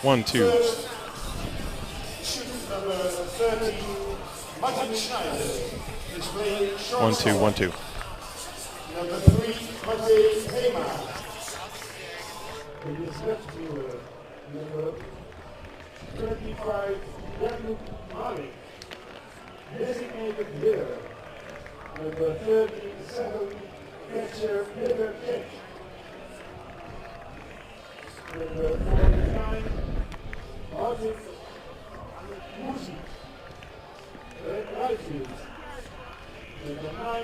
One, two. One, two, one, two. Number 3, Matej Hema. Number 25, Jakub Malik. Designated hitter. Number 37, catcher Peter Czech. Number 49, Martin Musi. Right field. Number 9,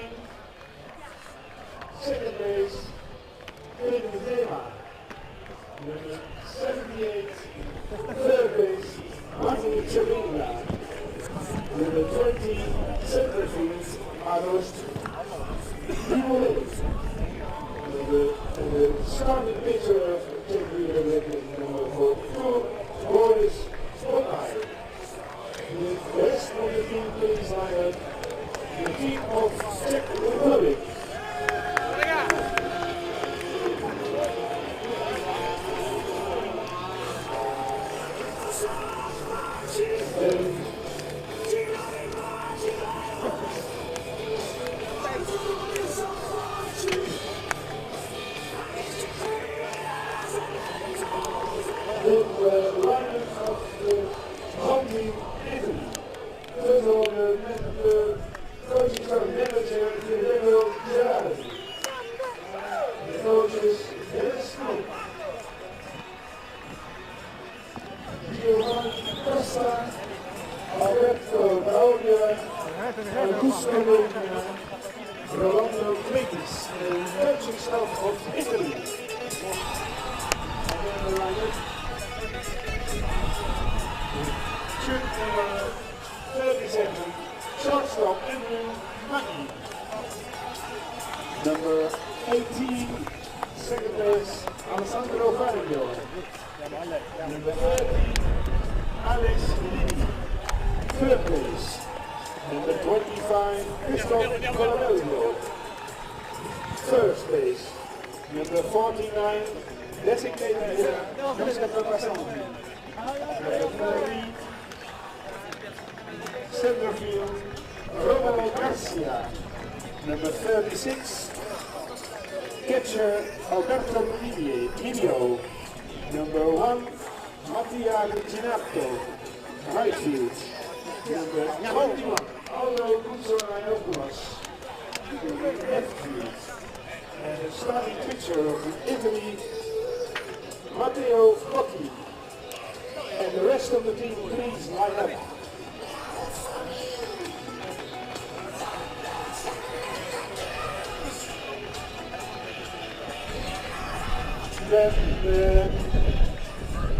second base, David Zema. Number 78, third base, Martin Chavila. Number 20, center field, Adost Dimole. The starting pitcher of Czech number 4, Boris Spotaj. The rest of the team plays like the team of Czech Republic. Number 18, second base, Alessandro Vargo. Number 30, Alex Lini. Third base, number 25, Christoph Colamello. First base, number 49, designated hitter, Christopher Passanti. Number 30, center field, Romero Garcia. Number 36, catcher Alberto Livio. Number 1, Mattia Ginato, right field. Number 21, Aldo Guzzoranopoulos, left field. And the starting pitcher of Italy, Matteo Cocchi. And the rest of the team, please line up. Then the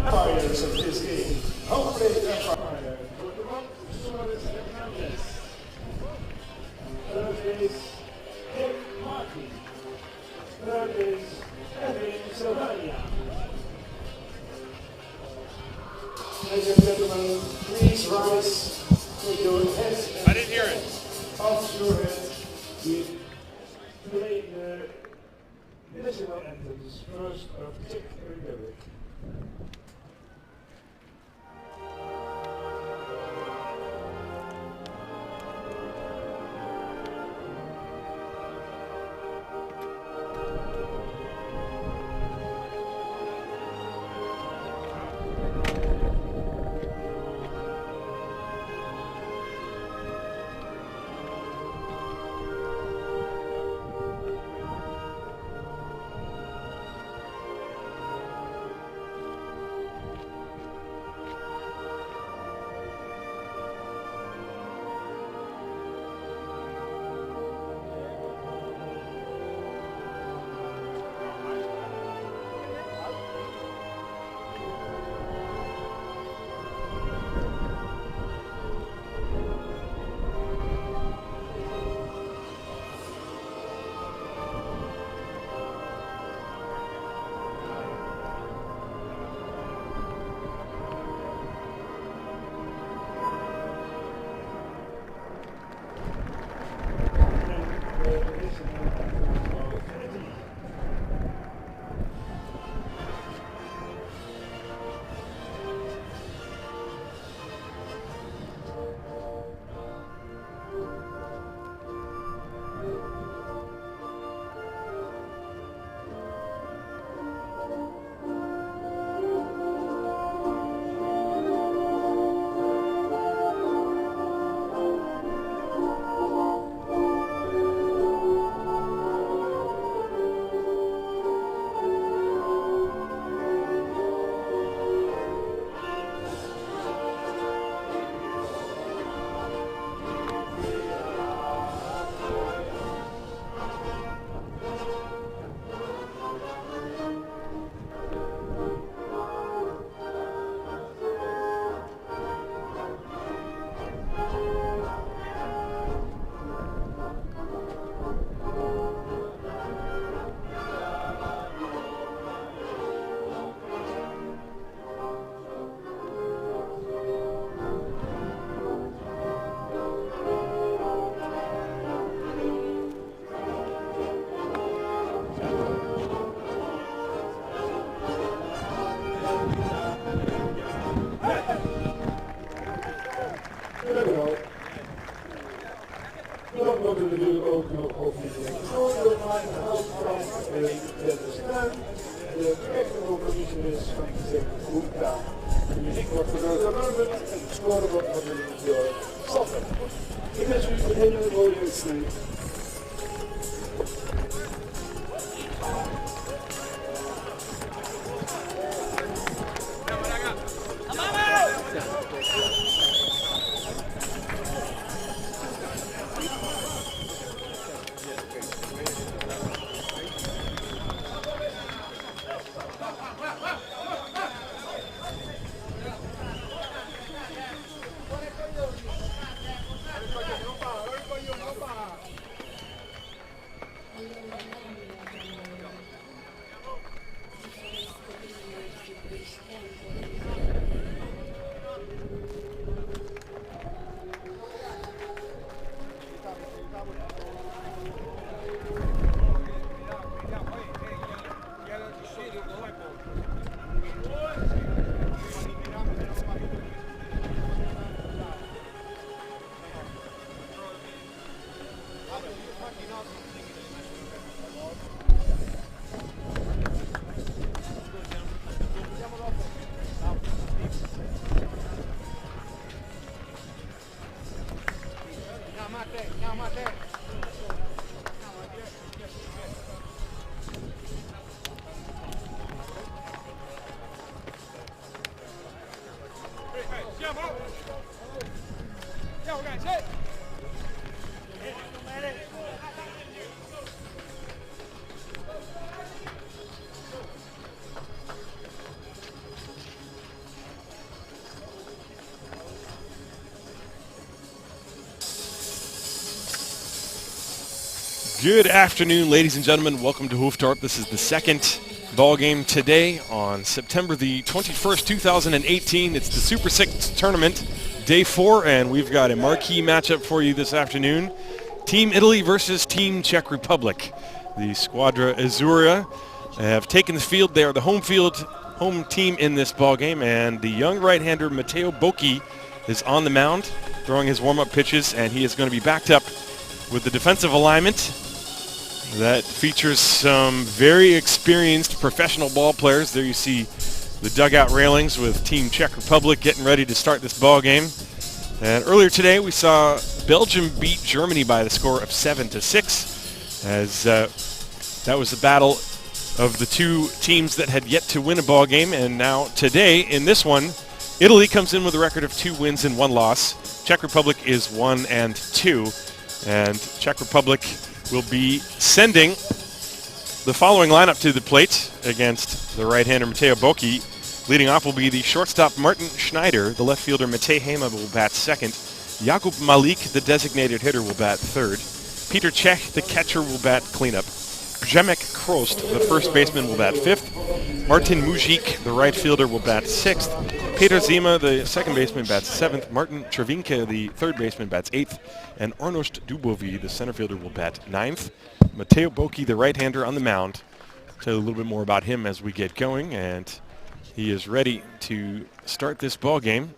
umpires of this game. Home plate umpire. Suarez Hernandez. Third base, Dick Martin. Third base, Edwin Sylvania. Ladies and gentlemen, please rise with your heads. I didn't hear it. Off your head. We play the national anthems first of Czech Republic. natuurlijk ook nog officieel door mijn hoofdprijs te staan. De echte van de Hoefda. De muziek wordt door Robert en het scoren wordt natuurlijk door Sander. Ik wens u een hele mooie wedstrijd. Good afternoon, ladies and gentlemen. Welcome to Hoofddorp. This is the second ball game today on September the 21st, 2018. It's the Super 6 tournament, day 4, and we've got a marquee matchup for you this afternoon. Team Italy versus Team Czech Republic. The Squadra Azzurra have taken the field. They are the home team in this ball game, and the young right-hander Matteo Bocchi is on the mound throwing his warm-up pitches, and he is going to be backed up with the defensive alignment that features some very experienced professional ball players. There you see the dugout railings with Team Czech Republic getting ready to start this ball game. And earlier today we saw Belgium beat Germany by the score of 7-6, as that was the battle of the two teams that had yet to win a ball game. And now today in this one, Italy comes in with a record of 2 wins and 1 loss. Czech Republic is 1-2, and Czech Republic will be sending the following lineup to the plate against the right-hander Matteo Bocchi. Leading off will be the shortstop Martin Schneider. The left fielder Matej Hema will bat second. Jakub Malik, the designated hitter, will bat third. Peter Czech, the catcher, will bat cleanup. Przemek Krost, the first baseman, will bat fifth. Martin Mujic, the right fielder, will bat sixth. Peter Zima, the second baseman, bats seventh. Martin Trevinka, the third baseman, bats eighth. And Arnost Dubovi, the center fielder, will bat ninth. Matteo Bocchi, the right-hander, on the mound. I'll tell you a little bit more about him as we get going, and he is ready to start this ball game.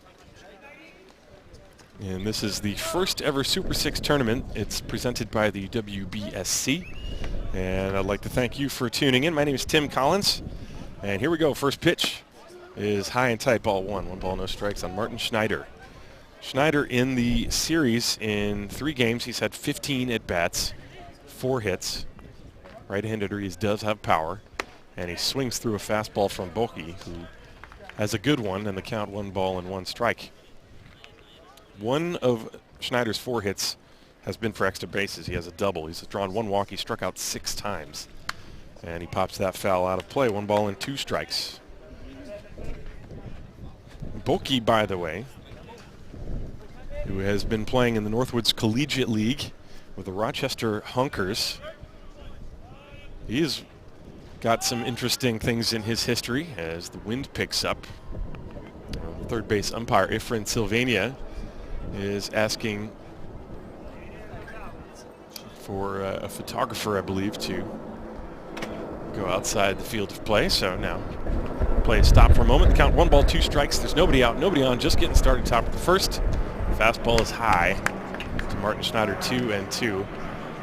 And this is the first ever Super 6 tournament. It's presented by the WBSC. And I'd like to thank you for tuning in. My name is Tim Collins. And here we go. First pitch is high and tight, ball 1. 1 ball, no strikes on Martin Schneider. Schneider in the series in 3 games, he's had 15 at-bats, 4 hits. Right-handed hitter, he does have power. And he swings through a fastball from Bocchi, who has a good one, and the count 1 ball and 1 strike. One of Schneider's 4 hits has been for extra bases. He has a double. He's drawn 1 walk. He struck out 6 times. And he pops that foul out of play. 1 ball and 2 strikes. Bocchi, by the way, who has been playing in the Northwoods Collegiate League with the Rochester Hunkers. He's got some interesting things in his history as the wind picks up. Third base umpire Efren Sylvania is asking for a photographer, I believe, to go outside the field of play. So now play stop for a moment. Count 1 ball, 2 strikes. There's nobody out, nobody on. Just getting started top of the first. Fastball is high to Martin Schneider, 2-2.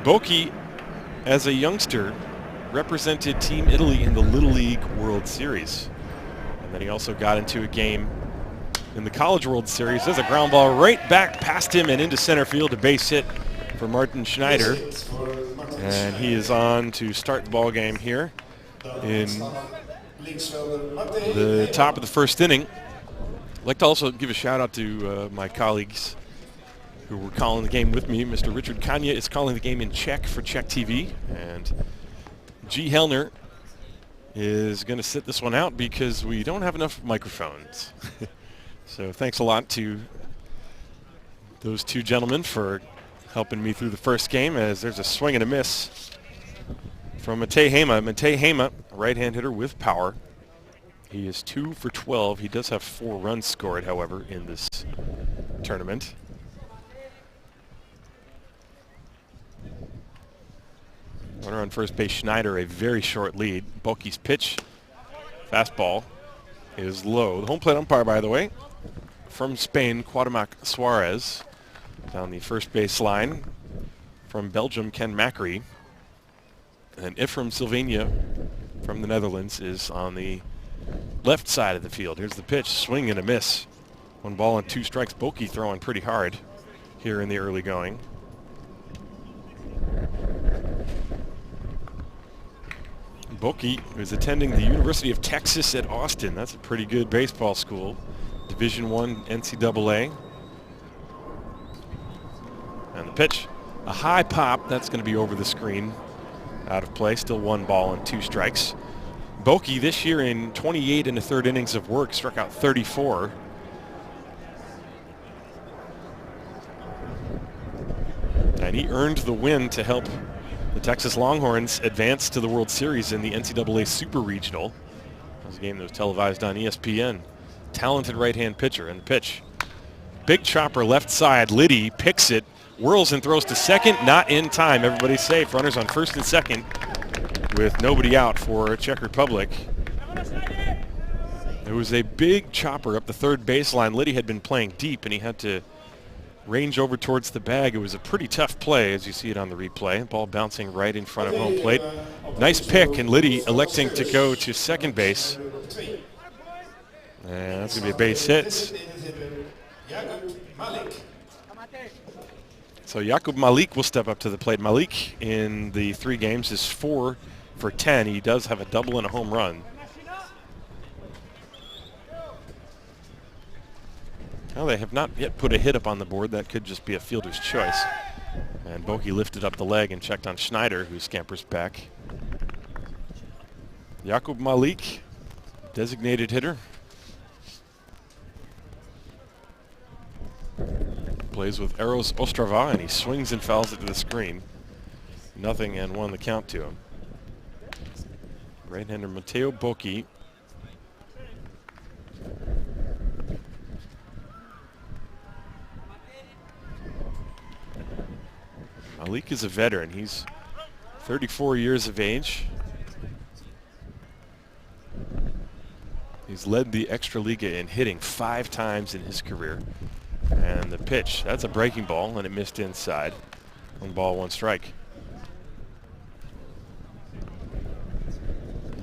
Bocchi, as a youngster, represented Team Italy in the Little League World Series. And then he also got into a game in the College World Series. There's a ground ball right back past him and into center field, a base hit for Martin Schneider. And he is on to start the ball game here in the top of the first inning. I'd like to also give a shout out to my colleagues who were calling the game with me. Mr. Richard Kanya is calling the game in Czech for Czech.tv, and G. Hellner is going to sit this one out because we don't have enough microphones. So thanks a lot to those two gentlemen for helping me through the first game, as there's a swing and a miss from Matej Hema. Matej Hema, a right-hand hitter with power. He is 2 for 12. He does have 4 runs scored, however, in this tournament. Runner on first base, Schneider, a very short lead. Bocchi's pitch, fastball, is low. The home plate umpire, by the way, from Spain, Cuauhtémoc Suarez. Down the first base line, from Belgium, Ken Macri. And Ifram Sylvania from the Netherlands is on the left side of the field. Here's the pitch, swing and a miss. 1 ball and 2 strikes. Bocchi throwing pretty hard here in the early going. Bocchi is attending the University of Texas at Austin. That's a pretty good baseball school. Division I NCAA. And the pitch, a high pop. That's going to be over the screen. Out of play. Still 1 ball and 2 strikes. Bocchi this year in 28 1/3 innings of work struck out 34. And he earned the win to help the Texas Longhorns advance to the World Series in the NCAA Super Regional. That was a game that was televised on ESPN. Talented right-hand pitcher. And the pitch, big chopper left side. Liddy picks it, whirls and throws to second. Not in time. Everybody's safe. Runners on first and second with nobody out for Czech Republic. There was a big chopper up the third baseline. Liddy had been playing deep, and he had to range over towards the bag. It was a pretty tough play, as you see it on the replay. Ball bouncing right in front of home plate. Nice pick, and Liddy electing to go to second base. And that's going to be a base hit. So Jakub Malik will step up to the plate. Malik in the 3 games is 4 for 10. He does have a double and a home run. Well, they have not yet put a hit up on the board. That could just be a fielder's choice. And Bocchi lifted up the leg and checked on Schneider, who scampers back. Jakub Malik, designated hitter. Plays with Eros Ostrava, and he swings and fouls it to the screen. 0-1 the count to him. Right-hander Matteo Bocchi. Malik is a veteran. He's 34 years of age. He's led the Extraliga in hitting 5 times in his career. And the pitch, that's a breaking ball, and it missed inside. 1 ball, 1 strike.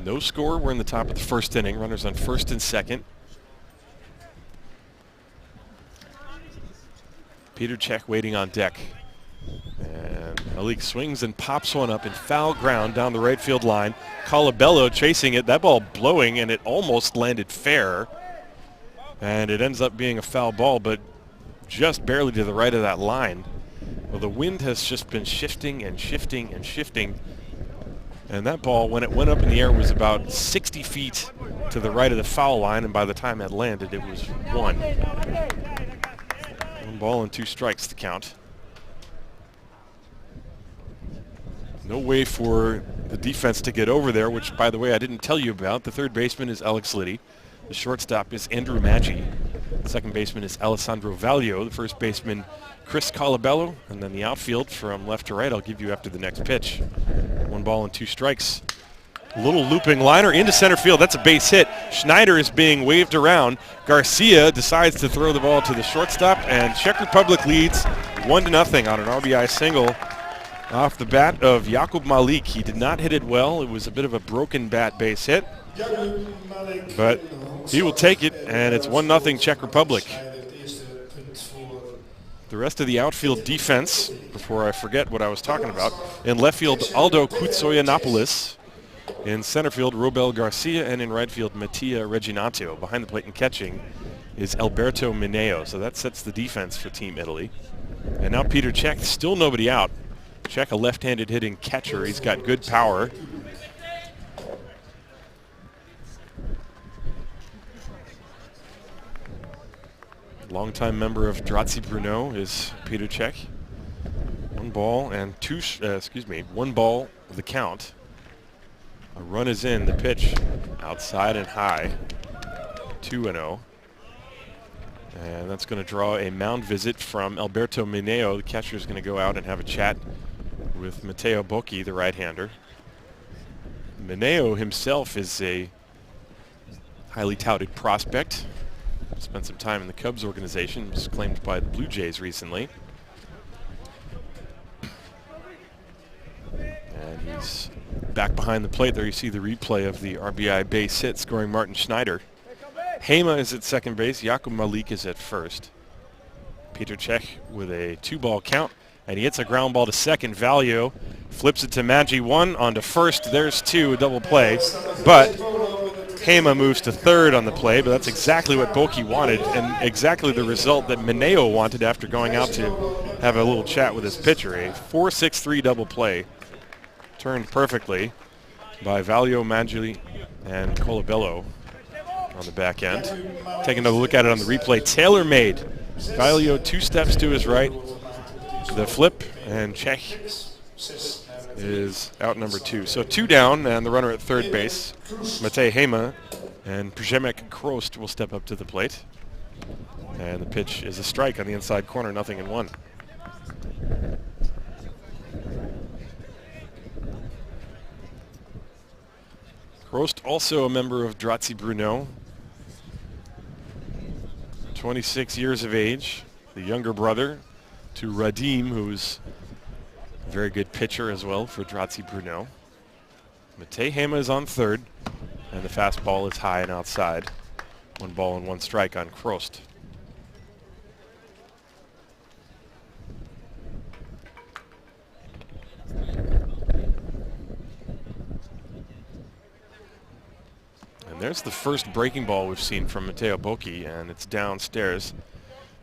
No score. We're in the top of the first inning. Runners on first and second. Peter Czech waiting on deck. And Malik swings and pops one up in foul ground down the right field line. Colabello chasing it. That ball blowing, and it almost landed fair. And it ends up being a foul ball, but just barely to the right of that line. Well, the wind has just been shifting and shifting and shifting. And that ball, when it went up in the air, was about 60 feet to the right of the foul line, and by the time it landed, it was 1. 1 ball and 2 strikes to count. No way for the defense to get over there, which, by the way, I didn't tell you about. The third baseman is Alex Liddy. The shortstop is Andrew Maggi. The second baseman is Alessandro Valio. The first baseman, Chris Colabello. And then the outfield from left to right, I'll give you after the next pitch. 1 ball and 2 strikes. A little looping liner into center field. That's a base hit. Schneider is being waved around. Garcia decides to throw the ball to the shortstop, and Czech Republic leads 1-0 on an RBI single. off the bat of Jakub Malik. He did not hit it well. It was a bit of a broken bat base hit. But he will take it, and it's 1-0 Czech Republic. The rest of the outfield defense, before I forget what I was talking about, in left field, Aldo Kutsoyanopoulos. In center field, Robel Garcia, and in right field, Mattia Reginato. Behind the plate and catching is Alberto Mineo. So that sets the defense for Team Italy. And now Peter Czech, still nobody out. Czech, a left-handed hitting catcher. He's got good power. Longtime member of Drazzi Brno is Peter Czech. 1 ball and 1 ball the count. A run is in, the pitch outside and high, 2-0. And that's going to draw a mound visit from Alberto Mineo. The catcher is going to go out and have a chat with Matteo Bocchi, the right-hander. Mineo himself is a highly touted prospect. Spent some time in the Cubs organization, was claimed by the Blue Jays recently. And he's back behind the plate. There you see the replay of the RBI base hit scoring Martin Schneider. Hema is at second base. Jakub Malik is at first. Peter Czech with a 2-ball count, and he hits a ground ball to second. Valio flips it to Maggi 1 onto first. There's 2, a double play. But Hema moves to third on the play, but that's exactly what Bocchi wanted and exactly the result that Mineo wanted after going out to have a little chat with his pitcher. A 4-6-3 double play turned perfectly by Valio, Maggi, and Colabello on the back end. Taking another look at it on the replay. Tailor-made. Valio 2 steps to his right. The flip, and Czech is out number 2. So 2 down, and the runner at third base, Matej Hema, and Przemek Krost will step up to the plate. And the pitch is a strike on the inside corner, 0-1. Krost, also a member of Drazzi Brno, 26 years of age, the younger brother to Radim, who's a very good pitcher as well for Drazzi Brno. Matej Hema is on third, and the fastball is high and outside. 1 ball and 1 strike on Krost. And there's the first breaking ball we've seen from Matteo Bocchi, and it's downstairs.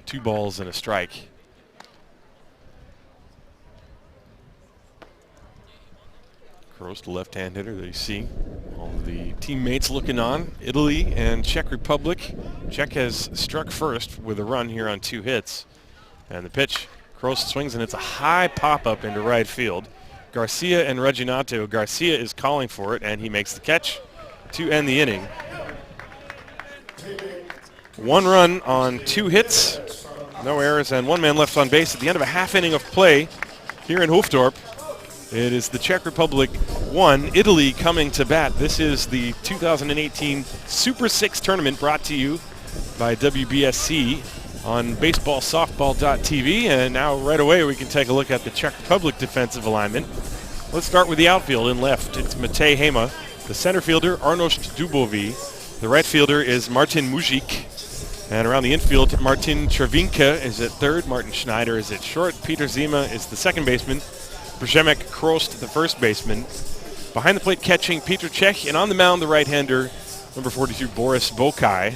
2 balls and a strike. Krost, left-hand hitter, that you see all the teammates looking on. Italy and Czech Republic. Czech has struck first with a run here on 2 hits. And the pitch, Krost swings, and it's a high pop-up into right field. Garcia and Reginato. Garcia is calling for it, and he makes the catch to end the inning. 1 run on 2 hits, no errors, and 1 man left on base at the end of a half inning of play here in Hoofddorp. It is the Czech Republic 1, Italy coming to bat. This is the 2018 Super 6 tournament brought to you by WBSC on baseballsoftball.tv. And now right away we can take a look at the Czech Republic defensive alignment. Let's start with the outfield. In left, it's Matej Hema. The center fielder, Arnošt Dubovi. The right fielder is Martin Mužič. And around the infield, Martin Červinka is at third. Martin Schneider is at short. Peter Zima is the second baseman. Przemek Krost, the first baseman. Behind the plate catching, Peter Czech. And on the mound, the right-hander, number 42, Boris Bocchi.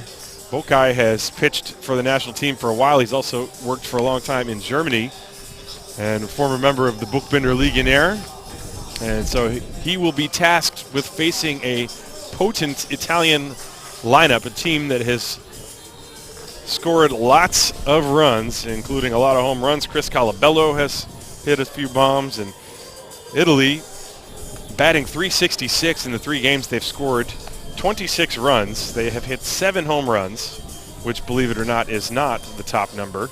Bocchi has pitched for the national team for a while. He's also worked for a long time in Germany and a former member of the Buchbinder Legionnaire. And so he will be tasked with facing a potent Italian lineup, a team that has scored lots of runs, including a lot of home runs. Chris Colabello has hit a few bombs, and Italy batting .366 in the 3 games they've scored 26 runs. They have hit 7 home runs, which, believe it or not, is not the top number.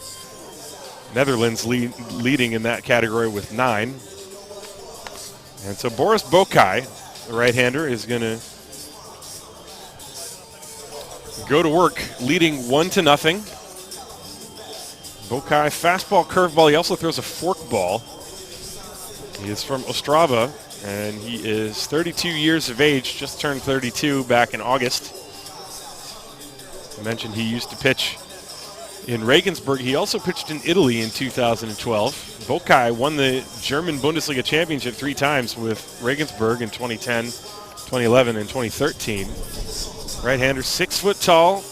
Netherlands leading in that category with 9. And so Boris Bocchi, the right-hander, is going to go to work leading 1-0. Bocchi, fastball, curveball. He also throws a forkball. He is from Ostrava, and he is 32 years of age, just turned 32 back in August. I mentioned he used to pitch in Regensburg. He also pitched in Italy in 2012. Bokai won the German Bundesliga championship 3 times with Regensburg in 2010, 2011, and 2013. Right-hander, 6 foot tall.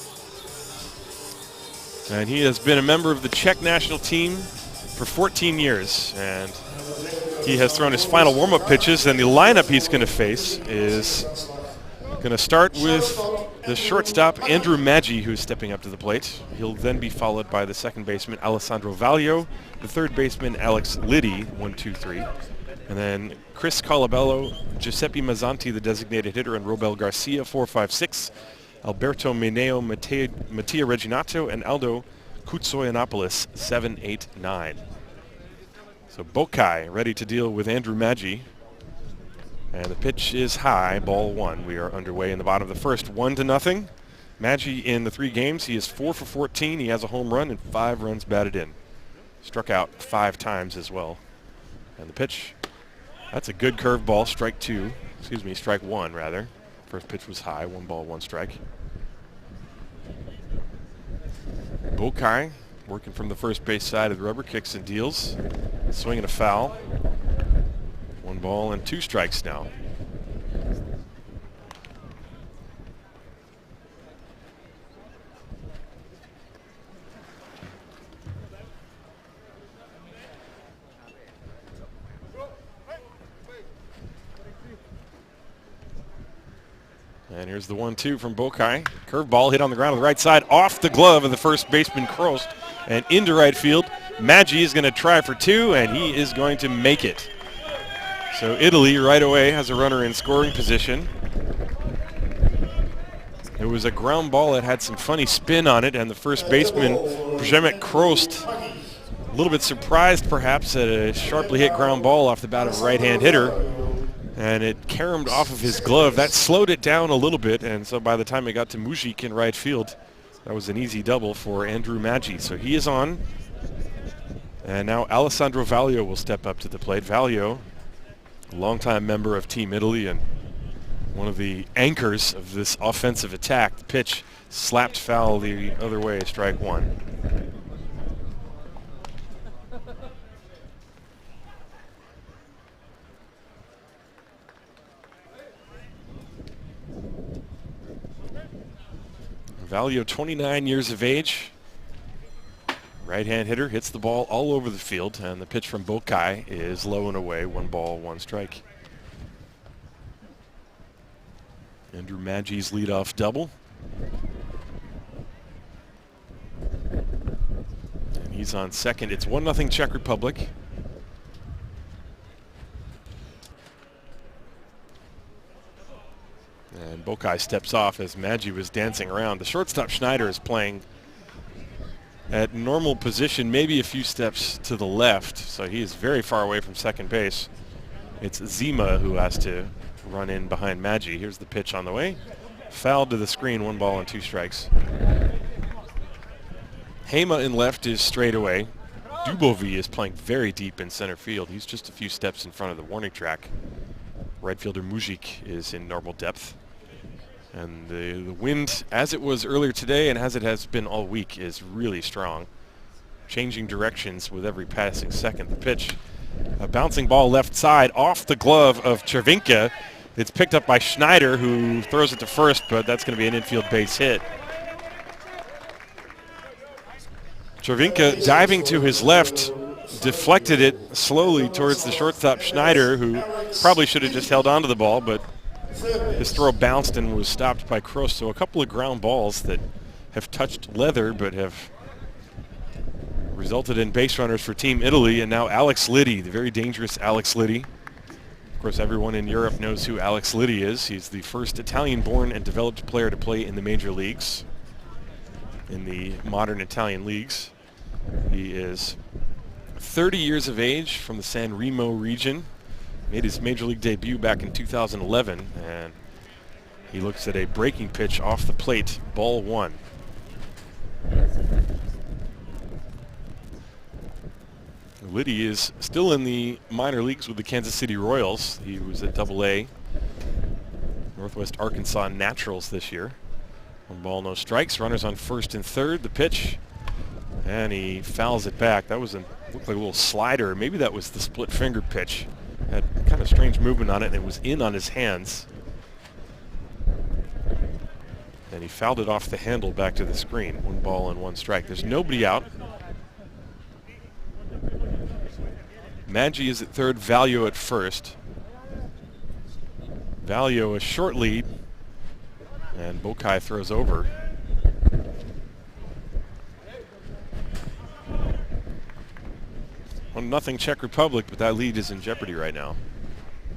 And he has been a member of the Czech national team for 14 years. And he has thrown his final warm-up pitches, and the lineup he's going to face is going to start with the shortstop, Andrew Maggi, who's stepping up to the plate. He'll then be followed by the second baseman, Alessandro Valio, the third baseman, Alex Liddy, 1, 2, 3. And then Chris Colabello, Giuseppe Mazzanti, the designated hitter, and Robel Garcia, 4, 5, 6. Alberto Mineo, Mattia Reginato, and Aldo Kutsoyanopoulos, 7, 8, 9. So Bokai ready to deal with Andrew Maggi. And the pitch is high, ball 1. We are underway in the bottom of the first, 1-0. Maggi in the 3 games, he is 4 for 14. He has a home run and 5 runs batted in. Struck out 5 times as well. And the pitch, that's a good curveball, strike 1 rather. First pitch was high, 1 ball, 1 strike. Bokai working from the first base side of the rubber, kicks and deals. Swinging a foul. 1 ball and 2 strikes now. And here's the 1-2 from Bokai. Curveball hit on the ground on the right side, off the glove of the first baseman Krost, and into right field. Maggi is going to try for 2, and he is going to make it. So Italy right away has a runner in scoring position. It was a ground ball that had some funny spin on it, and the first baseman, Przemek Krost, a little bit surprised perhaps at a sharply hit ground ball off the bat of a right-hand hitter. And it caromed off of his glove. That slowed it down a little bit, and so by the time it got to Mujic in right field, that was an easy double for Andrew Maggi. So he is on. And now Alessandro Valio will step up to the plate. Valio, a longtime member of Team Italy and one of the anchors of this offensive attack. The pitch slapped foul the other way, strike 1. Valio, 29 years of age. Right-hand hitter, hits the ball all over the field, and the pitch from Bokai is low and away, 1 ball, 1 strike. Andrew Maggi's leadoff double. And he's on second. It's 1-0 Czech Republic. And Bokai steps off as Maggi was dancing around. The shortstop Schneider is playing at normal position, maybe a few steps to the left, so he is very far away from second base. It's Zima who has to run in behind Maggi. Here's the pitch on the way. Fouled to the screen, 1 ball and 2 strikes. Hema in left is straight away. Dubovi is playing very deep in center field. He's just a few steps in front of the warning track. Right fielder Mujic is in normal depth. And the wind, as it was earlier today and as it has been all week, is really strong. Changing directions with every passing second. The pitch, a bouncing ball left side off the glove of Cervinka. It's picked up by Schneider, who throws it to first, but that's going to be an infield base hit. Cervinka diving to his left, deflected it slowly towards the shortstop Schneider, who probably should have just held on to the ball, but his throw bounced and was stopped by Kroos. So a couple of ground balls that have touched leather but have resulted in base runners for Team Italy. And now Alex Liddy, the very dangerous Alex Liddy. Of course, everyone in Europe knows who Alex Liddy is. He's the first Italian-born and developed player to play in the major leagues, in the modern Italian leagues. He is 30 years of age, from the San Remo region. Made his major league debut back in 2011, and he looks at a breaking pitch off the plate, ball 1. Liddy is still in the minor leagues with the Kansas City Royals. He was at Double-A Northwest Arkansas Naturals this year. 1 ball, no strikes. Runners on first and third. The pitch, and he fouls it back. That was looked like a little slider. Maybe that was the split finger pitch. Had kind of strange movement on it, and it was in on his hands. And he fouled it off the handle back to the screen. 1 ball and 1 strike. There's nobody out. Maggi is at third, Valio at first. Valio a short lead, and Bokai throws over. Nothing Czech Republic, but that lead is in jeopardy right now.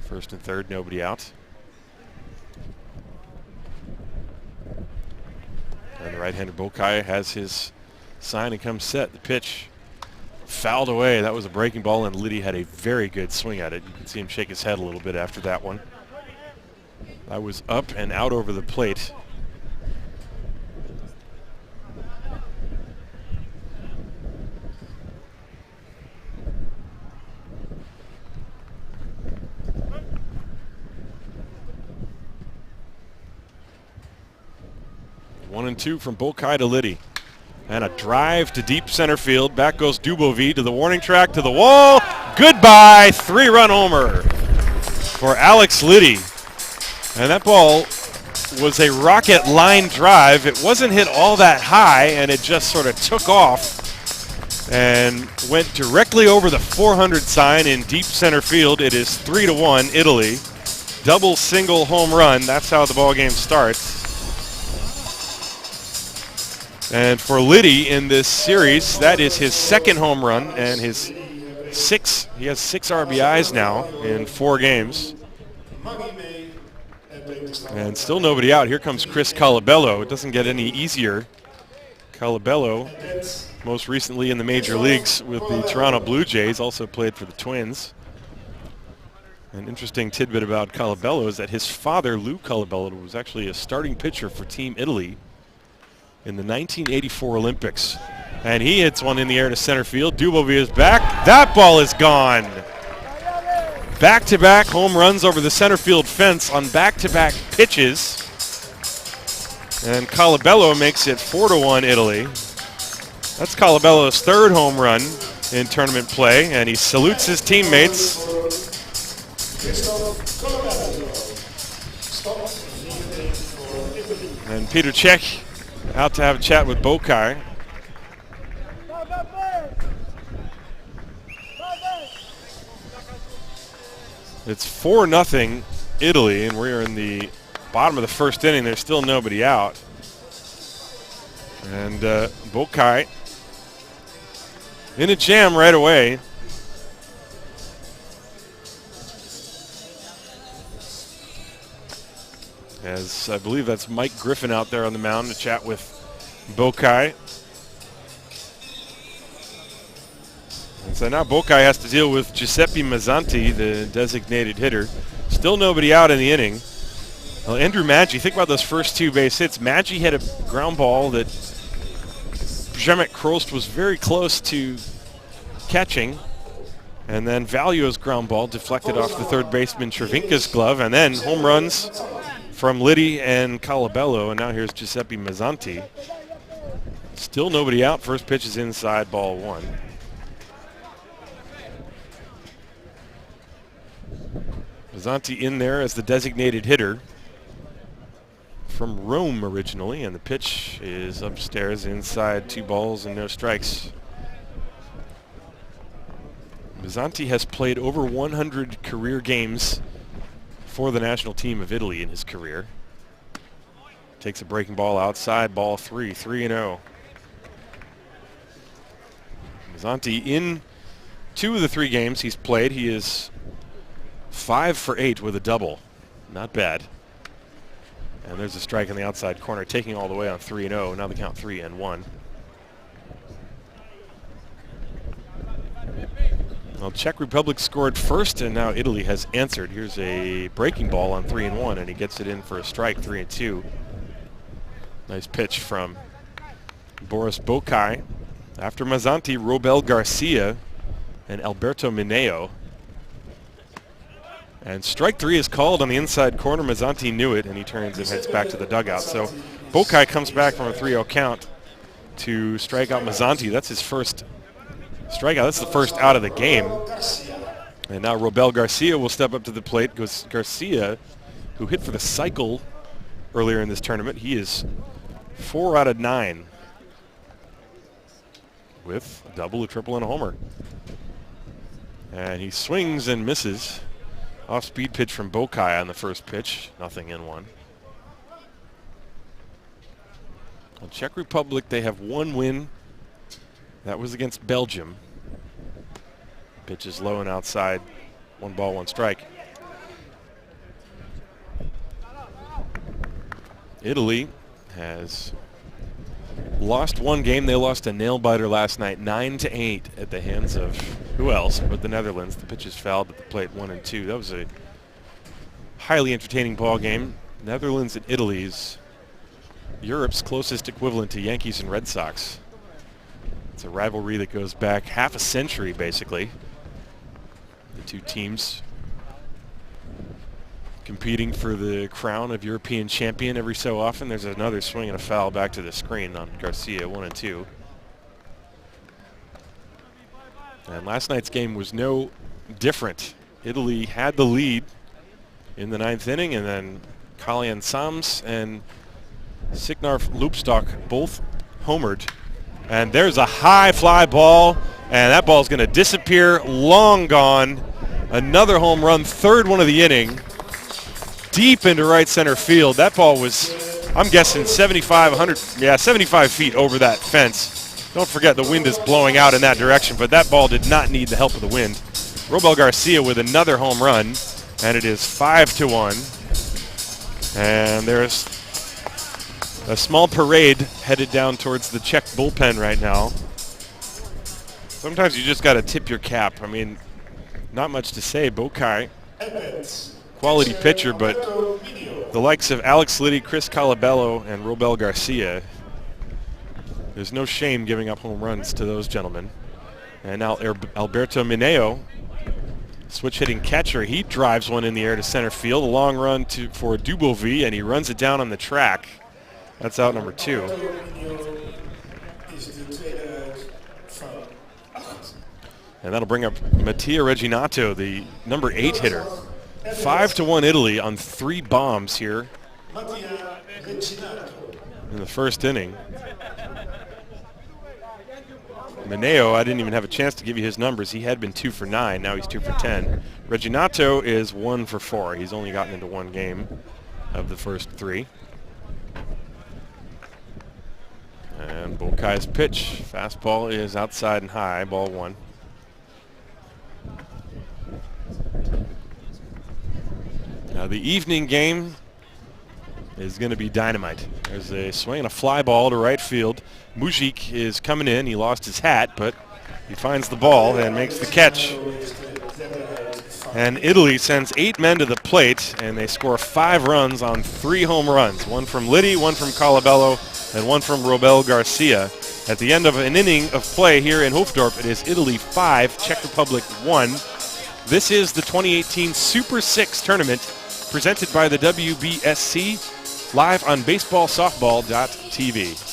First and third, nobody out. And the right-hander Bokai has his sign and comes set. The pitch fouled away. That was a breaking ball, and Liddy had a very good swing at it. You can see him shake his head a little bit after that one. That was up and out over the plate. One and two from Bokai to Liddy. And a drive to deep center field. Back goes Dubovi to the warning track, to the wall. Goodbye, 3-run homer for Alex Liddy. And that ball was a rocket line drive. It wasn't hit all that high, and it just sort of took off and went directly over the 400 sign in deep center field. It is 3-1 Italy. Double single home run. That's how the ball game starts. And for Liddy in this series, that is his second home run and his he has 6 RBIs now in 4 games. And still nobody out. Here comes Chris Colabello. It doesn't get any easier. Colabello, most recently in the major leagues with the Toronto Blue Jays, also played for the Twins. An interesting tidbit about Colabello is that his father, Lou Colabello, was actually a starting pitcher for Team Italy in the 1984 Olympics. And he hits one in the air to center field. Dubovi is back. That ball is gone. Back-to-back home runs over the center field fence on back-to-back pitches. And Colabello makes it 4-1 Italy. That's Colabello's 3rd home run in tournament play, and he salutes his teammates. And Peter Czech out to have a chat with Bokai. It's 4-0 Italy, and we're in the bottom of the first inning. There's still nobody out. And Bokai in a jam right away. As I believe that's Mike Griffin out there on the mound to chat with Bokai. And so now Bokai has to deal with Giuseppe Mazzanti, the designated hitter. Still nobody out in the inning. Well, Andrew Maggi, think about those first 2 base hits. Maggi had a ground ball that Przemek Krost was very close to catching. And then Valio's ground ball deflected off the third baseman Cervinka's glove. And then home runs from Liddy and Colabello. And now here's Giuseppe Mazzanti. Still nobody out. First pitch is inside, ball 1. Mazzanti in there as the designated hitter from Rome originally, and the pitch is upstairs inside, 2 balls and no strikes. Mazzanti has played over 100 career games for the national team of Italy in his career. Takes a breaking ball outside, ball 3, 3-0. Mazzanti in 2 of the 3 games he's played. He is 5 for 8 with a double. Not bad. And there's a strike in the outside corner, taking all the way on 3-0. Now the count 3-1. Well, Czech Republic scored first, and now Italy has answered. Here's a breaking ball on 3-1, and he gets it in for a strike, 3-2. Nice pitch from Boris Bokai. After Mazzanti, Robel Garcia and Alberto Mineo. And strike three is called on the inside corner. Mazzanti knew it, and he turns and heads back to the dugout. So Bokai comes back from a 3-0 count to strike out Mazzanti. That's his first strikeout. That's the first out of the game. And now Robel Garcia will step up to the plate. Garcia, who hit for the cycle earlier in this tournament, he is 4 out of 9 with a double, a triple, and a homer. And he swings and misses. Off-speed pitch from Bokai on the first pitch. Nothing in one. Well, Czech Republic, they have one win. That was against Belgium. Pitch is low and outside. 1 ball, 1 strike. Italy has lost one game. They lost a nail-biter last night, 9-8 at the hands of who else but the Netherlands. The pitches fouled at the plate 1-2. That was a highly entertaining ball game. Netherlands and Italy's Europe's closest equivalent to Yankees and Red Sox. It's a rivalry that goes back half a century, basically. The two teams competing for the crown of European champion every so often. There's another swing and a foul back to the screen on Garcia, 1-2. And last night's game was no different. Italy had the lead in the 9th inning, and then Kalian Sams and Signarf Loopstock both homered. And there's a high fly ball, and that ball's going to disappear, long gone. Another home run, third one of the inning, deep into right center field. That ball was, I'm guessing, 75 feet over that fence. Don't forget the wind is blowing out in that direction, but that ball did not need the help of the wind. Robel Garcia with another home run, and it is 5-1. And there's a small parade headed down towards the Czech bullpen right now. Sometimes you just got to tip your cap. I mean, not much to say. Bokai, quality pitcher, but the likes of Alex Liddy, Chris Calabello, and Robel Garcia, there's no shame giving up home runs to those gentlemen. And now Alberto Mineo, switch hitting catcher, he drives one in the air to center field. A long run for Dubovy, and he runs it down on the track. That's out number 2. And that'll bring up Mattia Reginato, the number 8 hitter. 5-1 Italy on 3 bombs here in the first inning. Mineo, I didn't even have a chance to give you his numbers. He had been 2 for 9. Now he's 2 for 10. Reginato is 1 for 4. He's only gotten into 1 game of the first 3. And Bokai's pitch. Fastball is outside and high. Ball 1. Now the evening game is going to be dynamite. There's a swing and a fly ball to right field. Mujic is coming in. He lost his hat, but he finds the ball and makes the catch. And Italy sends 8 men to the plate, and they score 5 runs on 3 home runs. 1 from Liddy, 1 from Calabello, and 1 from Robel Garcia. At the end of an inning of play here in Hoofddorp, it is Italy 5, Czech Republic 1. This is the 2018 Super 6 tournament presented by the WBSC, live on baseballsoftball.tv.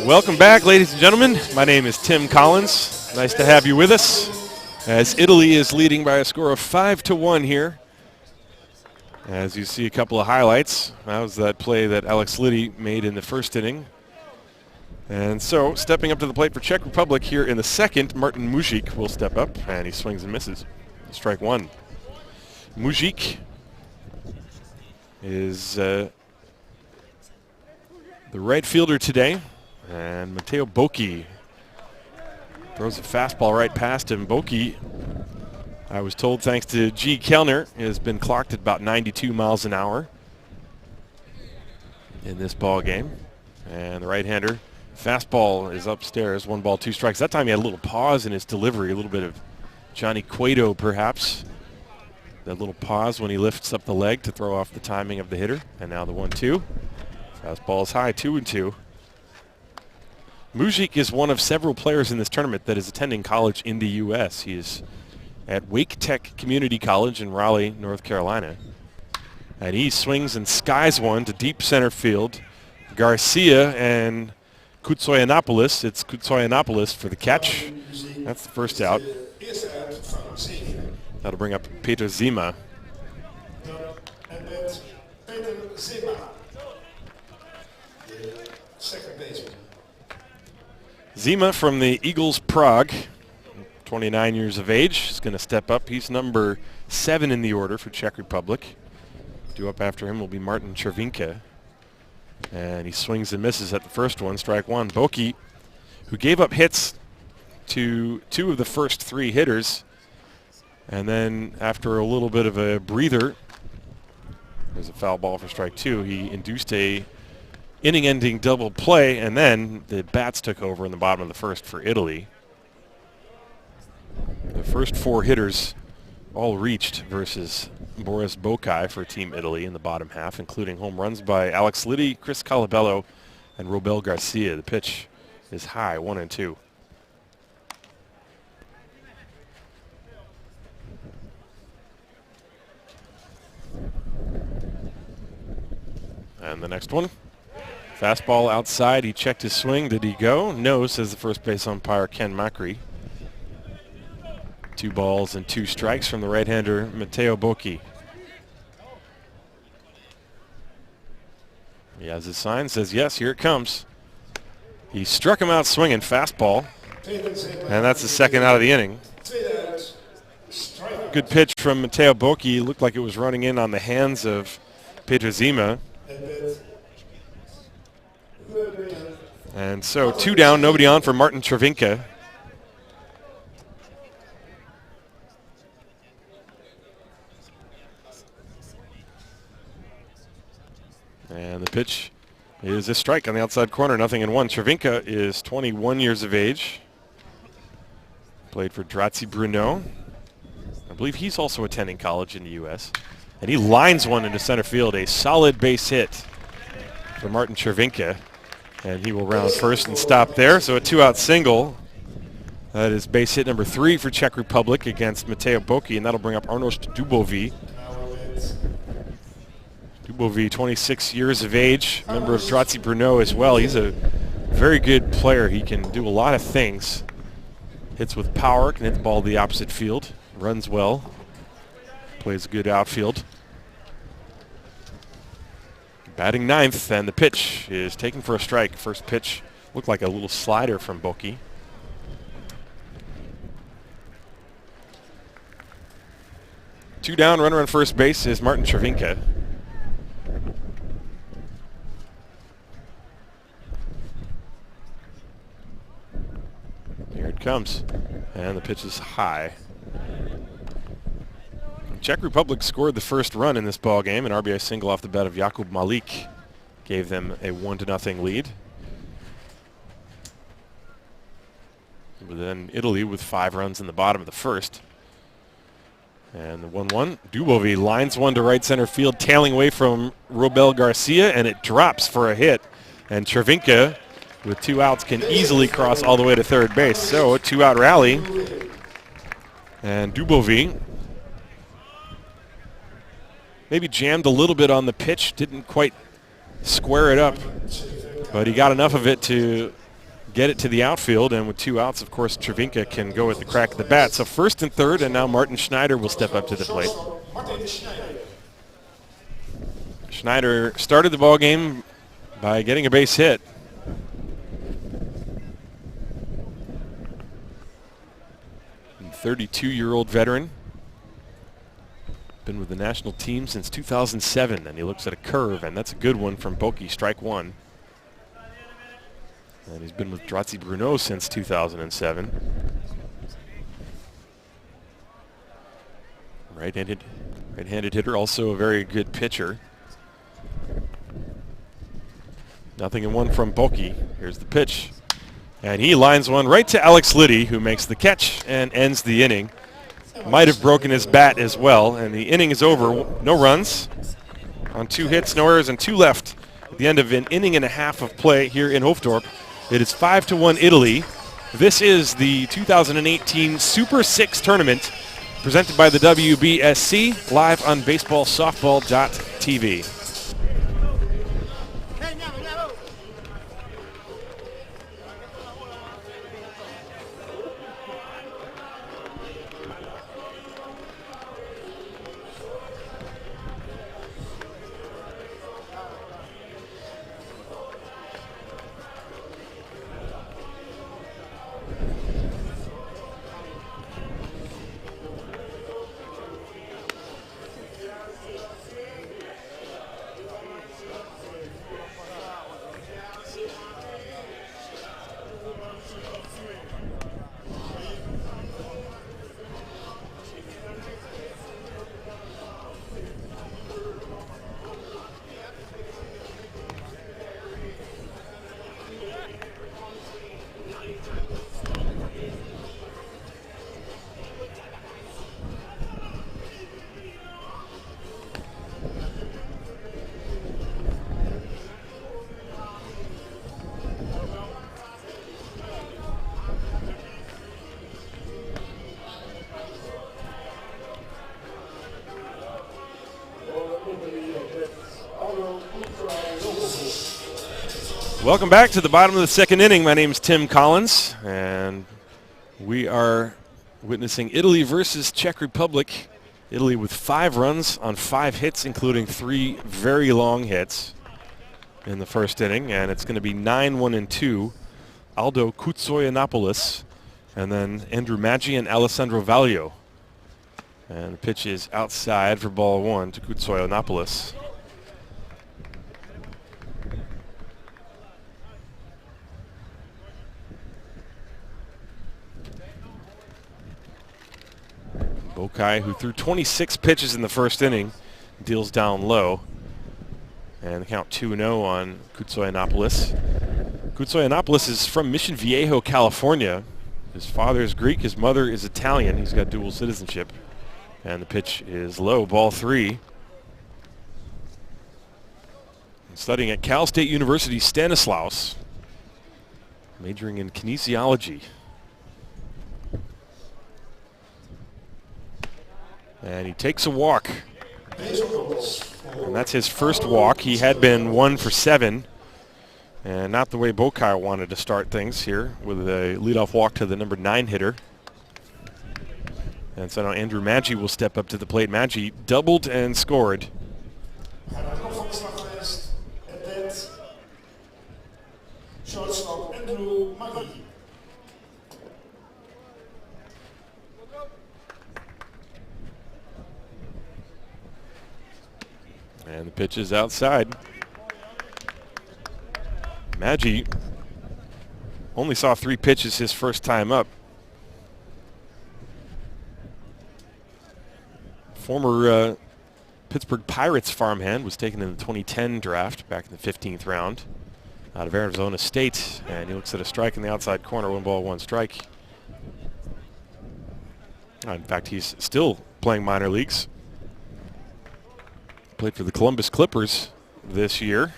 Welcome back, ladies and gentlemen. My name is Tim Collins. Nice to have you with us as Italy is leading by a score of 5-1 here. As you see a couple of highlights, that was that play that Alex Liddy made in the first inning. And so, stepping up to the plate for Czech Republic here in the second, Martin Mužič will step up, and he swings and misses. Strike one. Mužič is the right fielder today, and Mateo Boki throws a fastball right past him. Boki, I was told, thanks to G. Kellner, has been clocked at about 92 miles an hour in this ball game. And the right-hander, fastball is upstairs, 1 ball, 2 strikes. That time he had a little pause in his delivery, a little bit of Johnny Cueto perhaps. That little pause when he lifts up the leg to throw off the timing of the hitter. And now the 1-2. Fastball is high, 2-2. Mužič is one of several players in this tournament that is attending college in the U.S. He is at Wake Tech Community College in Raleigh, North Carolina. And he swings and skies one to deep center field. Garcia and Kutsoyanopoulos. It's Kutsoyanopoulos for the catch. That's the first out. That'll bring up Peter Zima. Zima from the Eagles Prague, 29 years of age, is going to step up. He's number 7 in the order for Czech Republic. Due up after him will be Martin Červinka. And he swings and misses at the first one, strike one. Boki, who gave up hits to 2 of the first 3 hitters, and then after a little bit of a breather, there's a foul ball for strike 2. He induced a inning-ending double play, and then the bats took over in the bottom of the first for Italy. The first 4 hitters all reached versus Boris Bokai for Team Italy in the bottom half, including home runs by Alex Liddy, Chris Calabello, and Robel Garcia. The pitch is high, 1-2. And the next one. Fastball outside. He checked his swing. Did he go? No, says the first base umpire, Ken Macri. 2 balls and 2 strikes from the right-hander, Mateo Boki. He has his sign, says yes, here it comes. He struck him out swinging, fastball. And that's the second out of the inning. Good pitch from Mateo Boki. Looked like it was running in on the hands of Peter Zima. And so 2 down, nobody on for Martin Červinka. And the pitch is a strike on the outside corner, 0-1. Červinka is 21 years of age. Played for Drazi Brno. I believe he's also attending college in the U.S. And he lines one into center field, a solid base hit for Martin Červinka. And he will round first and stop there. So a 2-out single. That is base hit number 3 for Czech Republic against Mateo Boki, and that'll bring up Arnošt Dubový. Dubový, 26 years of age, member of Drazi Brno as well. He's a very good player. He can do a lot of things. Hits with power, can hit the ball to the opposite field, runs well, plays good outfield. Batting 9th, and the pitch is taken for a strike. First pitch looked like a little slider from Boki. Two down, runner on first base is Martin Červinka. Here it comes, and the pitch is high. Czech Republic scored the first run in this ball game. An RBI single off the bat of Jakub Malik gave them a 1-0 lead. But then Italy with 5 runs in the bottom of the first. And the 1-1. Dubový lines one to right center field, tailing away from Robel Garcia, and it drops for a hit. And Červinka, with 2 outs, can easily cross all the way to third base. So a 2-out rally. And Dubový maybe jammed a little bit on the pitch, didn't quite square it up, but he got enough of it to get it to the outfield, and with 2 outs, of course, Travinka can go at the crack of the bat. So first and third, and now Martin Schneider will step up to the plate. Schneider started the ball game by getting a base hit. And 32-year-old veteran. Been with the national team since 2007, and he looks at a curve, and that's a good one from Boki, strike 1. And he's been with Drazi Bruno since 2007. Right-handed hitter, also a very good pitcher. 0-1 from Boki. Here's the pitch. And he lines one right to Alex Liddy, who makes the catch and ends the inning. Might have broken his bat as well, and the inning is over. No runs on 2 hits, no errors, and 2 left at the end of an inning and a half of play here in Hoofddorp. It is 5-1 Italy. This is the 2018 Super 6 tournament presented by the WBSC, live on baseballsoftball.tv. Welcome back to the bottom of the second inning. My name is Tim Collins, and we are witnessing Italy versus Czech Republic. Italy with 5 runs on 5 hits, including 3 very long hits in the first inning, and it's going to be 9-1-2. Aldo Kutsoyanopoulos, and then Andrew Maggi and Alessandro Vaglio. And the pitch is outside for ball 1 to Kutsoyanopoulos. Bokai, who threw 26 pitches in the first inning, deals down low. And the count 2-0 on Kutsoyanopoulos. Kutsoyanopoulos is from Mission Viejo, California. His father is Greek, his mother is Italian. He's got dual citizenship. And the pitch is low, ball 3. Studying at Cal State University, Stanislaus, majoring in kinesiology. And he takes a walk. And that's his first walk. He had been 1 for 7. And not the way Bokai wanted to start things here, with a leadoff walk to the number 9 hitter. And so now Andrew Maggi will step up to the plate. Maggi doubled and scored. And the pitch is outside. Maggi only saw 3 pitches his first time up. Former Pittsburgh Pirates farmhand, was taken in the 2010 draft back in the 15th round out of Arizona State. And he looks at a strike in the outside corner, 1-1 strike. In fact, he's still playing minor leagues. Played for the Columbus Clippers this year.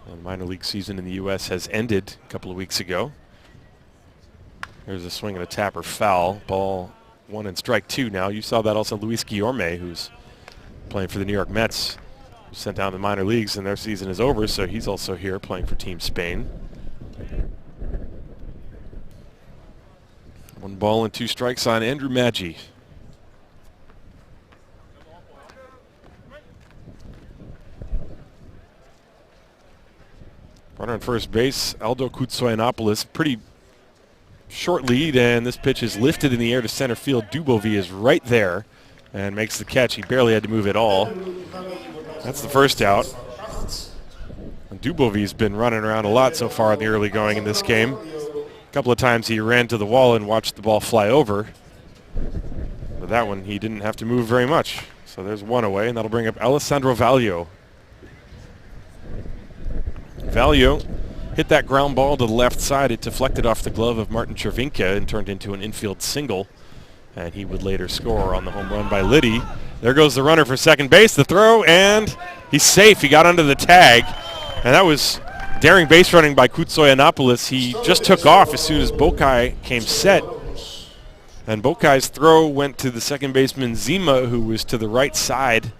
And minor league season in the U.S. has ended a couple of weeks ago. There's a swing and a tapper foul. Ball 1 and strike 2 now. You saw that also Luis Guillorme, who's playing for the New York Mets, was sent down to the minor leagues, and their season is over, so he's also here playing for Team Spain. 1 ball and 2 strikes on Andrew Maggi. Runner on first base, Aldo Koutsoyanopoulos. Pretty short lead, and this pitch is lifted in the air to center field. Dubovy is right there and makes the catch. He barely had to move at all. That's the first out. And Dubovy's been running around a lot so far in the early going in this game. A couple of times he ran to the wall and watched the ball fly over. But that one he didn't have to move very much. So there's 1 away, and that'll bring up Alessandro Valio. Valio hit that ground ball to the left side. It deflected off the glove of Martin Chervinka and turned into an infield single. And he would later score on the home run by Liddy. There goes the runner for second base. The throw, and he's safe. He got under the tag. And that was daring base running by Koutsoyanopoulos. He just took off as soon as Bokai came set. And Bokai's throw went to the second baseman Zima, who was to the right side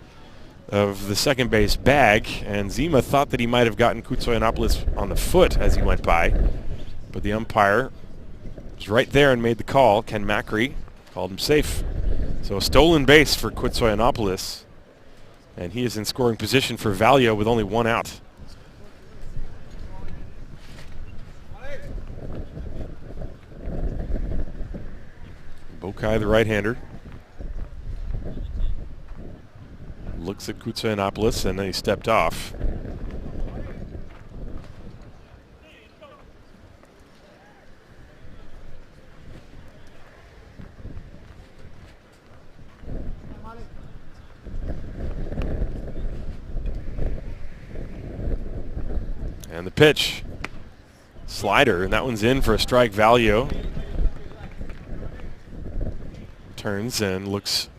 of the second base bag, and Zima thought that he might have gotten Koutsoyanopoulos on the foot as he went by, but the umpire was right there and made the call. Ken Macri called him safe. So a stolen base for Koutsoyanopoulos, and he is in scoring position for Valio with only 1 out. Bokai, the right-hander, looks at Koutsoyanopoulos, and then he stepped off. And the pitch. Slider, and that one's in for a strike. Valio turns and looks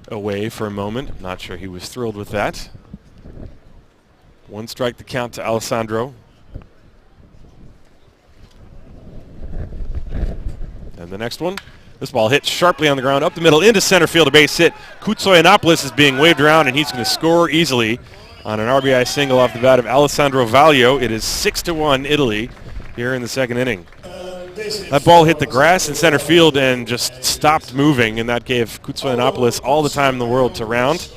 away for a moment. Not sure he was thrilled with that. 1 strike to count to Alessandro. And the next one. This ball hit sharply on the ground, up the middle, into center field, a base hit. Koutsoyanopoulos is being waved around, and he's going to score easily on an RBI single off the bat of Alessandro Valio. It is 6-1 Italy here in the second inning. That ball hit the grass in center field and just stopped moving, and that gave Koutsoyanopoulos all the time in the world to round.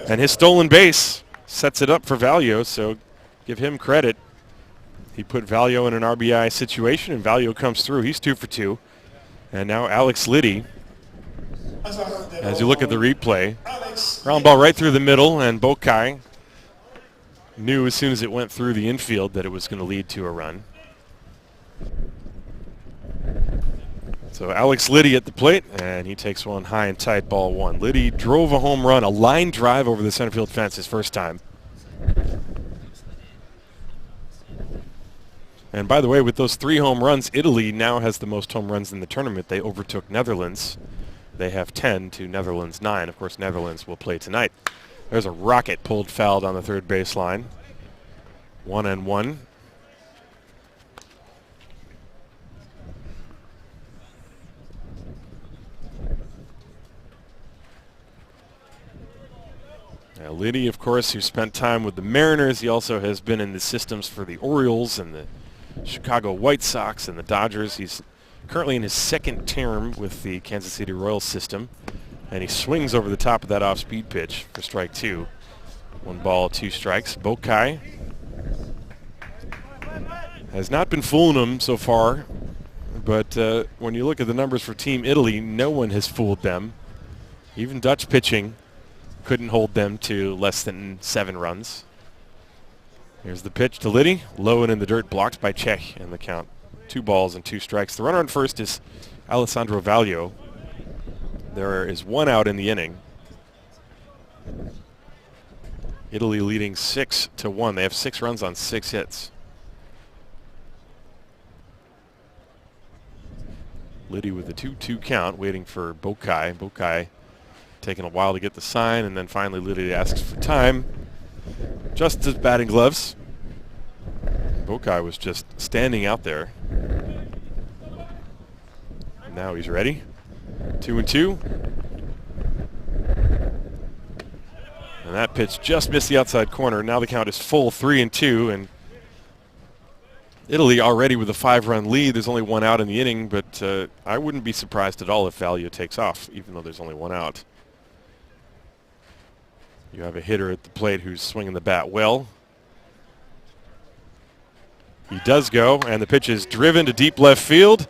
And his stolen base sets it up for Valio, so give him credit. He put Valio in an RBI situation, and Valio comes through. He's 2 for 2. And now Alex Liddy, as you look at the replay, ground ball right through the middle, and Bokai knew as soon as it went through the infield that it was going to lead to a run. So Alex Liddy at the plate, and he takes one high and tight, ball 1. Liddy drove a home run, a line drive over the center field fence his first time. And by the way, with those 3 home runs, Italy now has the most home runs in the tournament. They overtook Netherlands. They have 10 to Netherlands 9. Of course, Netherlands will play tonight. There's a rocket pulled fouled on the third baseline. 1-1. Now, Liddy, of course, who spent time with the Mariners. He also has been in the systems for the Orioles and the Chicago White Sox and the Dodgers. He's currently in his 2nd term with the Kansas City Royals system. And he swings over the top of that off-speed pitch for strike 2. 1 ball, 2 strikes. Bokai has not been fooling him so far. But when you look at the numbers for Team Italy, no one has fooled them. Even Dutch pitching couldn't hold them to less than 7 runs. Here's the pitch to Liddy. Low and in the dirt, blocked by Czech, and the count 2 balls and 2 strikes. The runner on first is Alessandro Valio. There is 1 out in the inning. Italy leading 6-1. They have 6 runs on 6 hits. Liddy with a 2-2 count, waiting for Bokai. Bokai taking a while to get the sign, and then finally Liddy asks for time. Just his batting gloves. Bokai was just standing out there. Now he's ready. 2-2. And that pitch just missed the outside corner. Now the count is full 3-2, and Italy already with a 5-run lead. There's only one out in the inning, but I wouldn't be surprised at all if Valio takes off, even though there's only one out. You have a hitter at the plate who's swinging the bat well. He does go, and the pitch is driven to deep left field.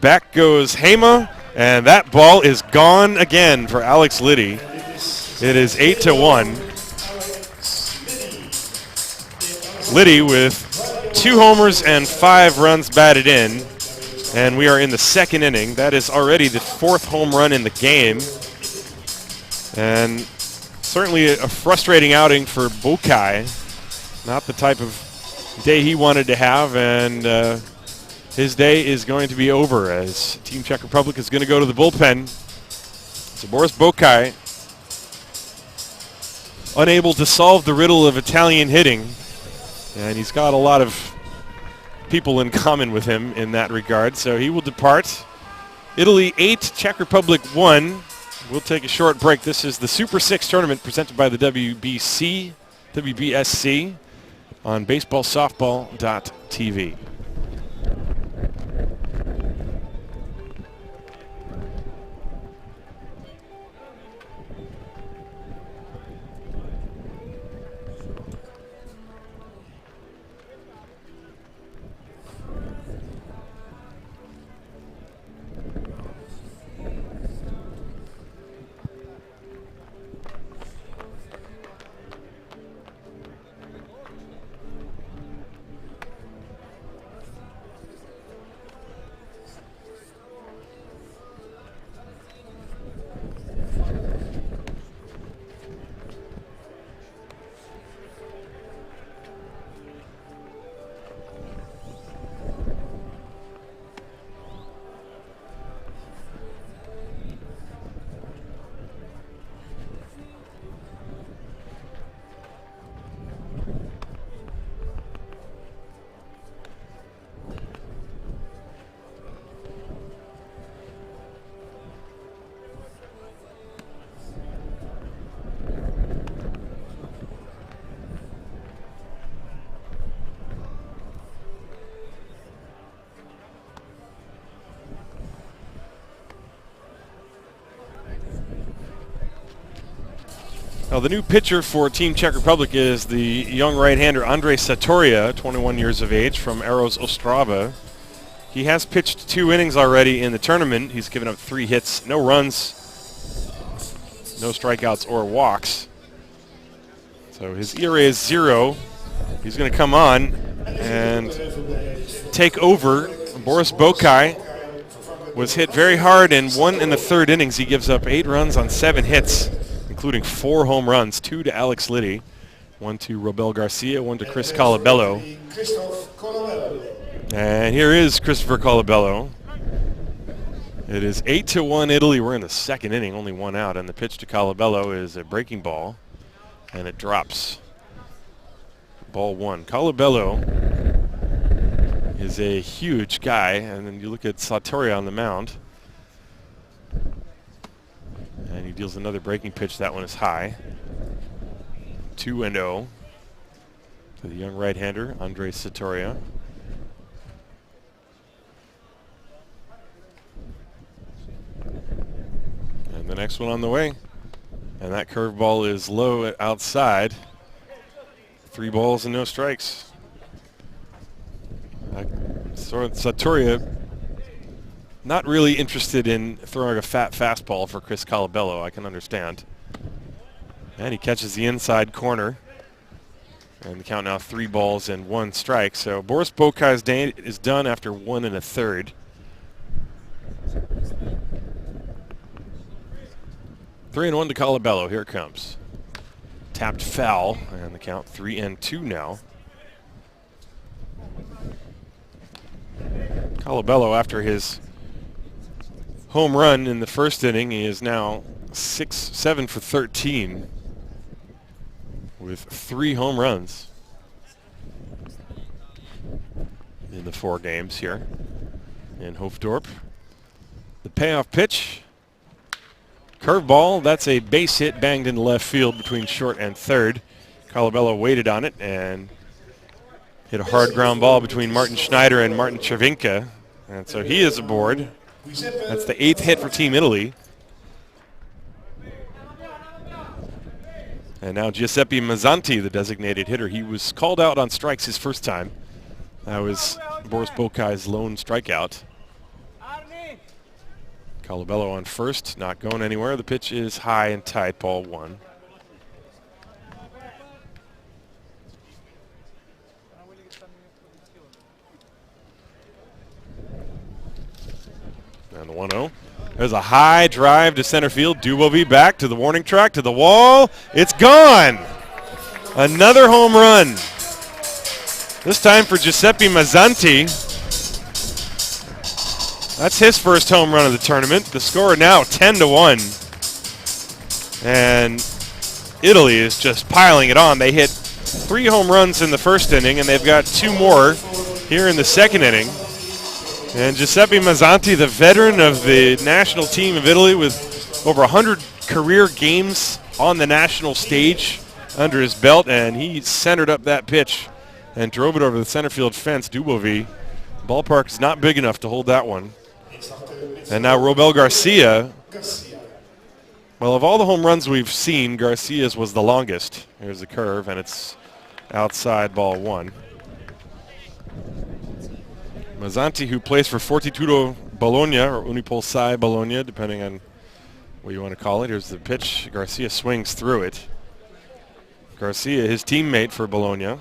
Back goes Hema, and that ball is gone again for Alex Liddy. It is 8-1. Liddy with 2 homers and 5 runs batted in, and we are in the second inning. That is already the 4th home run in the game, and certainly a frustrating outing for Bokai. Not the type of day he wanted to have, and his day is going to be over as Team Czech Republic is going to go to the bullpen. So Boris Bokai, unable to solve the riddle of Italian hitting, and he's got a lot of people in common with him in that regard, so he will depart. Italy 8, Czech Republic 1. We'll take a short break. This is the Super 6 tournament presented by the WBSC on Baseballsoftball.tv. Now, the new pitcher for Team Czech Republic is the young right-hander Andrej Satoria, 21 years of age, from Aros Ostrava. He has pitched 2 innings already in the tournament. He's given up 3 hits, no runs, no strikeouts or walks. So his ERA is 0. He's going to come on and take over. Boris Bokai was hit very hard in 1 and a third innings. He gives up 8 runs on 7 hits, including 4 home runs, 2 to Alex Liddy, 1 to Robel Garcia, 1 to Chris Colabello. And here is Christopher Colabello. It is 8-1 Italy. We're in the second inning, only 1 out, and the pitch to Colabello is a breaking ball, and it drops. Ball 1. Colabello is a huge guy, and then you look at Satoria on the mound. And he deals another breaking pitch. That one is high. 2-0 to the young right-hander, Andrej Satoria. And the next one on the way. And that curveball is low outside. 3 balls and no strikes. Satoria not really interested in throwing a fat fastball for Chris Colabello, I can understand. And he catches the inside corner. And the count now 3 balls and 1 strike. So Boris Bokai's day is done after 1 and a third. 3-1 to Colabello. Here it comes. Tapped foul, and the count 3-2 now. Colabello, after his home run in the first inning, he is now 7 for 13 with 3 home runs in the 4 games here in Hoofddorp. The payoff pitch. Curveball, that's a base hit banged in left field between short and third. Colabello waited on it and Hit a hard ground ball between Martin Schneider and Martin Cervinka. And so he is aboard. That's the 8th hit for Team Italy. And now Giuseppe Mazzanti, the designated hitter. He was called out on strikes his first time. That was Boris Bokai's lone strikeout. Colabello on first, not going anywhere. The pitch is high and tight, ball 1. And the 1-0. There's a high drive to center field. Dubovy back to the warning track, to the wall. It's gone. Another home run. This time for Giuseppe Mazzanti. That's his first home run of the tournament. The score now 10-1. And Italy is just piling it on. They hit 3 home runs in the first inning, and they've got 2 more here in the second inning. And Giuseppe Mazzanti, the veteran of the national team of Italy with over 100 career games on the national stage under his belt, and he centered up that pitch and drove it over the center field fence. Dubovy. Ballpark is not big enough to hold that one. And now Robel Garcia. Well, of all the home runs we've seen, Garcia's was the longest. Here's the curve, and it's outside, ball 1. Mazzanti, who plays for Fortitudo Bologna, or Unipol Bologna, depending on what you want to call it. Here's the pitch. Garcia swings through it. Garcia, his teammate for Bologna.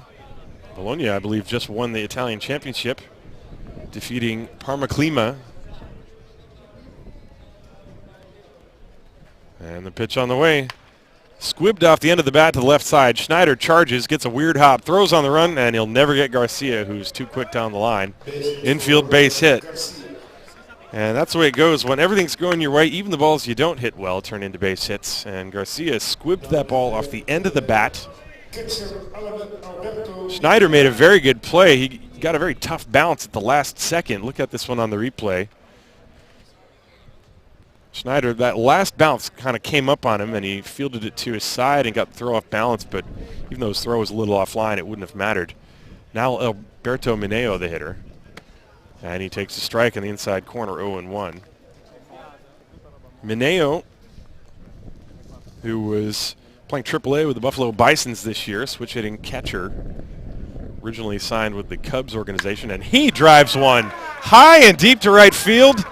Bologna, I believe, just won the Italian championship, defeating Parma Clima. And the pitch on the way. Squibbed off the end of the bat to the left side. Schneider charges, gets a weird hop, throws on the run, and he'll never get Garcia, who's too quick down the line. Infield base hit. And that's the way it goes. When everything's going your way, even the balls you don't hit well turn into base hits. And Garcia squibbed that ball off the end of the bat. Schneider made a very good play. He got a very tough bounce at the last second. Look at this one on the replay. Schneider, that last bounce kind of came up on him, and he fielded it to his side and got the throw off balance, but even though his throw was a little offline, it wouldn't have mattered. Now Alberto Mineo, the hitter, and he takes a strike in the inside corner, 0-1. Mineo, who was playing AAA with the Buffalo Bisons this year, switch-hitting catcher, originally signed with the Cubs organization, and he drives one high and deep to right field.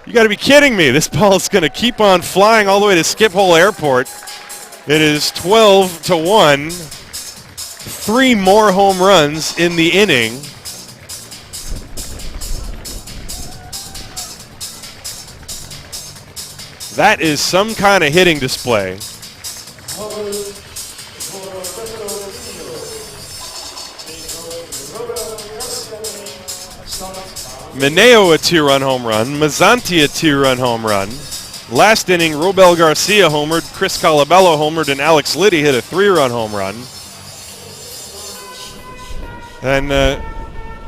You got to be kidding me. This ball is going to keep on flying all the way to Schiphol Airport. It is 12-1. 3 more home runs in the inning. That is some kind of hitting display. Mineo a 2-run home run. Mazzanti a 2-run home run. Last inning, Robel Garcia homered, Chris Colabello homered, and Alex Liddy hit a 3-run home run. And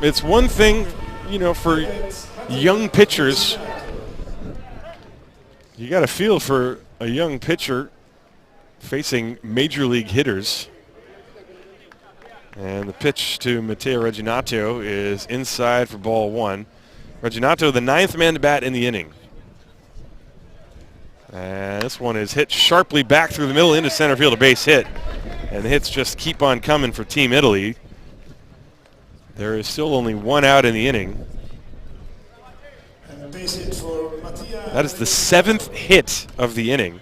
it's one thing, you know, for young pitchers, you got to feel for a young pitcher facing major league hitters. And the pitch to Matteo Reginato is inside for ball 1. Reginato, the 9th man to bat in the inning. And this one is hit sharply back through the middle into center field, a base hit. And the hits just keep on coming for Team Italy. There is still only 1 out in the inning. That is the 7th hit of the inning.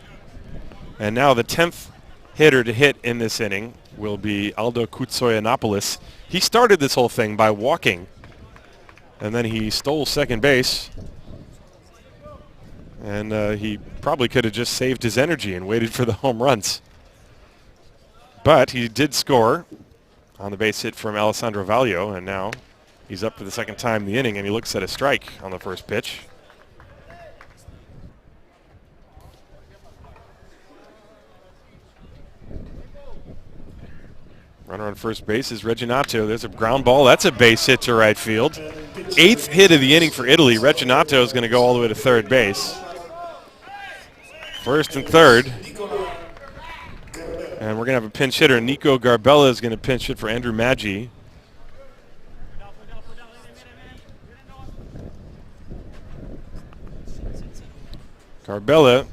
And now the 10th hitter to hit in this inning will be Aldo Koutsoyanopoulos. He started this whole thing by walking, and then he stole second base. And he probably could have just saved his energy and waited for the home runs. But he did score on the base hit from Alessandro Vaglio, and now he's up for the second time in the inning, and he looks at a strike on the first pitch. Runner on first base is Reginato. There's a ground ball. That's a base hit to right field. 8th hit of the inning for Italy. Reginato is going to go all the way to third base. First and third. And we're going to have a pinch hitter. Nico Garbella is going to pinch hit for Andrew Maggi. Garbella,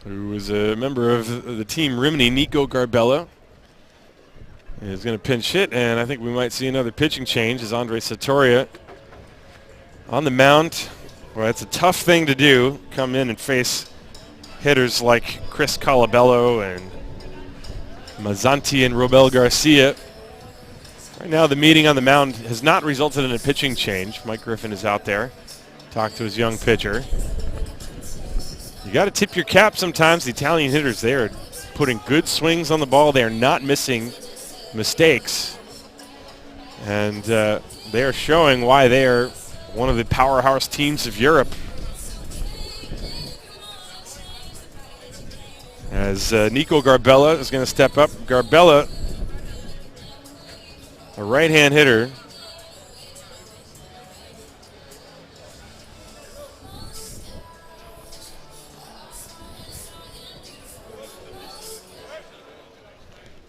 who was a member of the team Rimini, Nico Garbella, is going to pinch hit, and I think we might see another pitching change as Andre Sartoria on the mound. Well, it's a tough thing to do, come in and face hitters like Chris Colabello and Mazzanti and Robel Garcia. Right now the meeting on the mound has not resulted in a pitching change. Mike Griffin is out there, talk to his young pitcher. You got to tip your cap sometimes. The Italian hitters, they are putting good swings on the ball. They are not missing mistakes. And they are showing why they are one of the powerhouse teams of Europe. As Nico Garbella is going to step up. Garbella, a right-hand hitter.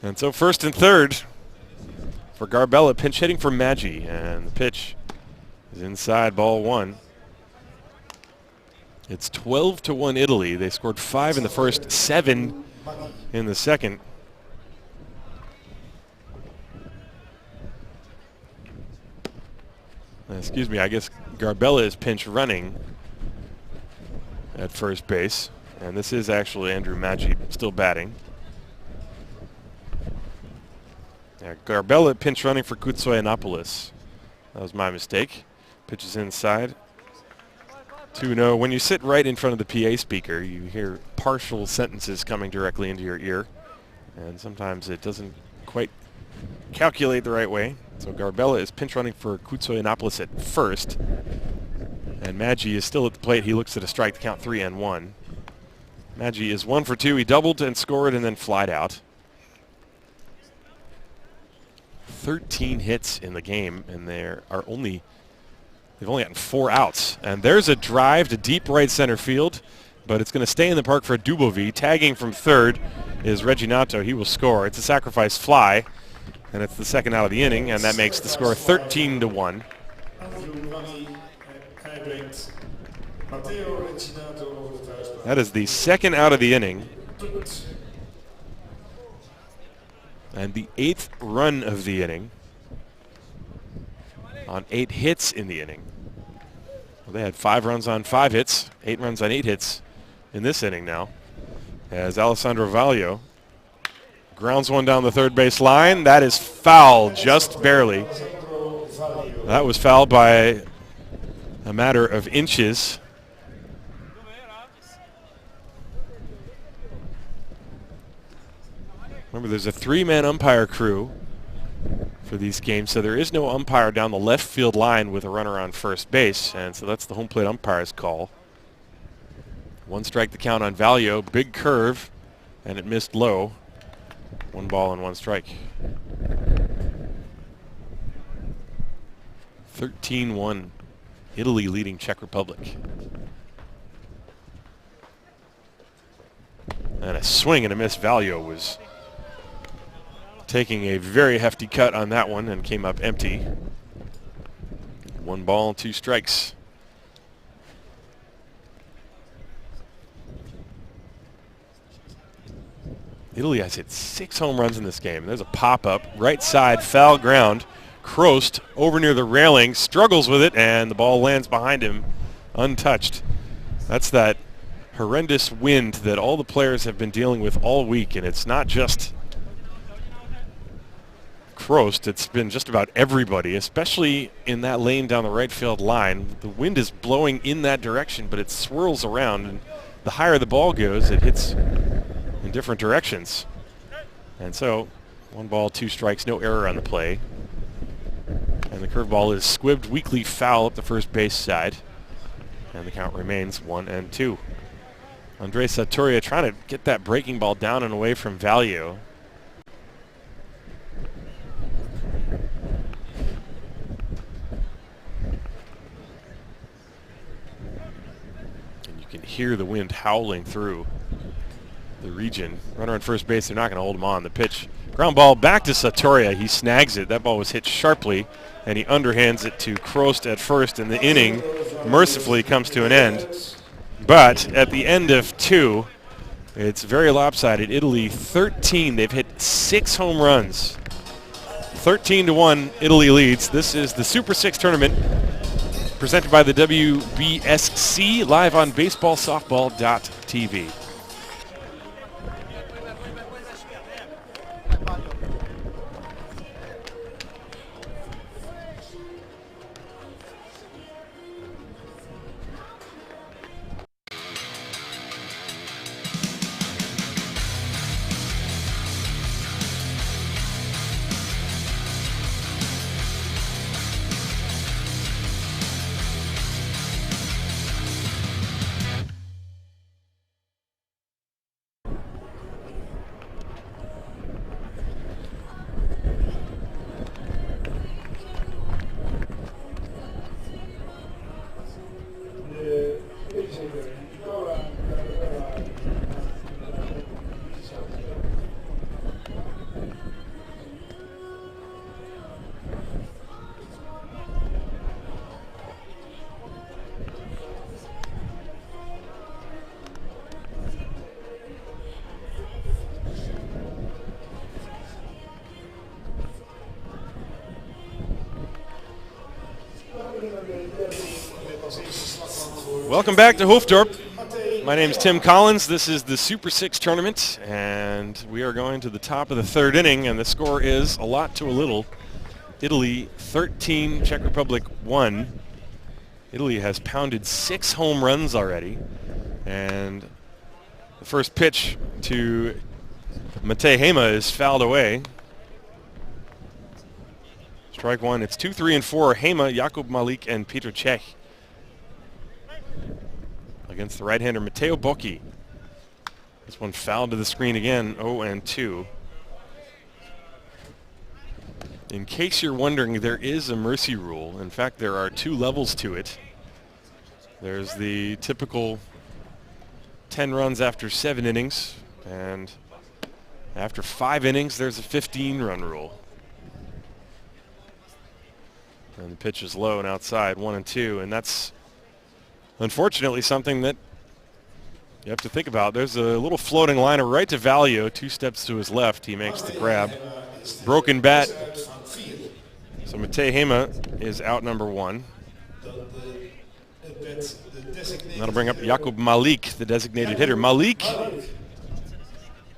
And so first and third for Garbella, pinch hitting for Maggi, and the pitch is inside, ball one. It's 12-1 Italy. They scored 5 in the first, 7 in the second. Excuse me, I guess Garbella is pinch running at first base, and this is actually Andrew Maggi still batting. Yeah, Garbella pinch running for Kutsoyanopoulos. That was my mistake. Pitches inside. 2-0. When you sit right in front of the PA speaker, you hear partial sentences coming directly into your ear, and sometimes it doesn't quite calculate the right way. So Garbella is pinch running for Kutsoyanopoulos at first, and Maggi is still at the plate. He looks at a strike to count 3-1. Maggi is 1 for 2. He doubled and scored and then flied out. 13 hits in the game, and they've only gotten 4 outs. And there's a drive to deep right center field, but it's going to stay in the park for Dubovi. Tagging from third is Reginato. He will score. It's a sacrifice fly, and it's the second out of the inning, and that makes the score 13-1. That is the second out of the inning, and the 8th run of the inning on 8 hits in the inning. Well, they had 5 runs on 5 hits, 8 runs on 8 hits in this inning now, as Alessandro Vaglio grounds one down the third base line. That is foul, just barely. That was fouled by a matter of inches. Remember, there's a 3-man umpire crew for these games, so there is no umpire down the left field line with a runner on first base, and so that's the home plate umpire's call. 1 strike to count on Vaglio. Big curve, and it missed low. 1 ball and 1 strike. 13-1. Italy leading Czech Republic. And a swing and a miss. Vaglio was taking a very hefty cut on that one and came up empty. 1 ball, 2 strikes. Italy has hit 6 home runs in this game. There's a pop-up, right side, foul ground. Crost over near the railing, struggles with it, and the ball lands behind him untouched. That's that horrendous wind that all the players have been dealing with all week, and it's not just Crost, it's been just about everybody, especially in that lane down the right field line. The wind is blowing in that direction, but it swirls around, and the higher the ball goes, it hits in different directions. And so 1 ball, 2 strikes, no error on the play. And the curveball is squibbed weakly foul up the first base side. And the count remains 1-2. Andre Sartoria trying to get that breaking ball down and away from Vaglio. And you can hear the wind howling through the region. Runner on first base, they're not going to hold him on. The pitch Ground ball back to Satoria. He snags it. That ball was hit sharply, and he underhands it to Krost at first, and the inning mercifully comes to an end. But at the end of 2, it's very lopsided. Italy 13. They've hit 6 home runs. 13-1, Italy leads. This is the Super 6 tournament presented by the WBSC, live on baseballsoftball.tv. Welcome back to Hoofddorp. My name is Tim Collins. This is the Super 6 tournament, and we are going to the top of the 3rd inning, and the score is a lot to a little. Italy 13, Czech Republic 1. Italy has pounded 6 home runs already, and the first pitch to Matej Hema is fouled away. Strike 1. It's 2, 3, and 4. Hema, Jakub Malik, and Peter Czech against the right-hander Mateo Bocchi. This one fouled to the screen again, 0-2. In case you're wondering, there is a mercy rule. In fact, there are 2 levels to it. There's the typical 10 runs after 7 innings, and after 5 innings, there's a 15-run rule. And the pitch is low and outside, 1-2, and that's unfortunately something that you have to think about. There's a little floating liner right to Valio, 2 steps to his left. He makes the grab. Broken bat. So Matej Hema is out number 1. That'll bring up Jakub Malik, the designated hitter. Malik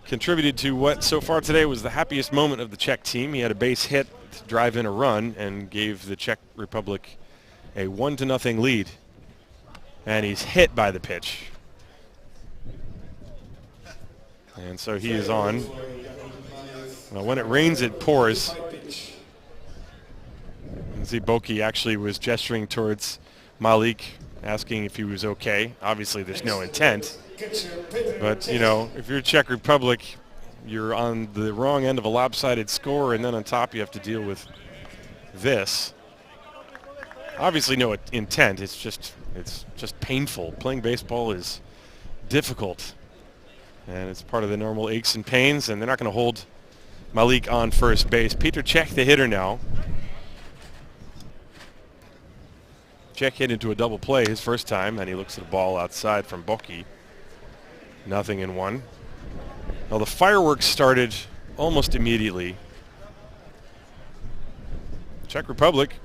contributed to what so far today was the happiest moment of the Czech team. He had a base hit to drive in a run and gave the Czech Republic a 1-0 lead. And he's hit by the pitch. And so he is on. Now, when it rains, it pours. And see, Bocchi actually was gesturing towards Malik, asking if he was okay. Obviously, there's no intent. But, you know, if you're Czech Republic, you're on the wrong end of a lopsided score, and then on top you have to deal with this. Obviously, no intent. It's just painful. Playing baseball is difficult, and it's part of the normal aches and pains, and they're not going to hold Malik on first base. Peter Czech, the hitter now. Czech hit into a double play his first time, and he looks at a ball outside from Bocchi. 0-1. Well, the fireworks started almost immediately. Czech Republic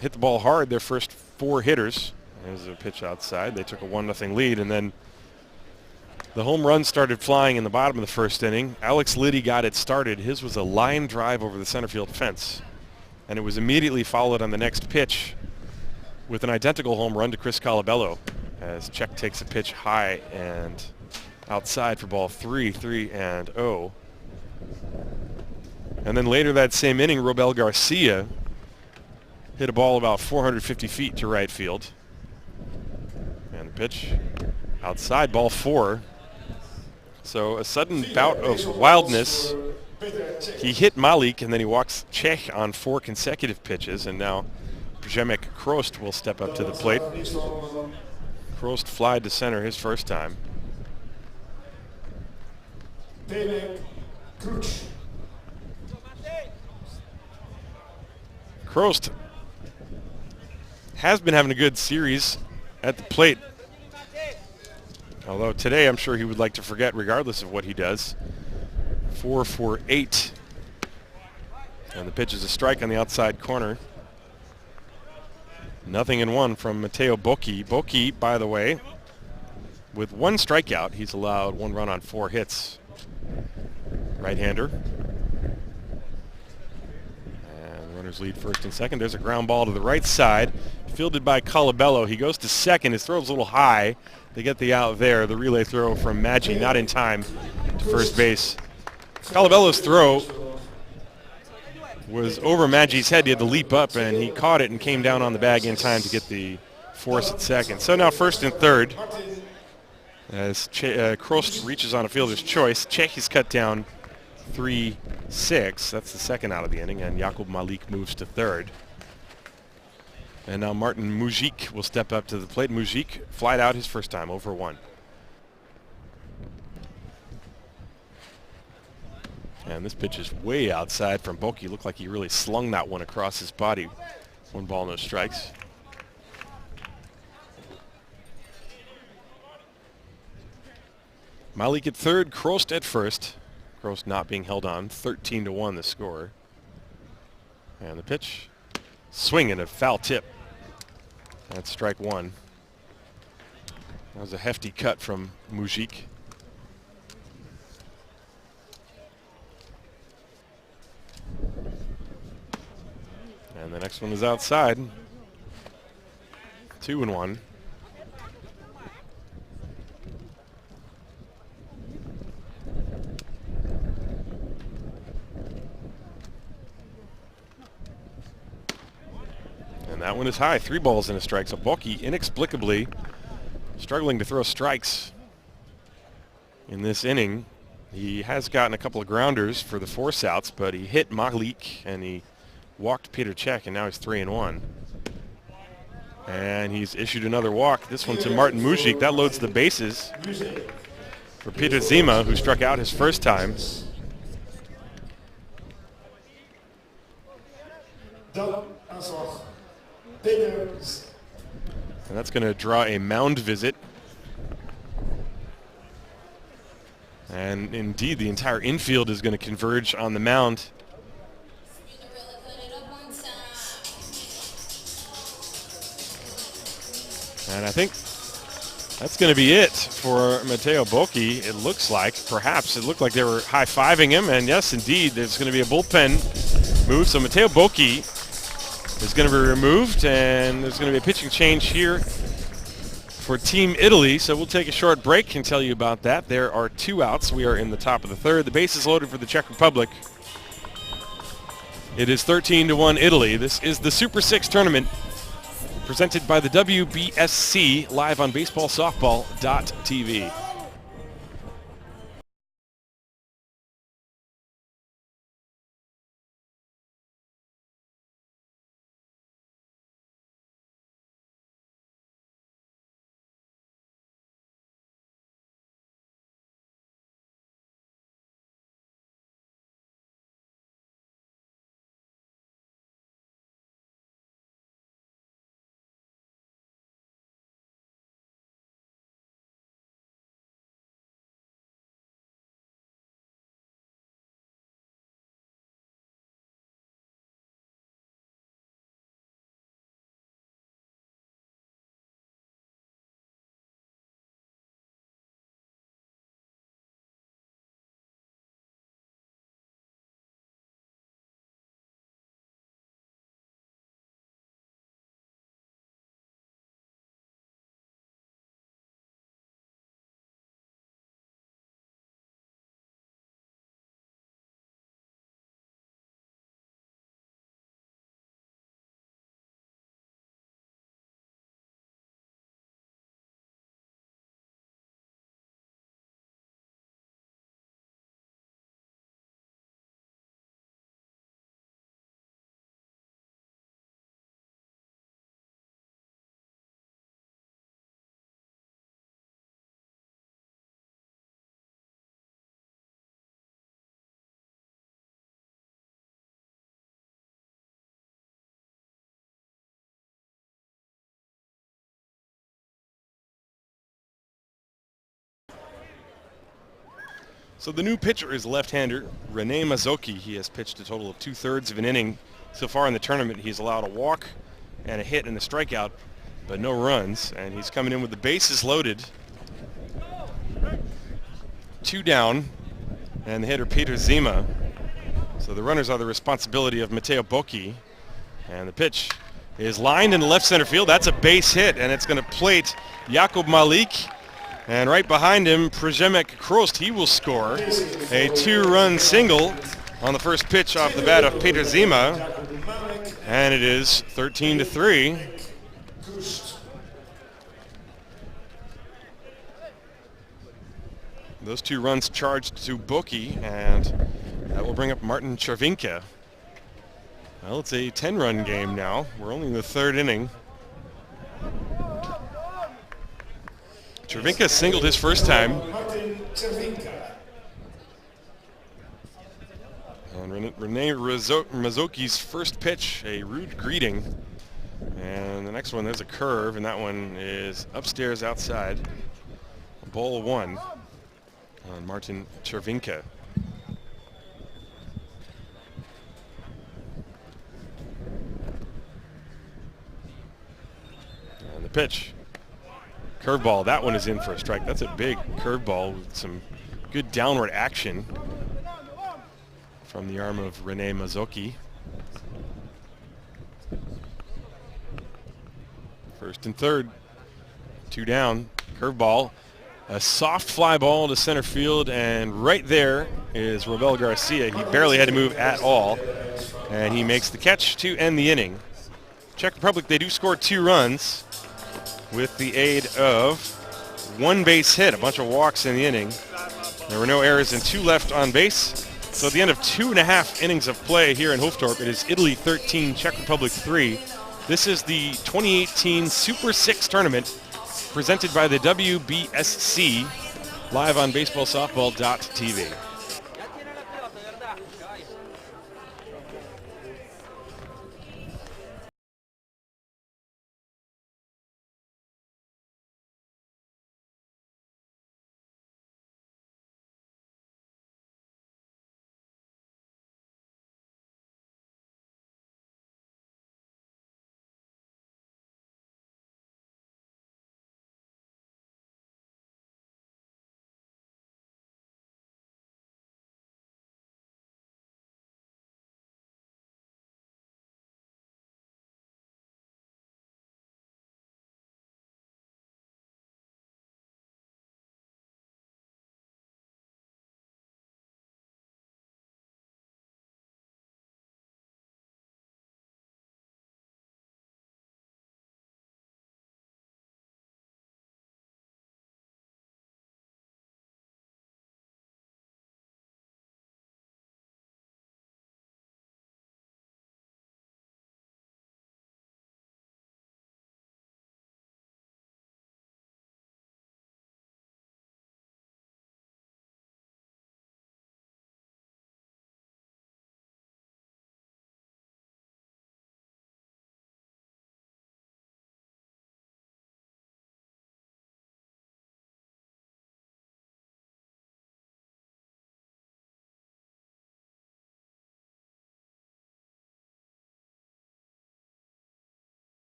hit the ball hard, their first 4 hitters. There's a pitch outside. They took a 1-0 lead, and then the home run started flying in the bottom of the first inning. Alex Liddy got it started. His was a line drive over the center field fence, and it was immediately followed on the next pitch with an identical home run to Chris Colabello as Czech takes a pitch high and outside for ball 3-0. And then later that same inning, Robel Garcia hit a ball about 450 feet to right field. And the pitch outside, ball 4. So a sudden bout of wildness. He hit Malik, and then he walks Czech on 4 consecutive pitches, and now Przemek Krost will step up to the plate. Krost flied to center his first time. Krost has been having a good series at the plate. Although today I'm sure he would like to forget regardless of what he does. 4 for 8. And the pitch is a strike on the outside corner. 0-1 from Mateo Bocchi. Bocchi, by the way, with 1 strikeout, he's allowed 1 run on 4 hits. Right-hander. And runners lead first and second. There's a ground ball to the right side, fielded by Colabello. He goes to second. His throw's a little high. They get the out there. The relay throw from Maggi, not in time to first base. Colabello's throw was over Maggi's head. He had to leap up, and he caught it and came down on the bag in time to get the force at second. So now first and third, as Krost reaches on a fielder's choice. Czech is cut down 3-6. That's the second out of the inning, and Jakub Malik moves to third. And now Martin Mujic will step up to the plate. Mujic flied out his first time, 0-1. And this pitch is way outside from Bocchi. Looked like he really slung that one across his body. 1 ball, no strikes. Malik at third, Krost at first. Krost not being held on. 13-1 the score. And the pitch, swing and a foul tip. That's strike 1. That was a hefty cut from Mujic. And the next one is outside. 2-1. And that one is high. 3 balls and a strike. So Bocchi inexplicably struggling to throw strikes in this inning. He has gotten a couple of grounders for the force outs, but he hit Malik and he walked Peter Czech, and now he's 3-1. And he's issued another walk. This one to Martin Mujic. That loads the bases for Peter Zima, who struck out his first time. And that's going to draw a mound visit. And indeed, the entire infield is going to converge on the mound. And I think that's going to be it for Mateo Bocchi, it looks like. Perhaps it looked like they were high-fiving him, and yes, indeed, there's going to be a bullpen move. So Mateo Bocchi is going to be removed, and there's going to be a pitching change here for Team Italy. So we'll take a short break and tell you about that. There are 2 outs. We are in the top of the third. The base is loaded for the Czech Republic. It is 13-1 Italy. This is the Super 6 tournament, presented by the WBSC, live on baseballsoftball.tv. So the new pitcher is left-hander Rene Mazzocchi. He has pitched a total of 2/3 of an inning so far in the tournament. He's allowed a walk and a hit and a strikeout, but no runs. And he's coming in with the bases loaded. 2 down, and the hitter Peter Zima. So the runners are the responsibility of Matteo Bocchi. And the pitch is lined in left center field. That's a base hit, and it's going to plate Jakub Malik. And right behind him, Przemek Krost. He will score a 2-run single on the first pitch off the bat of Peter Zima. And it is 13-3. Those 2 runs charged to Bocchi, and that will bring up Martin Czerwinka. Well, it's a 10-run game now. We're only in the 3rd inning. Czerwinka singled his first time. And Rene Mazzocchi's first pitch, a rude greeting. And the next one, there's a curve, and that one is upstairs outside. Ball 1 on Martin Czerwinka. And the pitch. Curveball, that one is in for a strike. That's a big curveball with some good downward action from the arm of Rene Mazzocchi. 1st and 3rd, 2 down, curveball, a soft fly ball to center field, and right there is Robel Garcia. He barely had to move at all, and he makes the catch to end the inning. Czech Republic, they do score 2 runs with the aid of 1 base hit, a bunch of walks in the inning. There were no errors and 2 left on base. So at the end of 2.5 innings of play here in Hoofddorp, it is Italy 13, Czech Republic 3. This is the 2018 Super 6 tournament presented by the WBSC, live on baseballsoftball.tv.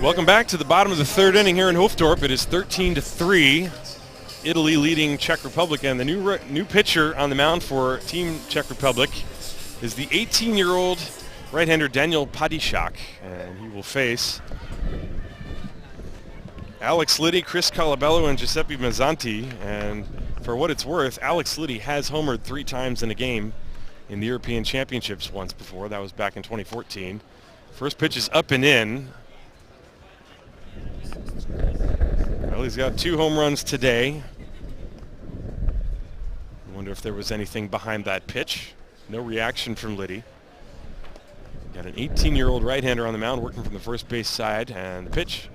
Welcome back to the bottom of the 3rd inning here in Hoofddorp. It is 13-3. Italy leading Czech Republic, and the new pitcher on the mound for Team Czech Republic is the 18-year-old right-hander Daniel Padishak, and he will face Alex Liddy, Chris Colabello, and Giuseppe Mazzanti. And for what it's worth, Alex Liddy has homered 3 times in a game in the European Championships once before. That was back in 2014. First pitch is up and in. Well, he's got 2 home runs today. I wonder if there was anything behind that pitch. No reaction from Liddy. Got an 18-year-old right-hander on the mound working from the first base side, and the pitch,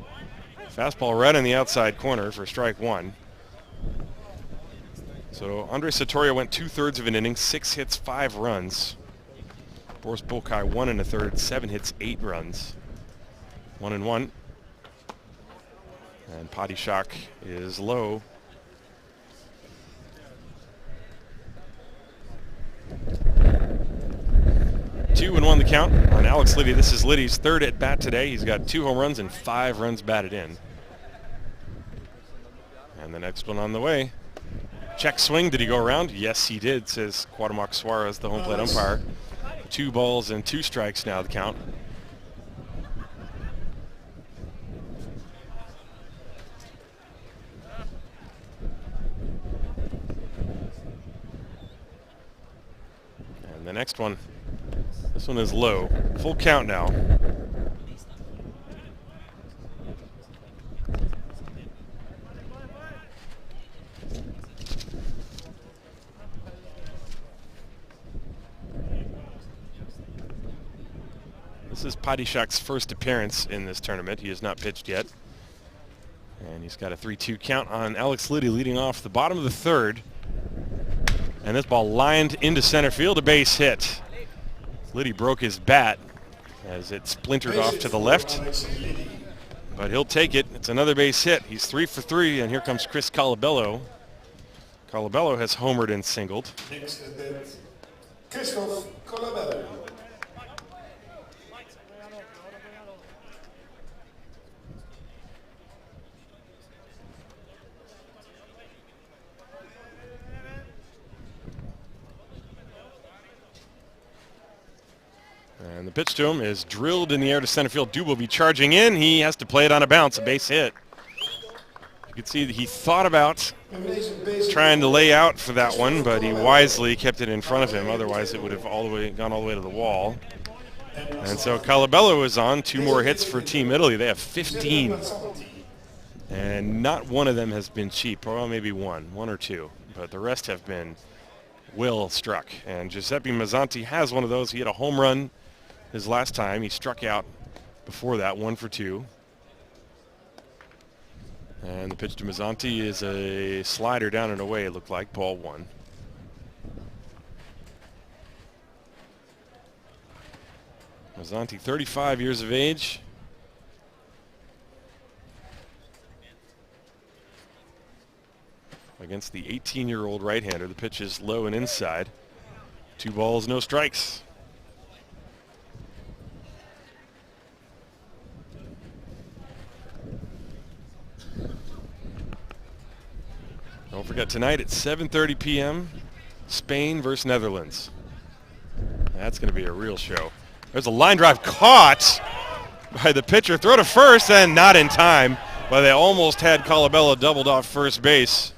fastball right on the outside corner for strike 1. So Andre Satoria went 2/3 of an inning, 6 hits, 5 runs. Boris Bokai 1 1/3, 7 hits, 8 runs. 1-1. And Padishak is low. Two and one the count on Alex Liddy. This is Liddy's third at bat today. He's got 2 home runs and 5 runs batted in. And the next one on the way. Check swing. Did he go around? Yes, he did, says Cuauhtemoc Suarez, the home plate umpire. 2 balls and 2 strikes now the count. And the next one. This one is low. Full count now. This is Padishak's first appearance in this tournament. He has not pitched yet. And he's got a 3-2 count on Alex Liddy leading off the bottom of the third. And this ball lined into center field, a base hit. Liddy broke his bat as it splintered off to the left, but he'll take it. It's another base hit. He's 3 for 3, and here comes Chris Colabello. Colabello has homered and singled. Next at bat, Christoph Colabello. And the pitch to him is drilled in the air to center field. Duke will be charging in. He has to play it on a bounce, a base hit. You can see that he thought about trying to lay out for that one, but he wisely kept it in front of him. Otherwise, it would have gone all the way to the wall. And so Colabello is on. 2 more hits for Team Italy. They have 15. And not one of them has been cheap. Well, maybe one or 2. But the rest have been well struck. And Giuseppe Mazzanti has one of those. He had a home run his last time. He struck out before that, 1 for 2. And the pitch to Mazzanti is a slider down and away, it looked like, ball 1. Mazzanti, 35 years of age. Against the 18-year-old right-hander. The pitch is low and inside. 2 balls, no strikes. Don't forget, tonight at 7:30 p.m., Spain versus Netherlands. That's going to be a real show. There's a line drive caught by the pitcher. Throw to first, and not in time. But they almost had Colabello doubled off first base,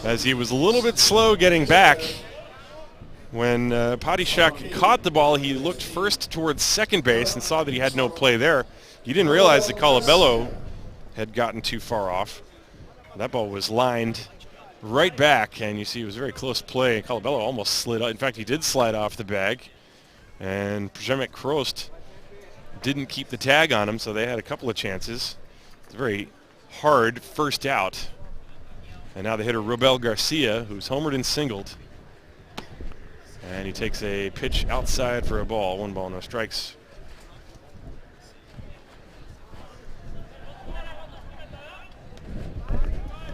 as he was a little bit slow getting back. When Padishak caught the ball, he looked first towards second base and saw that he had no play there. He didn't realize that Colabello had gotten too far off. That ball was lined right back, and you see it was a very close play. Colabello almost slid out. In fact, he did slide off the bag, and Przemek Krost didn't keep the tag on him, so they had a couple of chances. It's a very hard first out. And now the hitter, Robel Garcia, who's homered and singled. And he takes a pitch outside for a ball. 1 ball, no strikes.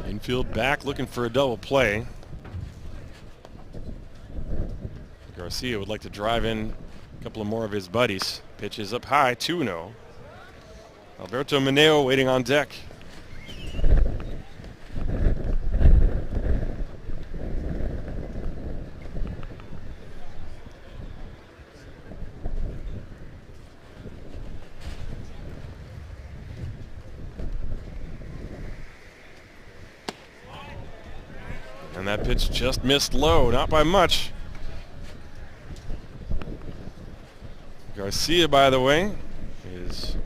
Infield back looking for a double play. Garcia would like to drive in a couple of more of his buddies. Pitch is up high, 2-0. Alberto Mineo waiting on deck. And that pitch just missed low, not by much. Garcia, by the way, is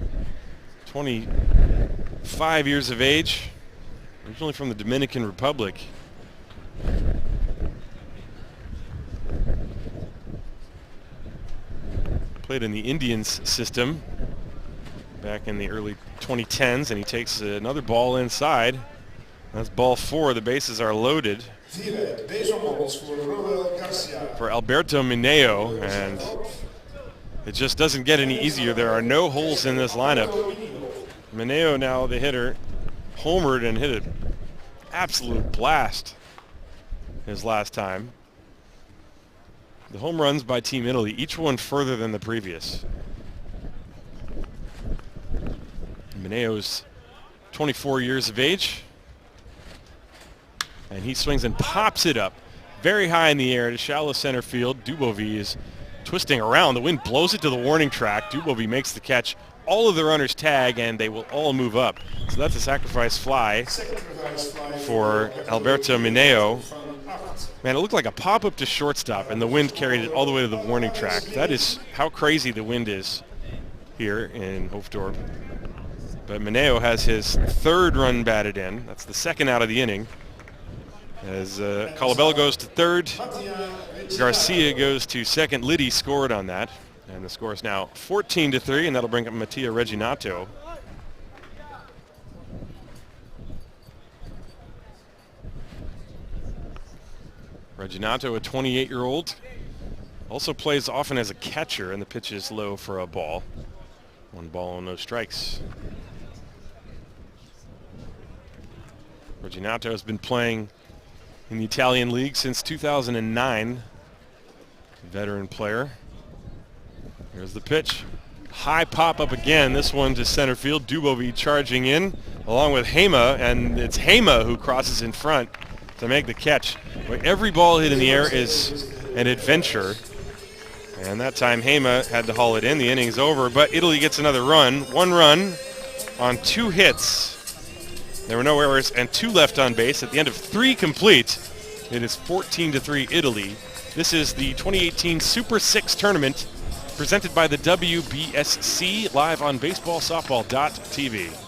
25 years of age, originally from the Dominican Republic. Played in the Indians system back in the early 2010s, and he takes another ball inside. That's ball 4. The bases are loaded for Alberto Mineo, and it just doesn't get any easier. There are no holes in this lineup. Mineo now the hitter homered and hit an absolute blast his last time. The home runs by Team Italy, each one further than the previous. Mineo's 24 years of age. And he swings and pops it up very high in the air to shallow center field. Dubovy is twisting around. The wind blows it to the warning track. Dubovy makes the catch. All of the runners tag, and they will all move up. So that's a sacrifice fly for Alberto Mineo. Man, it looked like a pop-up to shortstop, and the wind carried it all the way to the warning track. That is how crazy the wind is here in Hoofddorp. But Mineo has his third run batted in. That's the second out of the inning. As Colabello goes to third, Garcia goes to second. Liddy scored on that. And the score is now 14-3, and that'll bring up Mattia Reginato. Reginato, a 28-year-old, also plays often as a catcher, and the pitch is low for a ball. 1 ball and no strikes. Reginato has been playing in the Italian league since 2009. Veteran player. Here's the pitch. High pop up again. This one to center field. Dubovy charging in along with Hema, and it's Hema who crosses in front to make the catch. Every ball hit in the air is an adventure. And that time Hema had to haul it in. The inning's over, but Italy gets another run. 1 run on 2 hits. There were no errors and 2 left on base. At the end of 3 complete, it is 14-3 Italy. This is the 2018 Super 6 tournament presented by the WBSC, live on baseballsoftball.tv.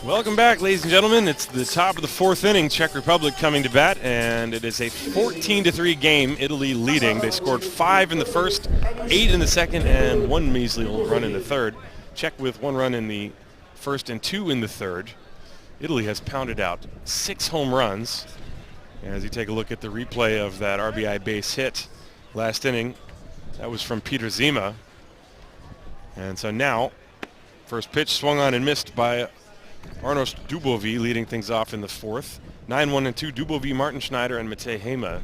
Welcome back, ladies and gentlemen. It's the top of the 4th inning. Czech Republic coming to bat, and it is a 14-3 game. Italy leading. They scored 5 in the first, 8 in the second, and 1 measly run in the third. Czech with 1 run in the first and 2 in the third. Italy has pounded out 6 home runs. As you take a look at the replay of that RBI base hit last inning, that was from Peter Zima. And so now, first pitch swung on and missed by Arnost Dubovy, leading things off in the 4th. 9-1-2, Dubovy, Martin Schneider, and Matej Hema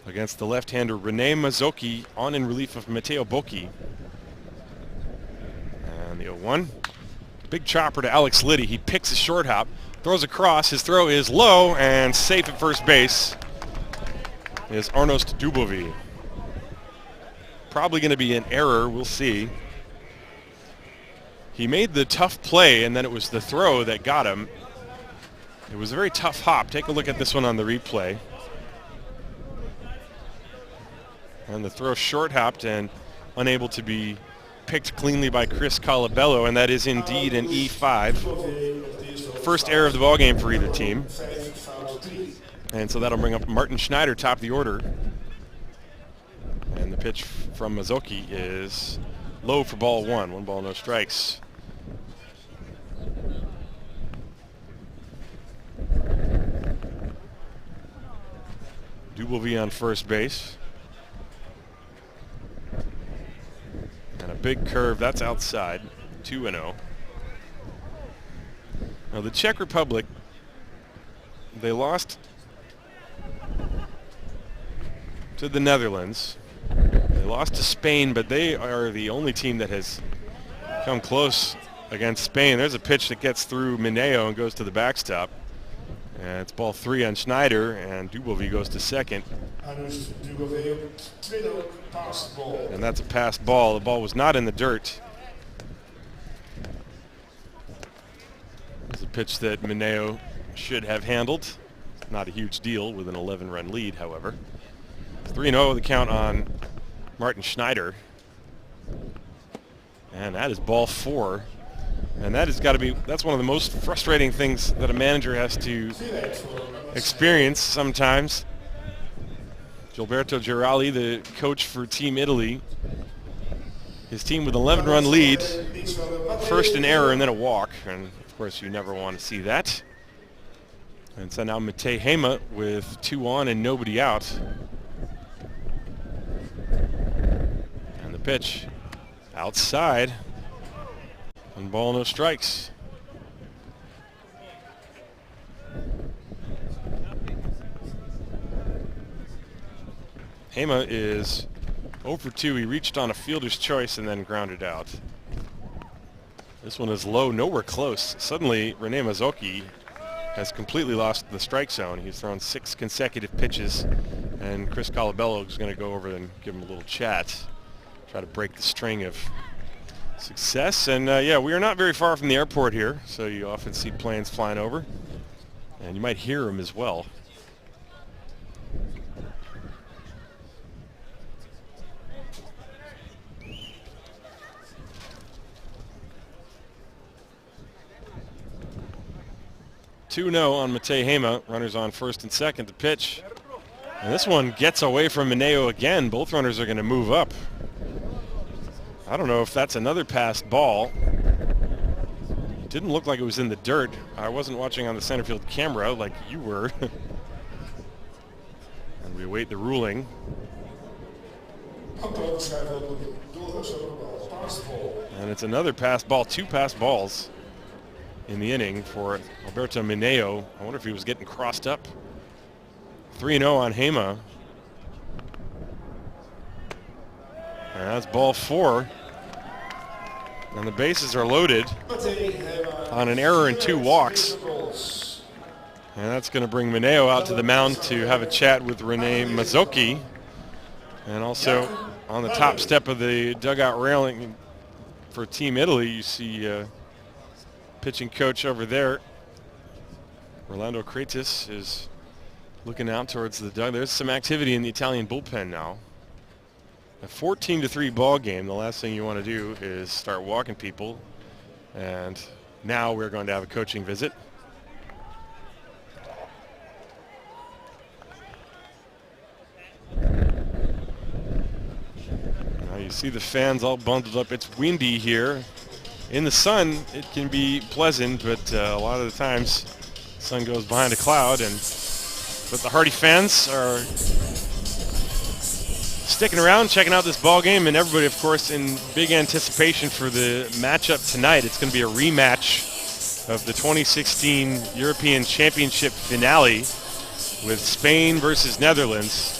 against the left-hander Rene Mazzocchi on in relief of Matteo Bocchi. And the 0-1. Big chopper to Alex Liddy. He picks a short hop, throws across. His throw is low and safe at first base is Arnost Dubovy. Probably going to be an error. We'll see. He made the tough play, and then it was the throw that got him. It was a very tough hop. Take a look at this one on the replay. And the throw short hopped and unable to be picked cleanly by Chris Colabello, and that is indeed an E5. First error of the ballgame for either team. And so that'll bring up Martin Schneider, top of the order. And the pitch from Mazzocchi is low for ball 1. 1 ball, no strikes. Dubovy on first base. And a big curve, that's outside, 2-0. Now the Czech Republic, they lost to the Netherlands. They lost to Spain, but they are the only team that has come close against Spain. There's a pitch that gets through Mineo and goes to the backstop. And it's ball 3 on Schneider, and Dubovy goes to second. And that's a passed ball. The ball was not in the dirt. It's a pitch that Mineo should have handled. Not a huge deal with an 11-run lead, however. 3-0 the count on Martin Schneider. And that is ball 4. And that has got to be, that's one of the most frustrating things that a manager has to experience sometimes. Gilberto Giraldi, the coach for Team Italy, his team with an 11-run lead, first an error and then a walk, and of course you never want to see that. And so now Matej Hema with 2 on and nobody out. And the pitch outside. 1 ball, no strikes. Hema is 0 for 2. He reached on a fielder's choice and then grounded out. This one is low, nowhere close. Suddenly, Rene Mazzocchi has completely lost the strike zone. He's thrown 6 consecutive pitches, and Chris Colabello is going to go over and give him a little chat, try to break the string of success. And yeah, we are not very far from the airport here, so you often see planes flying over, and you might hear them as well. (2-0) on Matej Hema. Runners on first and second to pitch. And this one gets away from Mineo again. Both runners are going to move up. I don't know if that's another passed ball. It didn't look like it was in the dirt. I wasn't watching on the center field camera like you were. And we await the ruling. And it's another passed ball, 2 passed balls in the inning for Alberto Mineo. I wonder if he was getting crossed up. 3-0 on Hema. And that's ball 4. And the bases are loaded on an error and 2 walks. And that's going to bring Mineo out to the mound to have a chat with Rene Mazzocchi. And also on the top step of the dugout railing for Team Italy, you see pitching coach over there, Rolando Cretis, is looking out towards the dugout. There's some activity in the Italian bullpen now. A 14-3 ball game. The last thing you want to do is start walking people. And now we're going to have a coaching visit. Now you see the fans all bundled up. It's windy here. In the sun, it can be pleasant, but a lot of the times, the sun goes behind a cloud. But the Hardy fans are sticking around, checking out this ball game, and everybody, of course, in big anticipation for the matchup tonight. It's going to be a rematch of the 2016 European Championship finale with Spain versus Netherlands.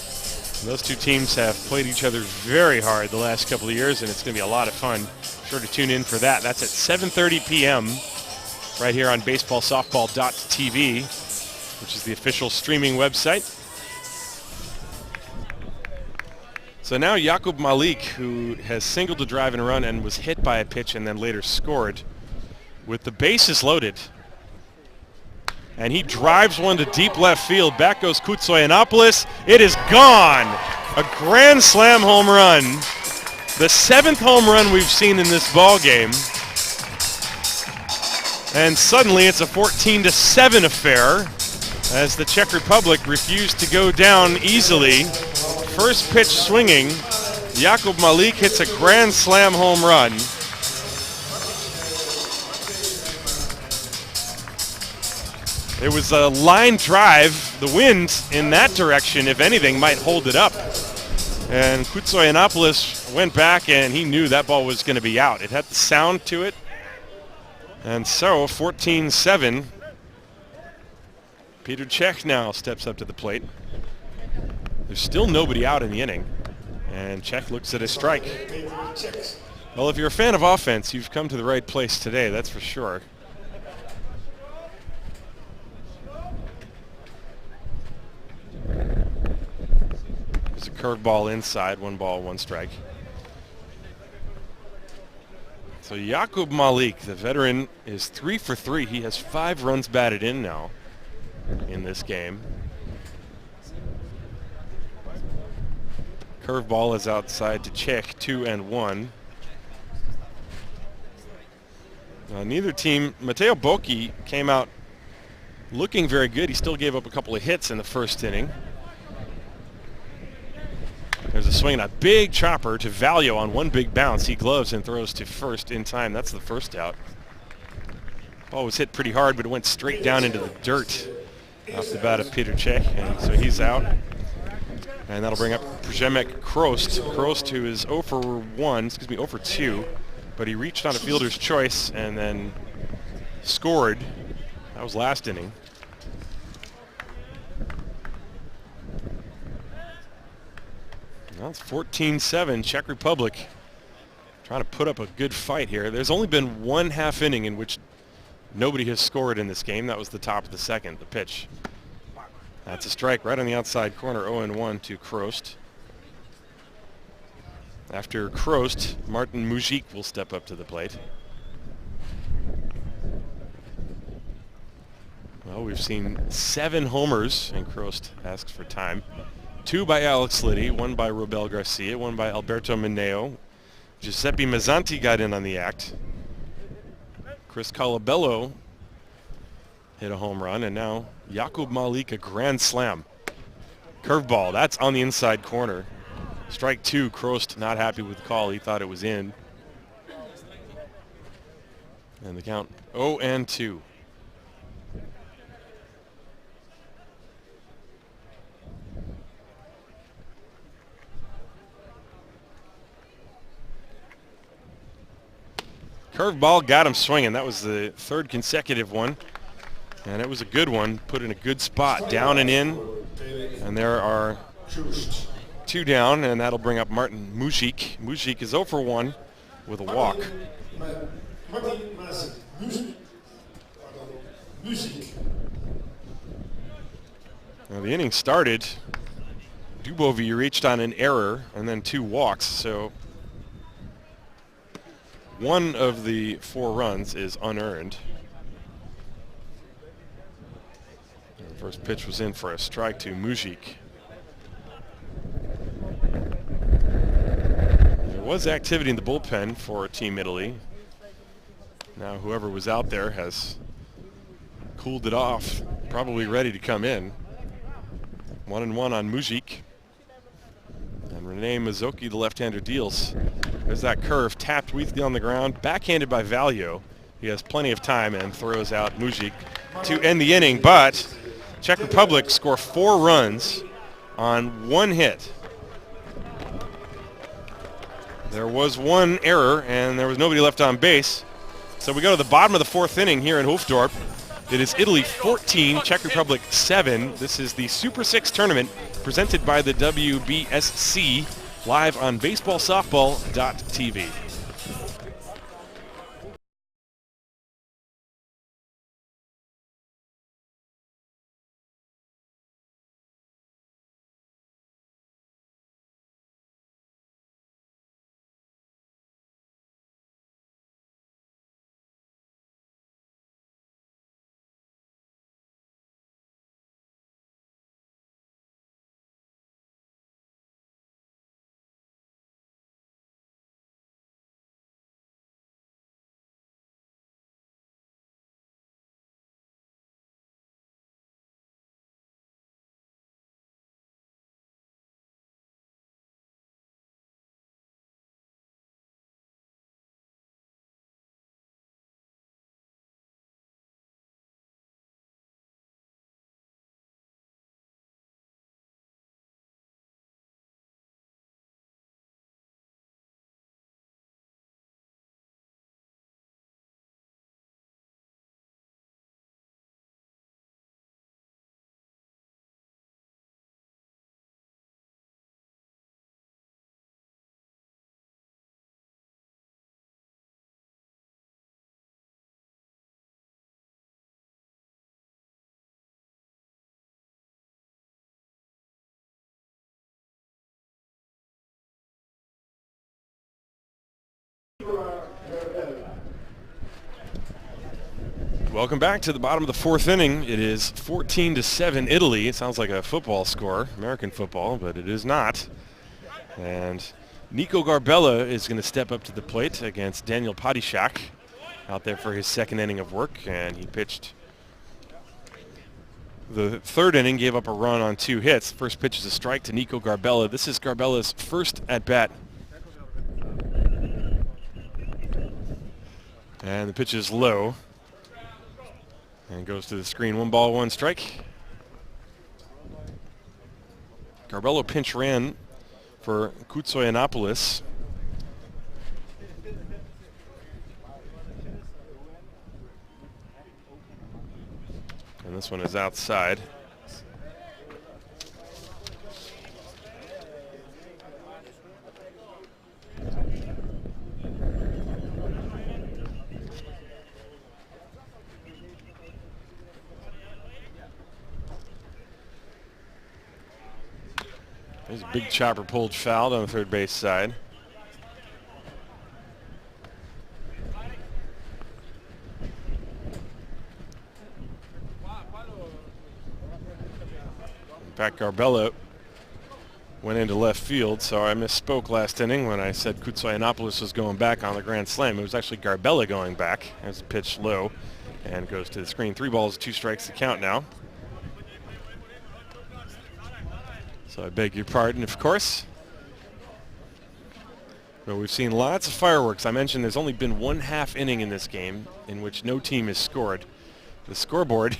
And those two teams have played each other very hard the last couple of years, and it's going to be a lot of fun. Sure to tune in for that. That's at 7:30 p.m. right here on baseballsoftball.tv, which is the official streaming website. So now Jakub Malik, who has singled to drive and run and was hit by a pitch and then later scored, with the bases loaded. And he drives one to deep left field. Back goes Koutsoyanopoulos. It is gone. A grand slam home run. The 7th home run we've seen in this ball game. And suddenly it's a 14-7 affair as the Czech Republic refused to go down easily. First pitch swinging. Jakub Malik hits a grand slam home run. It was a line drive. The wind in that direction, if anything, might hold it up. And Kutsoyanopoulos went back, and he knew that ball was going to be out. It had the sound to it. And so, 14-7. Peter Czech now steps up to the plate. There's still nobody out in the inning. And Czech looks at a strike. Well, if you're a fan of offense, you've come to the right place today, that's for sure. There's a curveball inside, 1 ball, 1 strike. So Jakub Malik, the veteran, is 3 for 3. He has 5 runs batted in now in this game. Curveball is outside to Czech, 2-1. Neither team, Mateo Boki came out looking very good. He still gave up a couple of hits in the first inning. There's a swing and a big chopper to Valio on 1 big bounce. He gloves and throws to first in time. That's the first out. Ball was hit pretty hard, but it went straight down into the dirt off the bat of Peter Czech, and so he's out. And that'll bring up Przemek Krost. Krost, who is 0 for 2, but he reached on a fielder's choice and then scored. That was last inning. Well, it's 14-7, Czech Republic trying to put up a good fight here. There's only been 1 half inning in which nobody has scored in this game. That was the top of the second, the pitch. That's a strike right on the outside corner, 0-1 to Krost. After Krost, Martin Mujic will step up to the plate. Well, we've seen 7 homers, and Krost asks for time. 2 by Alex Liddy, 1 by Robel Garcia, 1 by Alberto Mineo. Giuseppe Mazzanti got in on the act. Chris Colabello hit a home run, and now Jakub Malik, a grand slam. Curveball, that's on the inside corner. Strike 2, Krost not happy with the call. He thought it was in. And the count 0-2. Curveball got him swinging. That was the 3rd consecutive one. And it was a good one, put in a good spot, down and in. And there are 2 down, and that'll bring up Martin Mujic. Mujic is 0 for 1 with a walk. Now the inning started. Dubovy reached on an error and then 2 walks, so 1 of the 4 runs is unearned. The first pitch was in for a strike to Mujic. There was activity in the bullpen for Team Italy. Now whoever was out there has cooled it off, probably ready to come in. 1-1 on Mujic. And Rene Mazzocchi, the left-hander, deals. There's that curve, tapped weakly on the ground, backhanded by Valio. He has plenty of time and throws out Mujic to end the inning, but Czech Republic score 4 runs on 1 hit. There was 1 error, and there was nobody left on base. So we go to the bottom of the 4th inning here in Hoofddorp. It is Italy 14, Czech Republic 7. This is the Super 6 tournament presented by the WBSC, live on baseballsoftball.tv. Welcome back to the bottom of the fourth inning. It is 14-7 Italy. It sounds like a football score, American football, but it is not. And Nico Garbella is going to step up to the plate against Daniel Padishak out there for his second inning of work, and he pitched the third inning, gave up a run on 2 hits. First pitch is a strike to Nico Garbella. This is Garbella's first at-bat. And the pitch is low and goes to the screen. 1 ball, 1 strike. Garbella pinch ran for Kutsoyanopoulos. And this one is outside. There's a big chopper pulled foul on the third base side. In fact, Garbella went into left field, so I misspoke last inning when I said Kutsoyanopoulos was going back on the grand slam. It was actually Garbella going back as the pitch low and goes to the screen. 3 balls, 2 strikes to count now. So I beg your pardon, of course. But we've seen lots of fireworks. I mentioned there's only been 1/2 inning in this game in which no team has scored. The scoreboard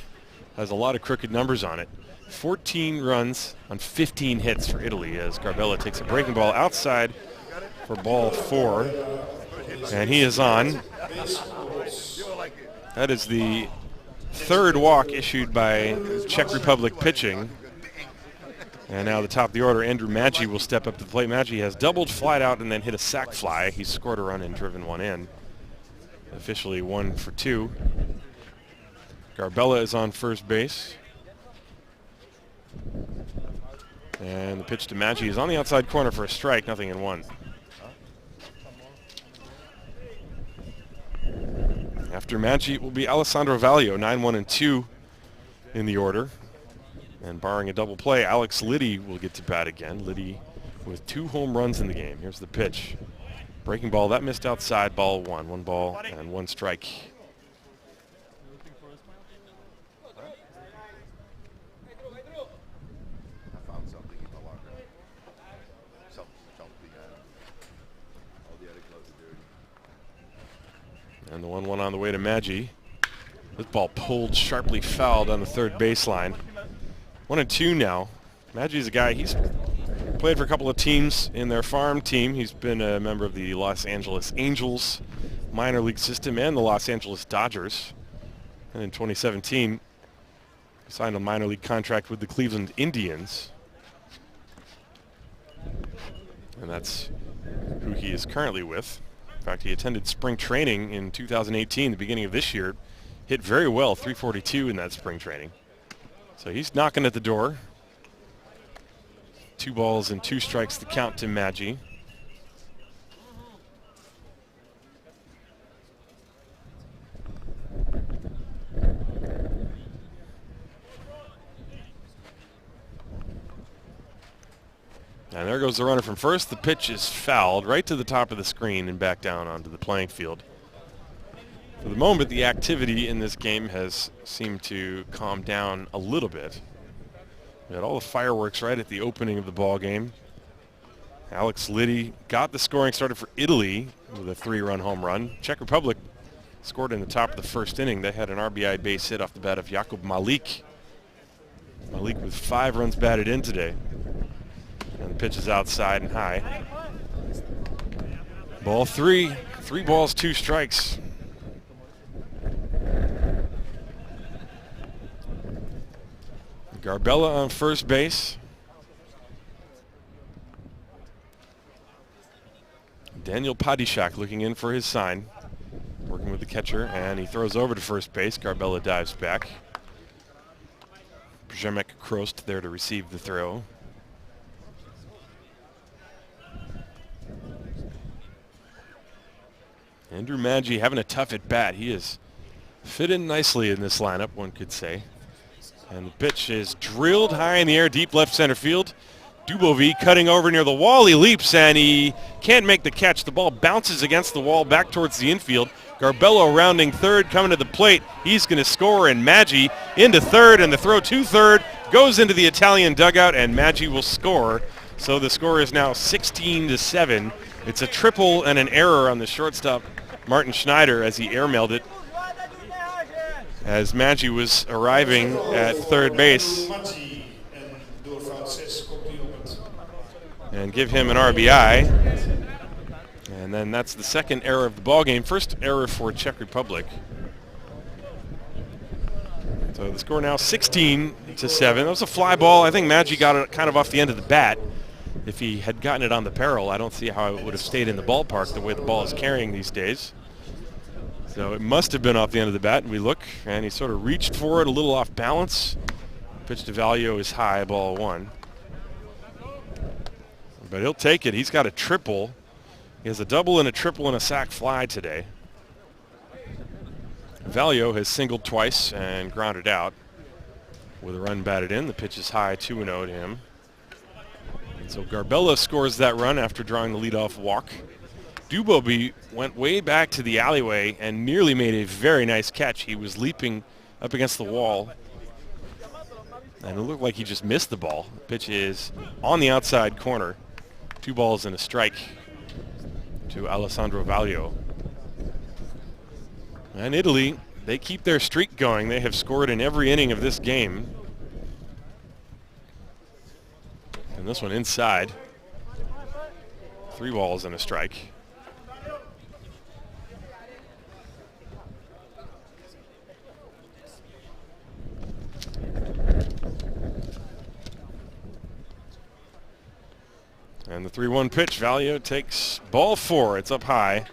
has a lot of crooked numbers on it. 14 runs on 15 hits for Italy as Garbella takes a breaking ball outside for ball 4. And he is on. That is the 3rd walk issued by Czech Republic pitching. And now the top of the order, Andrew Maggi will step up to the plate. Maggi has doubled, flied out, and then hit a sac fly. He's scored a run and driven 1 in. Officially 1 for 2. Garbella is on first base. And the pitch to Maggi is on the outside corner for a strike, nothing in 1. After Maggi will be Alessandro Valio, 9-1-2 in the order. And barring a double play, Alex Liddy will get to bat again. Liddy with 2 home runs in the game. Here's the pitch. Breaking ball, that missed outside, ball 1. 1 ball and 1 strike. And the 1-1 on the way to Maggi. This ball pulled sharply fouled on the third baseline. 1-2 now. Maggi's a guy, he's played for a couple of teams in their farm team. He's been a member of the Los Angeles Angels minor league system and the Los Angeles Dodgers. And in 2017, he signed a minor league contract with the Cleveland Indians. And that's who he is currently with. In fact, he attended spring training in 2018, the beginning of this year. Hit very well, 342 in that spring training. So he's knocking at the door. 2 balls and 2 strikes to count to Maggi. And there goes the runner from first. The pitch is fouled right to the top of the screen and back down onto the playing field. For the moment, the activity in this game has seemed to calm down a little bit. We had all the fireworks right at the opening of the ball game. Alex Liddy got the scoring started for Italy with a 3-run home run. Czech Republic scored in the top of the first inning. They had an RBI base hit off the bat of Jakub Malik. Malik with 5 runs batted in today. And the pitch is outside and high. Ball 3. 3 balls, 2 strikes. Garbella on first base. Daniel Padishak looking in for his sign. Working with the catcher, and he throws over to first base. Garbella dives back. Przemek Krost there to receive the throw. Andrew Maggi having a tough at bat. He is fit in nicely in this lineup, one could say. And the pitch is drilled high in the air, deep left center field. Dubovy cutting over near the wall. He leaps and he can't make the catch. The ball bounces against the wall back towards the infield. Garbello rounding third, coming to the plate. He's going to score, and Maggi into third, and the throw to third goes into the Italian dugout, and Maggi will score. So the score is now 16-7. It's a triple and an error on the shortstop, Martin Schneider, as he airmailed it, as Maggi was arriving at third base, and give him an RBI. And then that's the second error of the ball game. First error for Czech Republic. So the score now 16-7. That was a fly ball. I think Maggi got it kind of off the end of the bat. If he had gotten it on the barrel, I don't see how it would have stayed in the ballpark the way the ball is carrying these days. So it must have been off the end of the bat. And we look, and he sort of reached for it, a little off balance. Pitch to Valio is high, ball one. But he'll take it. He's got a triple. He has a double and a triple and a sac fly today. Valio has singled twice and grounded out with a run batted in. The pitch is high, 2-0 to him. And so Garbello scores that run after drawing the leadoff walk. Dubovy went way back to the alleyway and nearly made a very nice catch. He was leaping up against the wall, and it looked like he just missed the ball. The pitch is on the outside corner. 2 balls and a strike to Alessandro Valio. And Italy, they keep their streak going. They have scored in every inning of this game. And this one inside. 3 balls and a strike. And the 3-1 pitch, Valio takes ball 4. It's up high.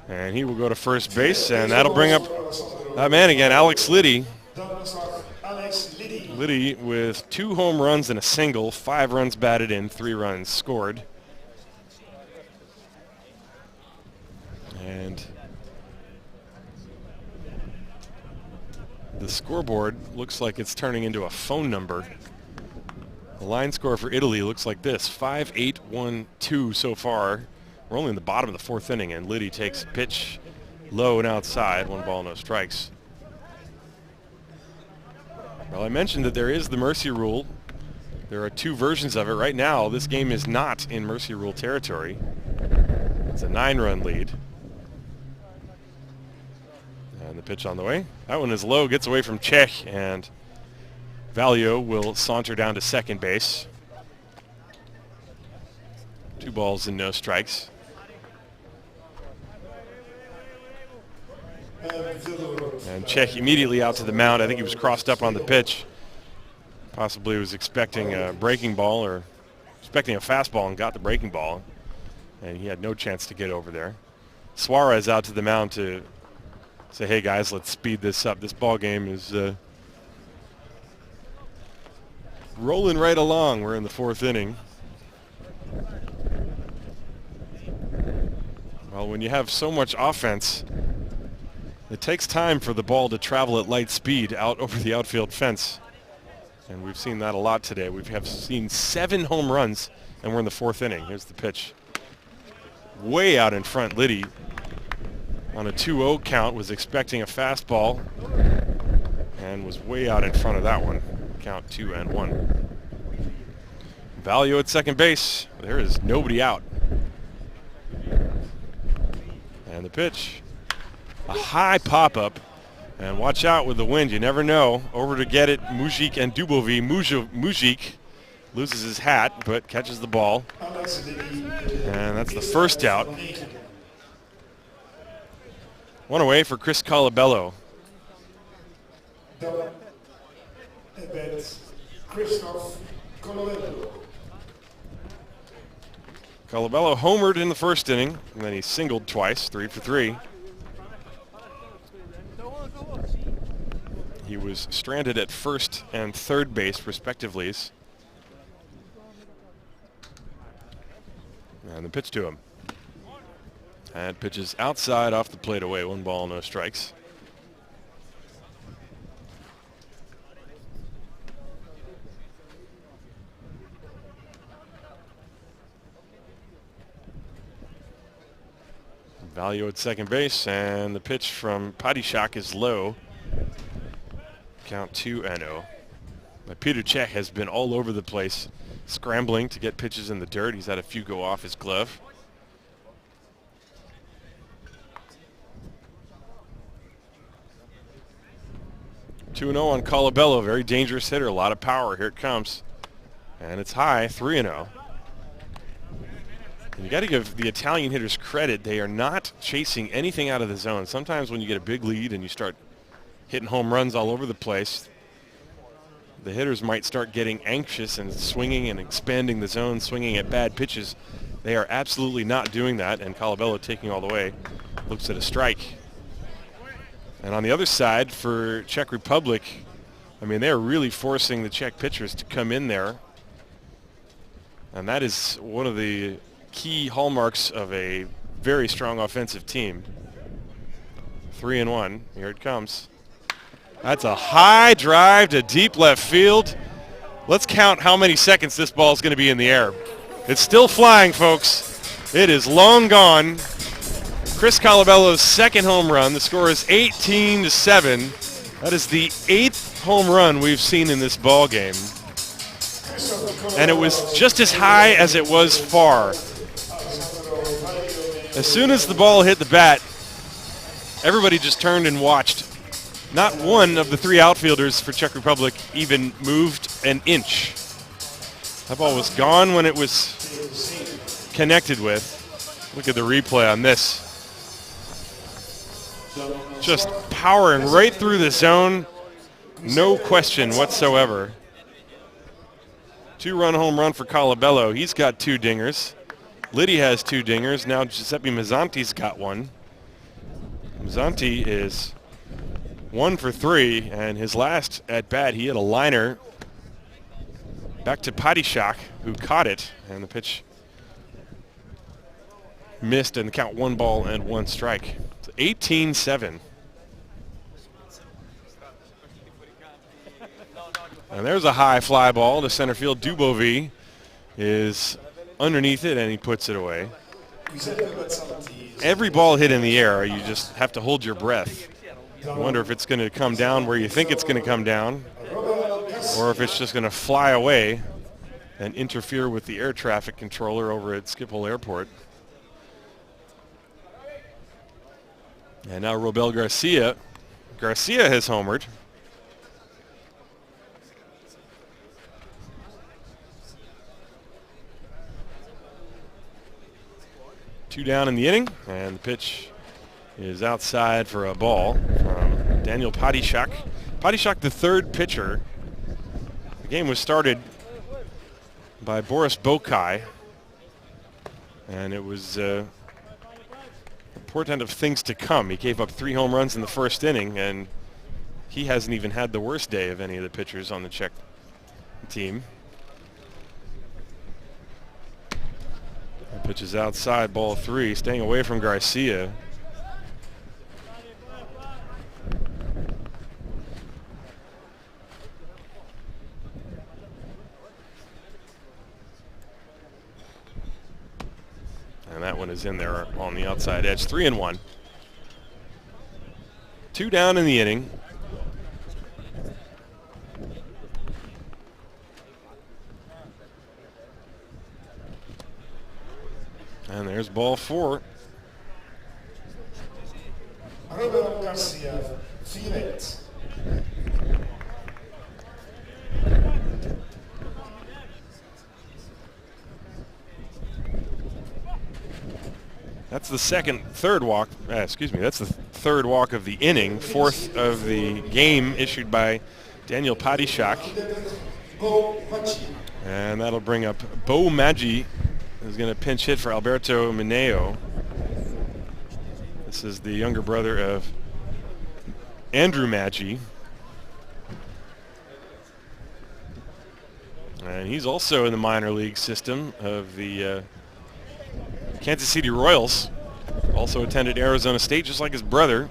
And he will go to first base, and that'll bring up that man again, Alex Liddy. Liddy with 2 home runs and a single, 5 runs batted in, 3 runs scored. And the scoreboard looks like it's turning into a phone number. The line score for Italy looks like this, 5-8-1-2 so far. We're only in the bottom of the 4th inning, and Liddy takes a pitch low and outside, 1 ball, no strikes. Well, I mentioned that there is the mercy rule. There are 2 versions of it. Right now, this game is not in mercy rule territory. It's a 9-run lead. And the pitch on the way. That one is low, gets away from Czech, and Valio will saunter down to second base. 2 balls and no strikes. And Czech immediately out to the mound. I think he was crossed up on the pitch. Possibly was expecting a breaking ball or expecting a fastball and got the breaking ball. And he had no chance to get over there. Suarez out to the mound to say, hey guys, let's speed this up. This ball game is rolling right along. We're in the 4th inning. Well, when you have so much offense, it takes time for the ball to travel at light speed out over the outfield fence. And we've seen that a lot today. We have seen 7 home runs, and we're in the 4th inning. Here's the pitch. Way out in front, Liddy on a 2-0 count was expecting a fastball and was way out in front of that one. Count 2-1. Valio at second base. There is nobody out. And the pitch. A high pop-up. And watch out with the wind. You never know. Over to get it, Mujic and Dubovy. Mujic loses his hat, but catches the ball. And that's the first out. One away for Chris Colabello. Colabello homered in the 1st inning, and then he singled twice, 3 for 3. He was stranded at 1st and 3rd base, respectively. And the pitch to him. And pitches outside off the plate away. 1 ball, no strikes. Value at second base, and the pitch from Padishak is low. Count 2-0. But Peter Czech has been all over the place, scrambling to get pitches in the dirt. He's had a few go off his glove. Two 2-0 on Colabello, very dangerous hitter, a lot of power. Here it comes, and it's high, 3-0. And you got to give the Italian hitters credit. They are not chasing anything out of the zone. Sometimes when you get a big lead and you start hitting home runs all over the place, the hitters might start getting anxious and swinging and expanding the zone, swinging at bad pitches. They are absolutely not doing that, and Colabello taking all the way, looks at a strike. And on the other side for Czech Republic, I mean, they're really forcing the Czech pitchers to come in there. And that is one of the key hallmarks of a very strong offensive team. 3-1. Here it comes. That's a high drive to deep left field. Let's count how many seconds this ball is going to be in the air. It's still flying, folks. It is long gone. Chris Colabello's second home run. The score is 18-7. That is the 8th home run we've seen in this ball game. And it was just as high as it was far. As soon as the ball hit the bat, everybody just turned and watched. Not one of the 3 outfielders for Czech Republic even moved an inch. That ball was gone when it was connected with. Look at the replay on this. Just powering right through the zone. No question whatsoever. 2-run home run for Colabello. He's got 2 dingers. Liddy has 2 dingers. Now Giuseppe Mazzanti's got 1. Mazzanti is 1 for 3, and his last at bat, he hit a liner back to Padishak, who caught it, and the pitch missed, and the count 1 ball and 1 strike. It's 18-7. And there's a high fly ball to center field. Dubovi is underneath it, and he puts it away. Every ball hit in the air, you just have to hold your breath. You wonder if it's going to come down where you think it's going to come down, or if it's just going to fly away and interfere with the air traffic controller over at Schiphol Airport. And now Robel Garcia. Garcia has homered. Two down in the inning, and the pitch is outside for a ball from Daniel Padishak. Padishak, the 3rd pitcher. The game was started by Boris Bokai, and it was a portent of things to come. He gave up 3 home runs in the 1st inning, and he hasn't even had the worst day of any of the pitchers on the Czech team. Pitch is outside, ball 3, staying away from Garcia. And that one is in there on the outside edge. 3-1. 2 down in the inning. And there's ball 4. Robel Garcia, Phoenix. That's the third walk. That's the 3rd walk of the inning, 4th of the game issued by Daniel Padishak. And that'll bring up Bo Maggi, who's going to pinch hit for Alberto Mineo. This is the younger brother of Andrew Maggi. And he's also in the minor league system of the Kansas City Royals. Also attended Arizona State, just like his brother.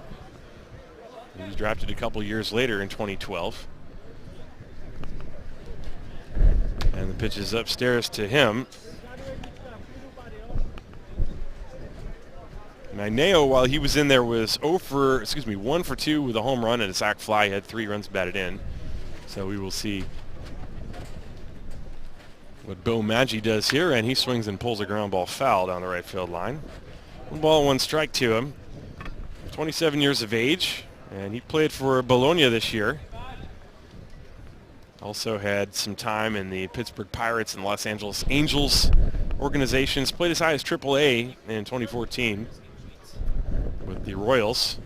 He was drafted a couple years later in 2012. And the pitch is upstairs to him. Magneo, while he was in there, was 1 for 2 with a home run and a sac fly. He had 3 runs batted in. So we will see what Bo Maggi does here, and he swings and pulls a ground ball foul down the right field line. 1 ball, 1 strike to him. 27 years of age, and he played for Bologna this year. Also had some time in the Pittsburgh Pirates and Los Angeles Angels organizations. Played as high as AAA in 2014 with the Royals.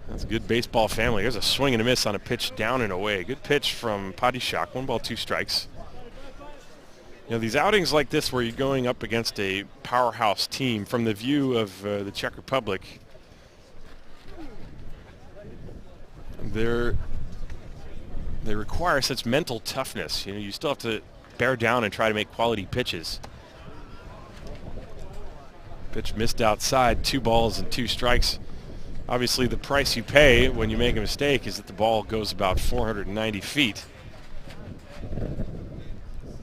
That's a good baseball family. There's a swing and a miss on a pitch down and away. Good pitch from Padishak. 1 ball, 2 strikes. You know, these outings like this where you're going up against a powerhouse team from the view of the Czech Republic, they require such mental toughness. You know, you still have to bear down and try to make quality pitches. Pitch missed outside, 2 balls and 2 strikes. Obviously, the price you pay when you make a mistake is that the ball goes about 490 feet.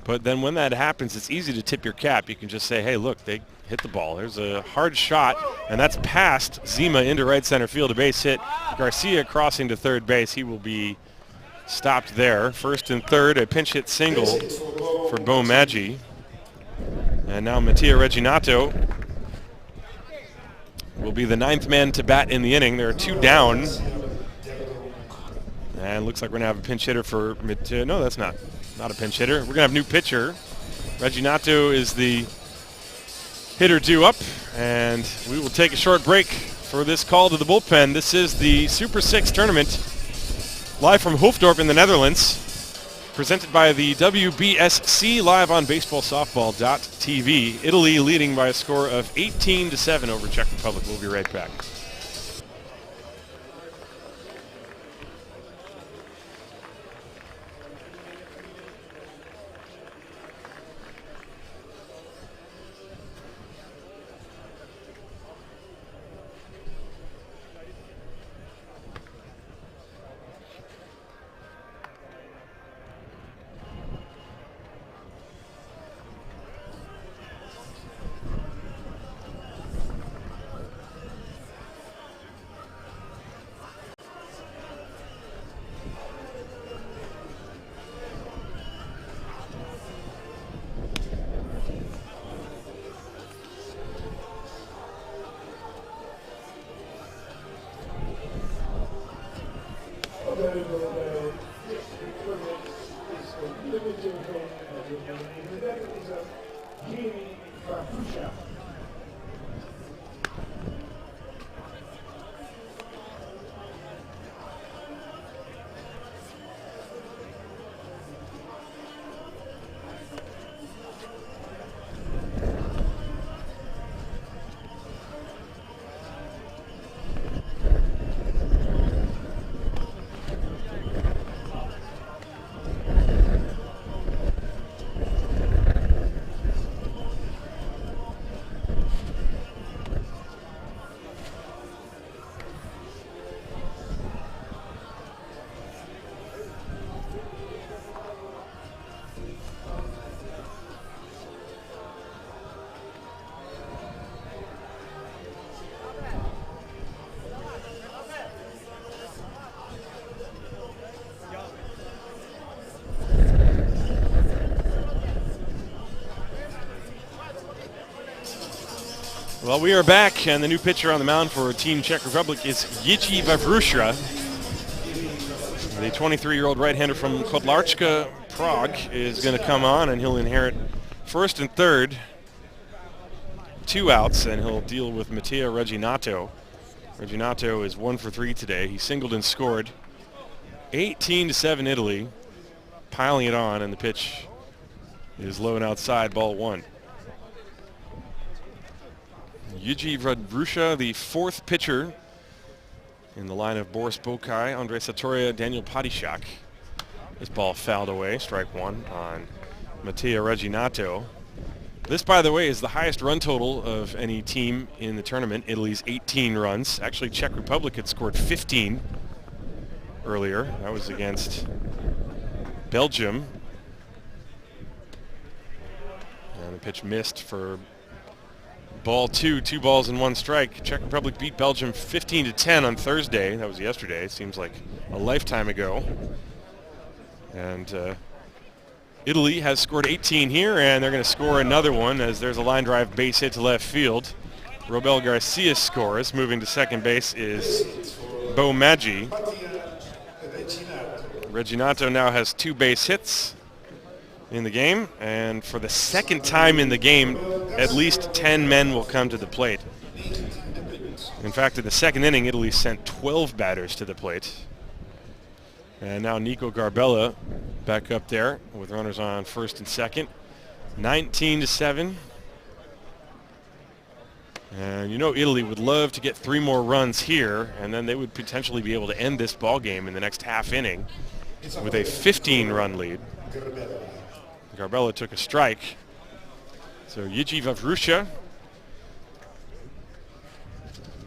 But then when that happens, it's easy to tip your cap. You can just say, hey, look, they hit the ball. There's a hard shot, and that's past Zima into right center field. A base hit. Garcia crossing to third base. He will be stopped there. First and third, a pinch hit single for Bo Maggi. And now Mattia Reginato will be the 9th man to bat in the inning. There are 2 down. And looks like we're going to have a pinch hitter for Mattia. No, that's not a pinch hitter. We're going to have a new pitcher. Reginato is the hitter due up. And we will take a short break for this call to the bullpen. This is the Super 6 tournament live from Hoofddorp in the Netherlands. Presented by the WBSC, live on Ballpark.tv. Italy leading by a score of 18-7 over Czech Republic. We'll be right back. Well, we are back, and the new pitcher on the mound for Team Czech Republic is Jiří Vavrušra. The 23-year-old right-hander from Kotlarska, Prague, is going to come on, and he'll inherit first and third, 2 outs, and he'll deal with Mattia Reginato. Reginato is 1 for 3 today. He singled and scored. 18-7 Italy, piling it on, and the pitch is low and outside, ball 1. Jiří Vavrušra, the 4th pitcher in the line of Boris Bokai, Andrei Satoria, Daniel Padishak. This ball fouled away, strike 1 on Mattia Reginato. This, by the way, is the highest run total of any team in the tournament. Italy's 18 runs. Actually, Czech Republic had scored 15 earlier. That was against Belgium. And the pitch missed for ball 2, 2 balls and 1 strike. Czech Republic beat Belgium 15-10 on Thursday. That was yesterday. It seems like a lifetime ago. And Italy has scored 18 here, and they're going to score another one as there's a line drive base hit to left field. Robel Garcia scores. Moving to second base is Bo Maggi. Reginato now has 2 base hits in the game, and for the second time in the game, at least 10 men will come to the plate. In fact, in the second inning, Italy sent 12 batters to the plate. And now Nico Garbella back up there with runners on first and second. 19-7. And you know Italy would love to get 3 more runs here, and then they would potentially be able to end this ball game in the next half inning with a 15-run lead. Garbella took a strike. So Jiří Vavrusha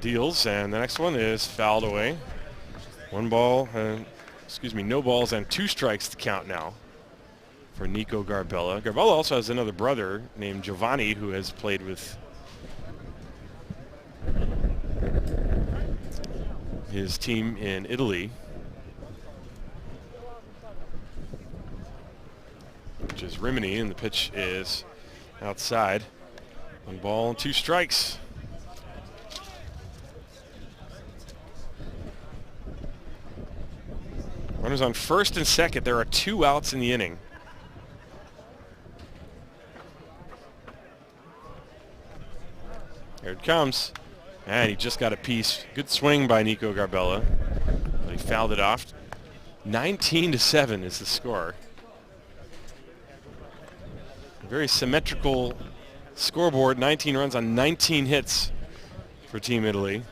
deals, and the next one is fouled away. No balls and 2 strikes to count now for Nico Garbella. Garbella also has another brother named Giovanni who has played with his team in Italy, which is Rimini, and the pitch is outside. 1 ball and 2 strikes. Runners on first and second. There are 2 outs in the inning. Here it comes. And he just got a piece. Good swing by Nico Garbella, but he fouled it off. 19-7 is the score. A very symmetrical scoreboard. 19 runs on 19 hits for Team Italy.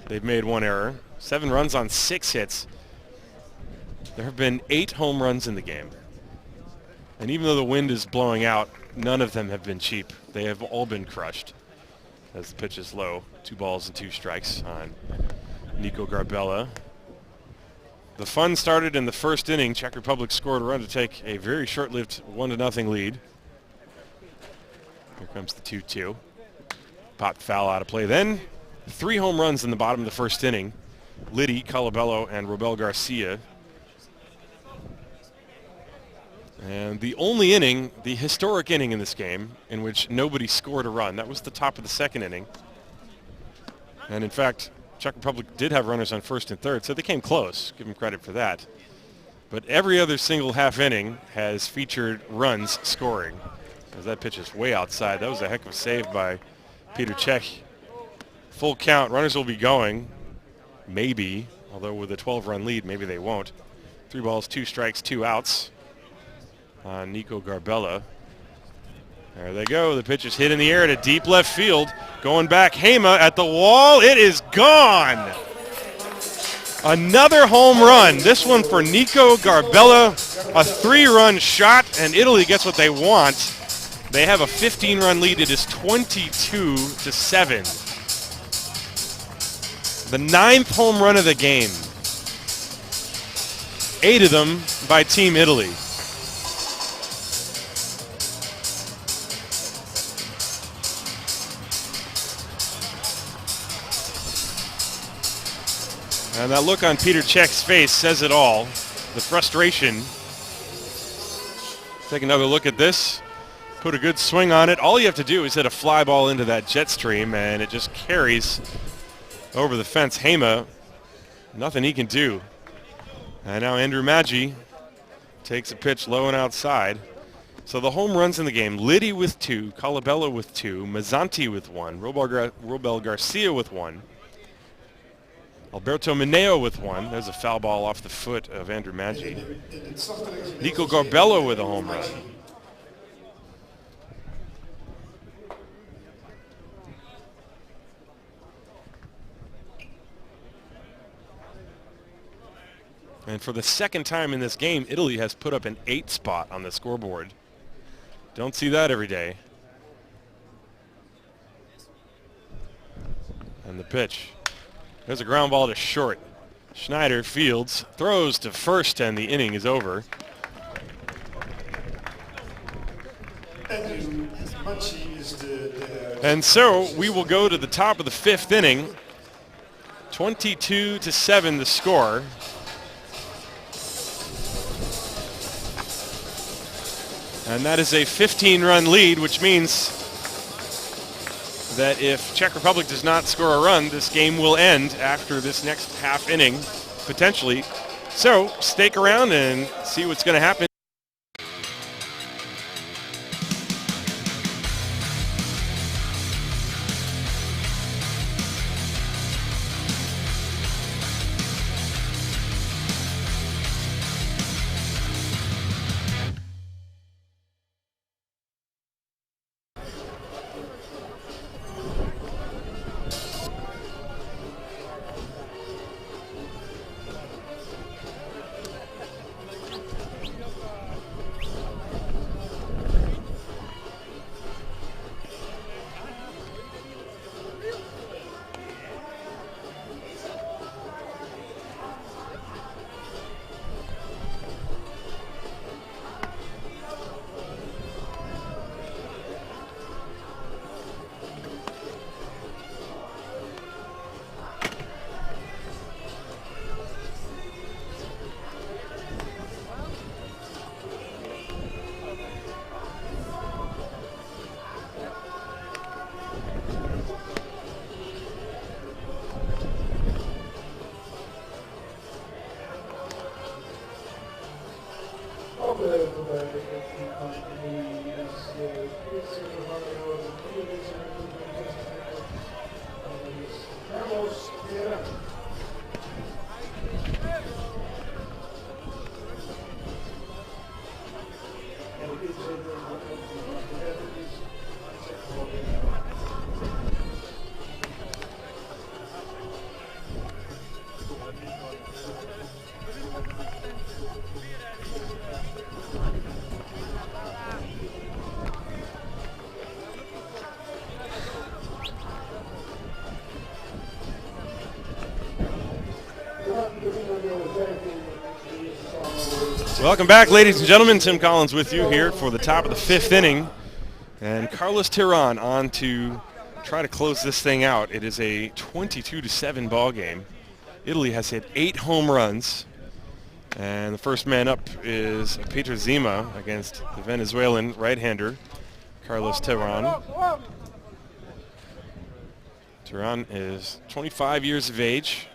They've made 1 error. 7 runs on 6 hits. There have been 8 home runs in the game. And even though the wind is blowing out, none of them have been cheap. They have all been crushed as the pitch is low. 2 balls and 2 strikes on Nico Garbella. The fun started in the first inning. Czech Republic scored a run to take a very short-lived 1-0 lead. Here comes the 2-2. Popped foul out of play. Then 3 home runs in the bottom of the first inning. Liddy, Colabello, and Robel Garcia. And the only inning, the historic inning in this game, in which nobody scored a run. That was the top of the second inning. And in fact, Czech Republic did have runners on first and third, so they came close. Give them credit for that. But every other single half inning has featured runs scoring. As that pitch is way outside. That was a heck of a save by Peter Czech. Full count. Runners will be going. Maybe. Although with a 12-run lead, maybe they won't. 3 balls, 2 strikes, 2 outs on Nico Garbella. There they go. The pitch is hit in the air to deep left field. Going back, Hema at the wall. It is gone. Another home run. This one for Nico Garbella. A 3-run shot, and Italy gets what they want. They have a 15-run lead. It is 22-7. The 9th home run of the game. 8 of them by Team Italy. And that look on Peter Czech's face says it all. The frustration. Take another look at this. Put a good swing on it. All you have to do is hit a fly ball into that jet stream, and it just carries over the fence. Hema, nothing he can do. And now Andrew Maggi takes a pitch low and outside. So the home runs in the game, Liddy with 2, Colabello with 2, Mazzanti with 1, Robel Garcia with 1, Alberto Mineo with 1. There's a foul ball off the foot of Andrew Maggi. Nico Garbella with a home run. And for the second time in this game, Italy has put up an 8 spot on the scoreboard. Don't see that every day. And the pitch. There's a ground ball to short. Schneider fields, throws to first, and the inning is over. And so we will go to the top of the 5th inning. 22-7 the score. And that is a 15-run lead, which means that if Czech Republic does not score a run, this game will end after this next half inning, potentially. So stick around and see what's going to happen. Welcome back, ladies and gentlemen. Tim Collins with you here for the top of the 5th inning. And Carlos Terán on to try to close this thing out. It is a 22-7 ball game. Italy has hit 8 home runs. And the first man up is Peter Zima against the Venezuelan right-hander, Carlos Terán. Terán is 25 years of age.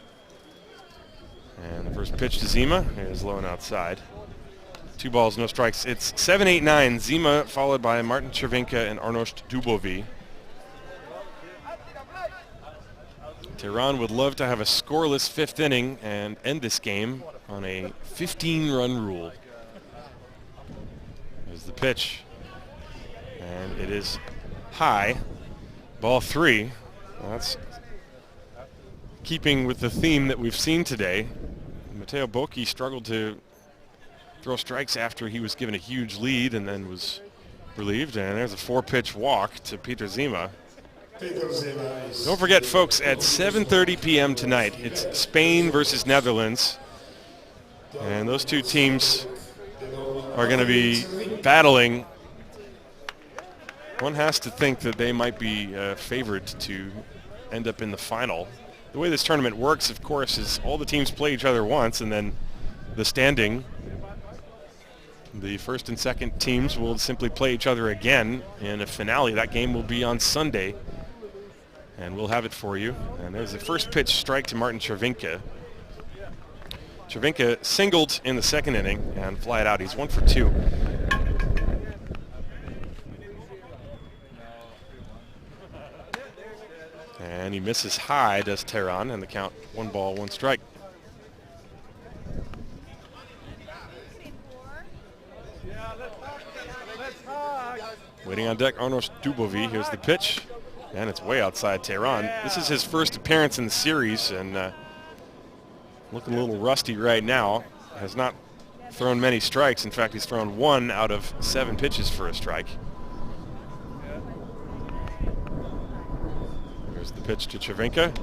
And the first pitch to Zima is low and outside. 2 balls, no strikes. It's 7-8-9. Zima followed by Martin Červinka and Arnošt Dubový. Terán would love to have a scoreless 5th inning and end this game on a 15-run rule. There's the pitch. And it is high. Ball 3. Well, that's keeping with the theme that we've seen today. Matteo Bocchi struggled to throw strikes after he was given a huge lead and then was relieved. And there's a 4-pitch walk to Peter Zima. Don't forget, folks, at 7:30 p.m. tonight, it's Spain versus Netherlands. And those two teams are going to be battling. One has to think that they might be favored to end up in the final. The way this tournament works, of course, is all the teams play each other once, and then the standing, the first and second teams will simply play each other again in a finale. That game will be on Sunday, and we'll have it for you. And there's the first pitch strike to Martin Červinka. Červinka singled in the 2nd inning and flied out. He's 1 for 2. And he misses high, does Terán, and the count 1 ball, 1 strike. Waiting on deck, Arnošt Dubový. Here's the pitch, and it's way outside Terán. This is his first appearance in the series, and looking a little rusty right now. Has not thrown many strikes. In fact, he's thrown 1 out of 7 pitches for a strike. There's the pitch to Cervenka.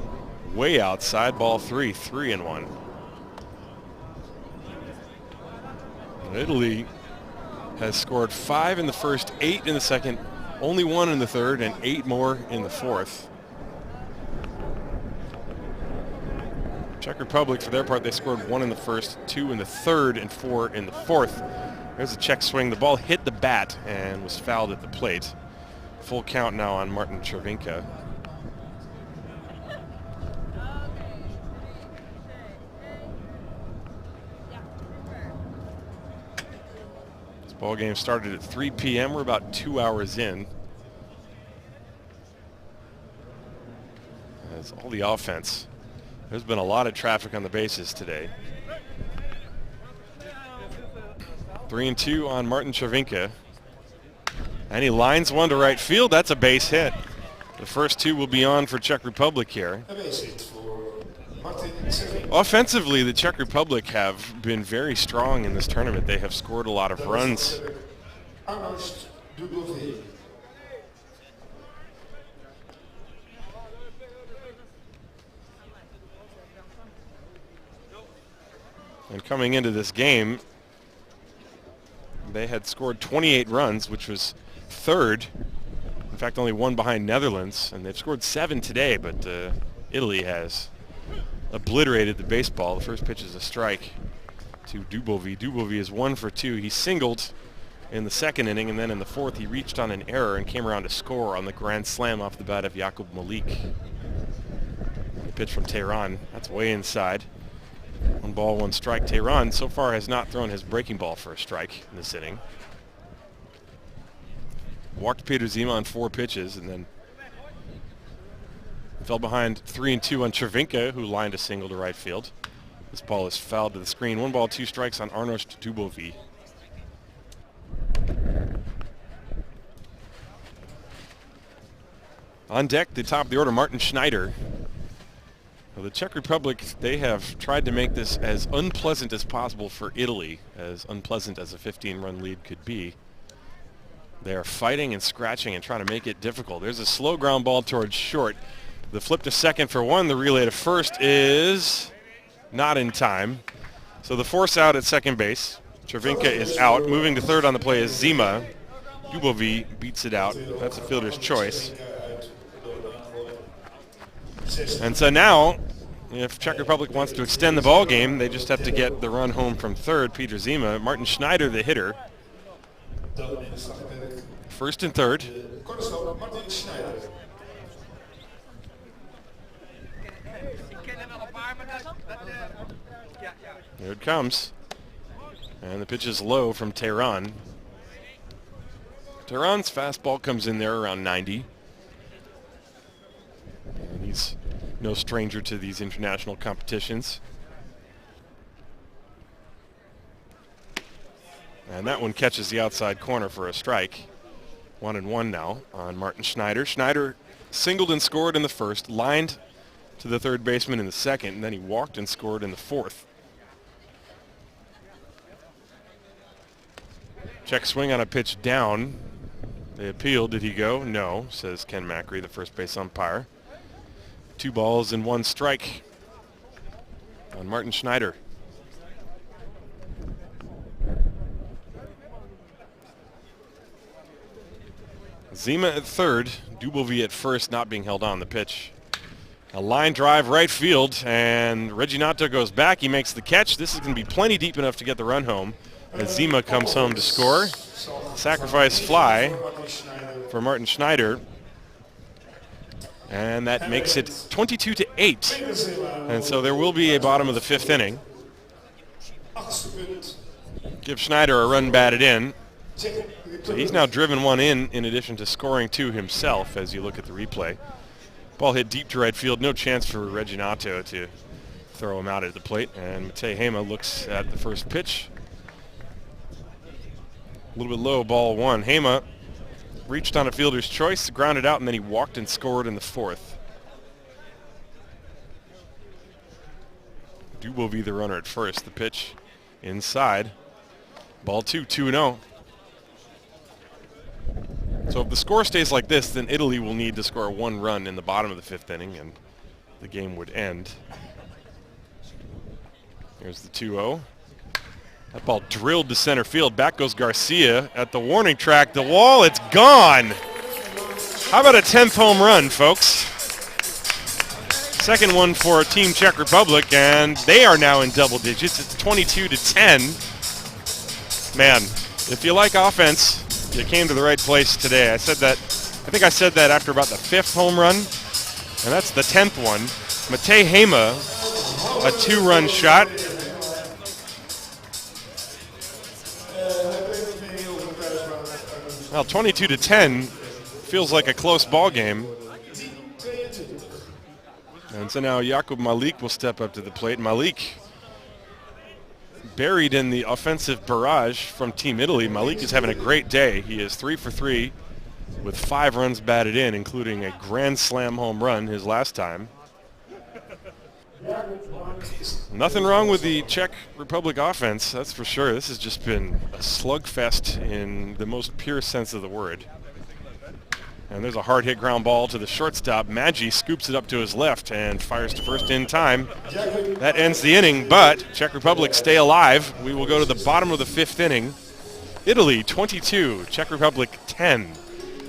Way outside, ball 3, 3-1. Italy has scored 5 in the first, 8 in the second, only 1 in the third, and 8 more in the fourth. Czech Republic, for their part, they scored 1 in the first, 2 in the third, and 4 in the fourth. There's a Czech swing. The ball hit the bat and was fouled at the plate. Full count now on Martin Cervenka. This ball game started at 3 p.m. We're about 2 hours in. As all the offense. There's been a lot of traffic on the bases today. 3-2 on Martin Cervenka. And he lines one to right field. That's a base hit. The first 2 will be on for Czech Republic here. Offensively, the Czech Republic have been very strong in this tournament. They have scored a lot of runs. And coming into this game, they had scored 28 runs, which was third. In fact, only 1 behind Netherlands. And they've scored 7 today, but Italy has obliterated the baseball. The first pitch is a strike to Dubovi. Dubovi is 1 for 2. He singled in the second inning, and then in the fourth he reached on an error and came around to score on the grand slam off the bat of Jakub Malik. The pitch from Tehran. That's way inside. 1 ball, 1 strike. Tehran so far has not thrown his breaking ball for a strike in this inning. Walked Peter Zima on 4 pitches and then fell behind 3-2 on Cervenka, who lined a single to right field. This ball is fouled to the screen. 1 ball, 2 strikes on Arnost Dubovi. On deck, the top of the order, Martin Schneider. Well, the Czech Republic, they have tried to make this as unpleasant as possible for Italy, as unpleasant as a 15-run lead could be. They are fighting and scratching and trying to make it difficult. There's a slow ground ball towards short. The flip to second for 1. The relay to first is not in time. So the force out at second base. Cervenka is out. Moving to third on the play is Zima. Dubovi beats it out. That's a fielder's choice. And so now, if Czech Republic wants to extend the ball game, they just have to get the run home from third, Peter Zima. Martin Schneider, the hitter. First and third. Here it comes. And the pitch is low from Tehran. Tehran's fastball comes in there around 90. And he's no stranger to these international competitions. And that one catches the outside corner for a strike. 1-1 now on Martin Schneider. Schneider singled and scored in the first, lined to the third baseman in the second, and then he walked and scored in the fourth. Check swing on a pitch down. They appealed. Did he go? No, says Ken Macri, the first base umpire. 2 balls and 1 strike on Martin Schneider. Zima at third, Dubovi at first, not being held on the pitch. A line drive right field, and Reginato goes back. He makes the catch. This is going to be plenty deep enough to get the run home as Zima comes home to score. Sacrifice fly for Martin Schneider. And that makes it 22-8. And so there will be a bottom of the 5th inning. Give Schneider a run batted in. So he's now driven 1 in addition to scoring 2 himself as you look at the replay. Ball hit deep to right field. No chance for Reginato to throw him out at the plate. And Matej Hema looks at the first pitch. A little bit low, ball 1. Hema reached on a fielder's choice, grounded out, and then he walked and scored in the fourth. Dubovi the runner at first. The pitch inside. Ball 2, 2-0. So if the score stays like this, then Italy will need to score 1 run in the bottom of the 5th inning, and the game would end. Here's the 2-0. That ball drilled to center field. Back goes Garcia at the warning track. The wall, it's gone. How about a 10th home run, folks? Second one for Team Czech Republic, and they are now in double digits. It's 22-10. Man, if you like offense, you came to the right place today. I think I said that after about the 5th home run, and that's the 10th one. Matej Hema, a 2-run shot. Well, 22-10 feels like a close ball game. And so now Jakub Malik will step up to the plate. Malik, buried in the offensive barrage from Team Italy. Malik is having a great day. He is 3 for 3 with 5 runs batted in, including a grand slam home run his last time. Nothing wrong with the Czech Republic offense, that's for sure. This has just been a slugfest in the most pure sense of the word. And there's a hard hit ground ball to the shortstop. Maggi scoops it up to his left and fires to first in time. That ends the inning, but Czech Republic stay alive. We will go to the bottom of the 5th inning. Italy 22, Czech Republic 10.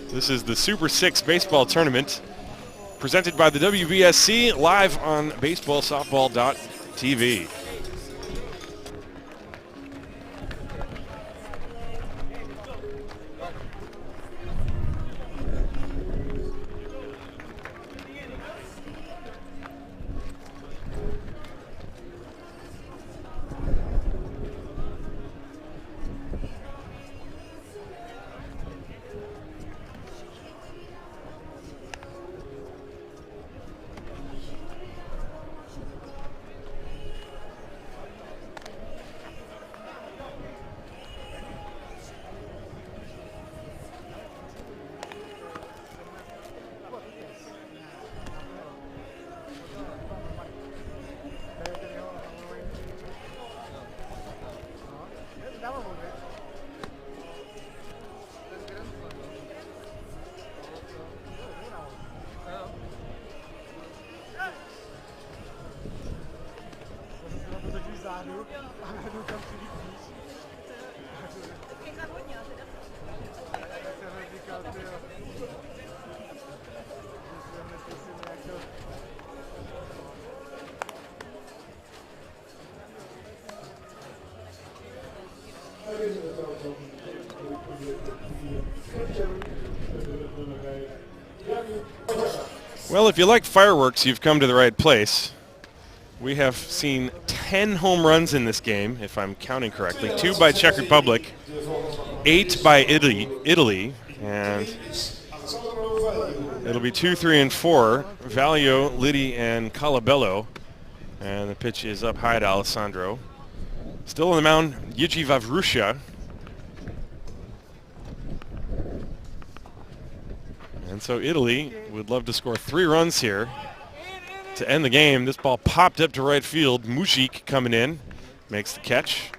This is the Super 6 baseball tournament presented by the WBSC, live on baseballsoftball.tv. Well, if you like fireworks, you've come to the right place. We have seen 10 home runs in this game, if I'm counting correctly. 2 by Czech Republic, 8 by Italy, and it'll be 2, 3, and 4. Valio, Liddy, and Calabello. And the pitch is up high to Alessandro. Still on the mound, Jiří Vavrusha. And so Italy would love to score 3 runs here to end the game. This ball popped up to right field. Mujic coming in, makes the catch.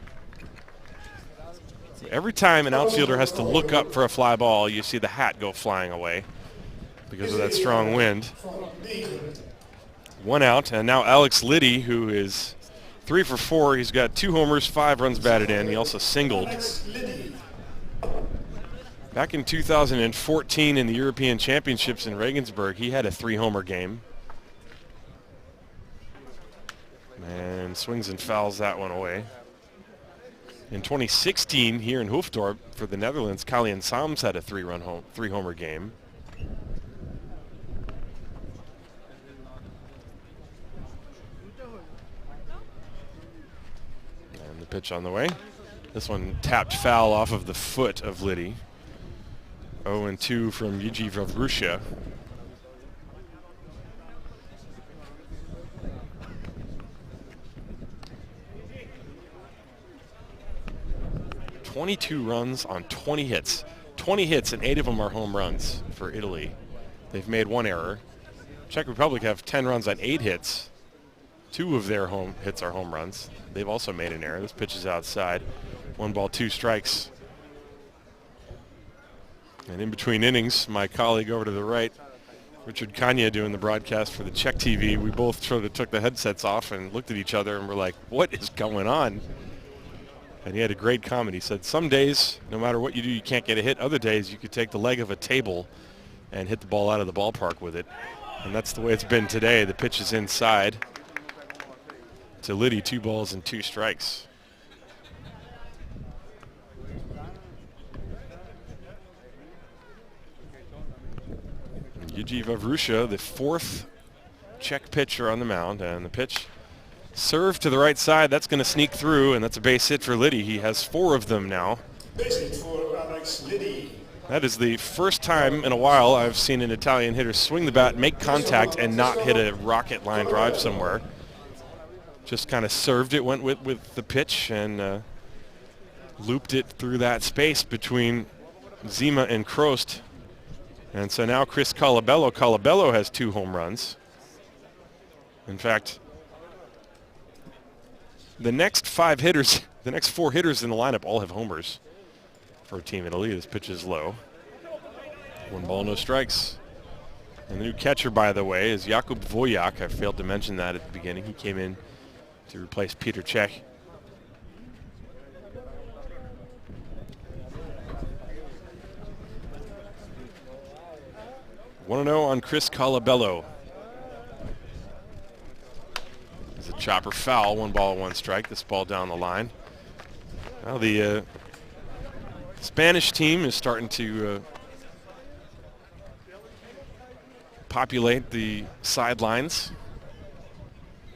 Every time an outfielder has to look up for a fly ball, you see the hat go flying away because of that strong wind. 1 out, and now Alex Liddy, who is 3 for 4. He's got 2 homers, 5 runs batted in. He also singled. Back in 2014 in the European Championships in Regensburg, he had a 3-homer game. And swings and fouls that one away. In 2016, here in Hoofddorp for the Netherlands, Kallian Sams had a 3-homer game. And the pitch on the way. This one tapped foul off of the foot of Liddy. 0-2 from Jiří Vavrusha. "22 runs on 20 hits. 20 hits, and 8 of them are home runs for Italy. They've made 1 error. Czech Republic have 10 runs on 8 hits. 2 of their home hits are home runs. They've also made an error. This pitch is outside. 1 ball, 2 strikes. And in between innings, my colleague over to the right, Richard Kanya, doing the broadcast for the Czech TV, we both sort of took the headsets off and looked at each other and were like, what is going on? And he had a great comment. He said, some days, no matter what you do, you can't get a hit. Other days, you could take the leg of a table and hit the ball out of the ballpark with it. And that's the way it's been today. The pitch is inside to Liddy, 2 balls and 2 strikes. Jiří Vavrusha, the 4th Czech pitcher on the mound, and the pitch served to the right side. That's going to sneak through, and that's a base hit for Liddy. He has 4 of them now. Base hit for Alex Liddy. That is the first time in a while I've seen an Italian hitter swing the bat, make contact, and not hit a rocket line drive somewhere. Just kind of served it, went with the pitch, and looped it through that space between Zima and Krost. And so now Chris Colabello has 2 home runs. In fact, the next 5 hitters, the next 4 hitters in the lineup all have homers for Team Italy. This pitch is low. 1 ball, no strikes. And the new catcher, by the way, is Jakub Vojak. I failed to mention that at the beginning. He came in to replace Peter Czech. Want to know on Chris Colabello. It's a chopper foul, 1 ball, 1 strike. This ball down the line. Well, the Spanish team is starting to populate the sidelines.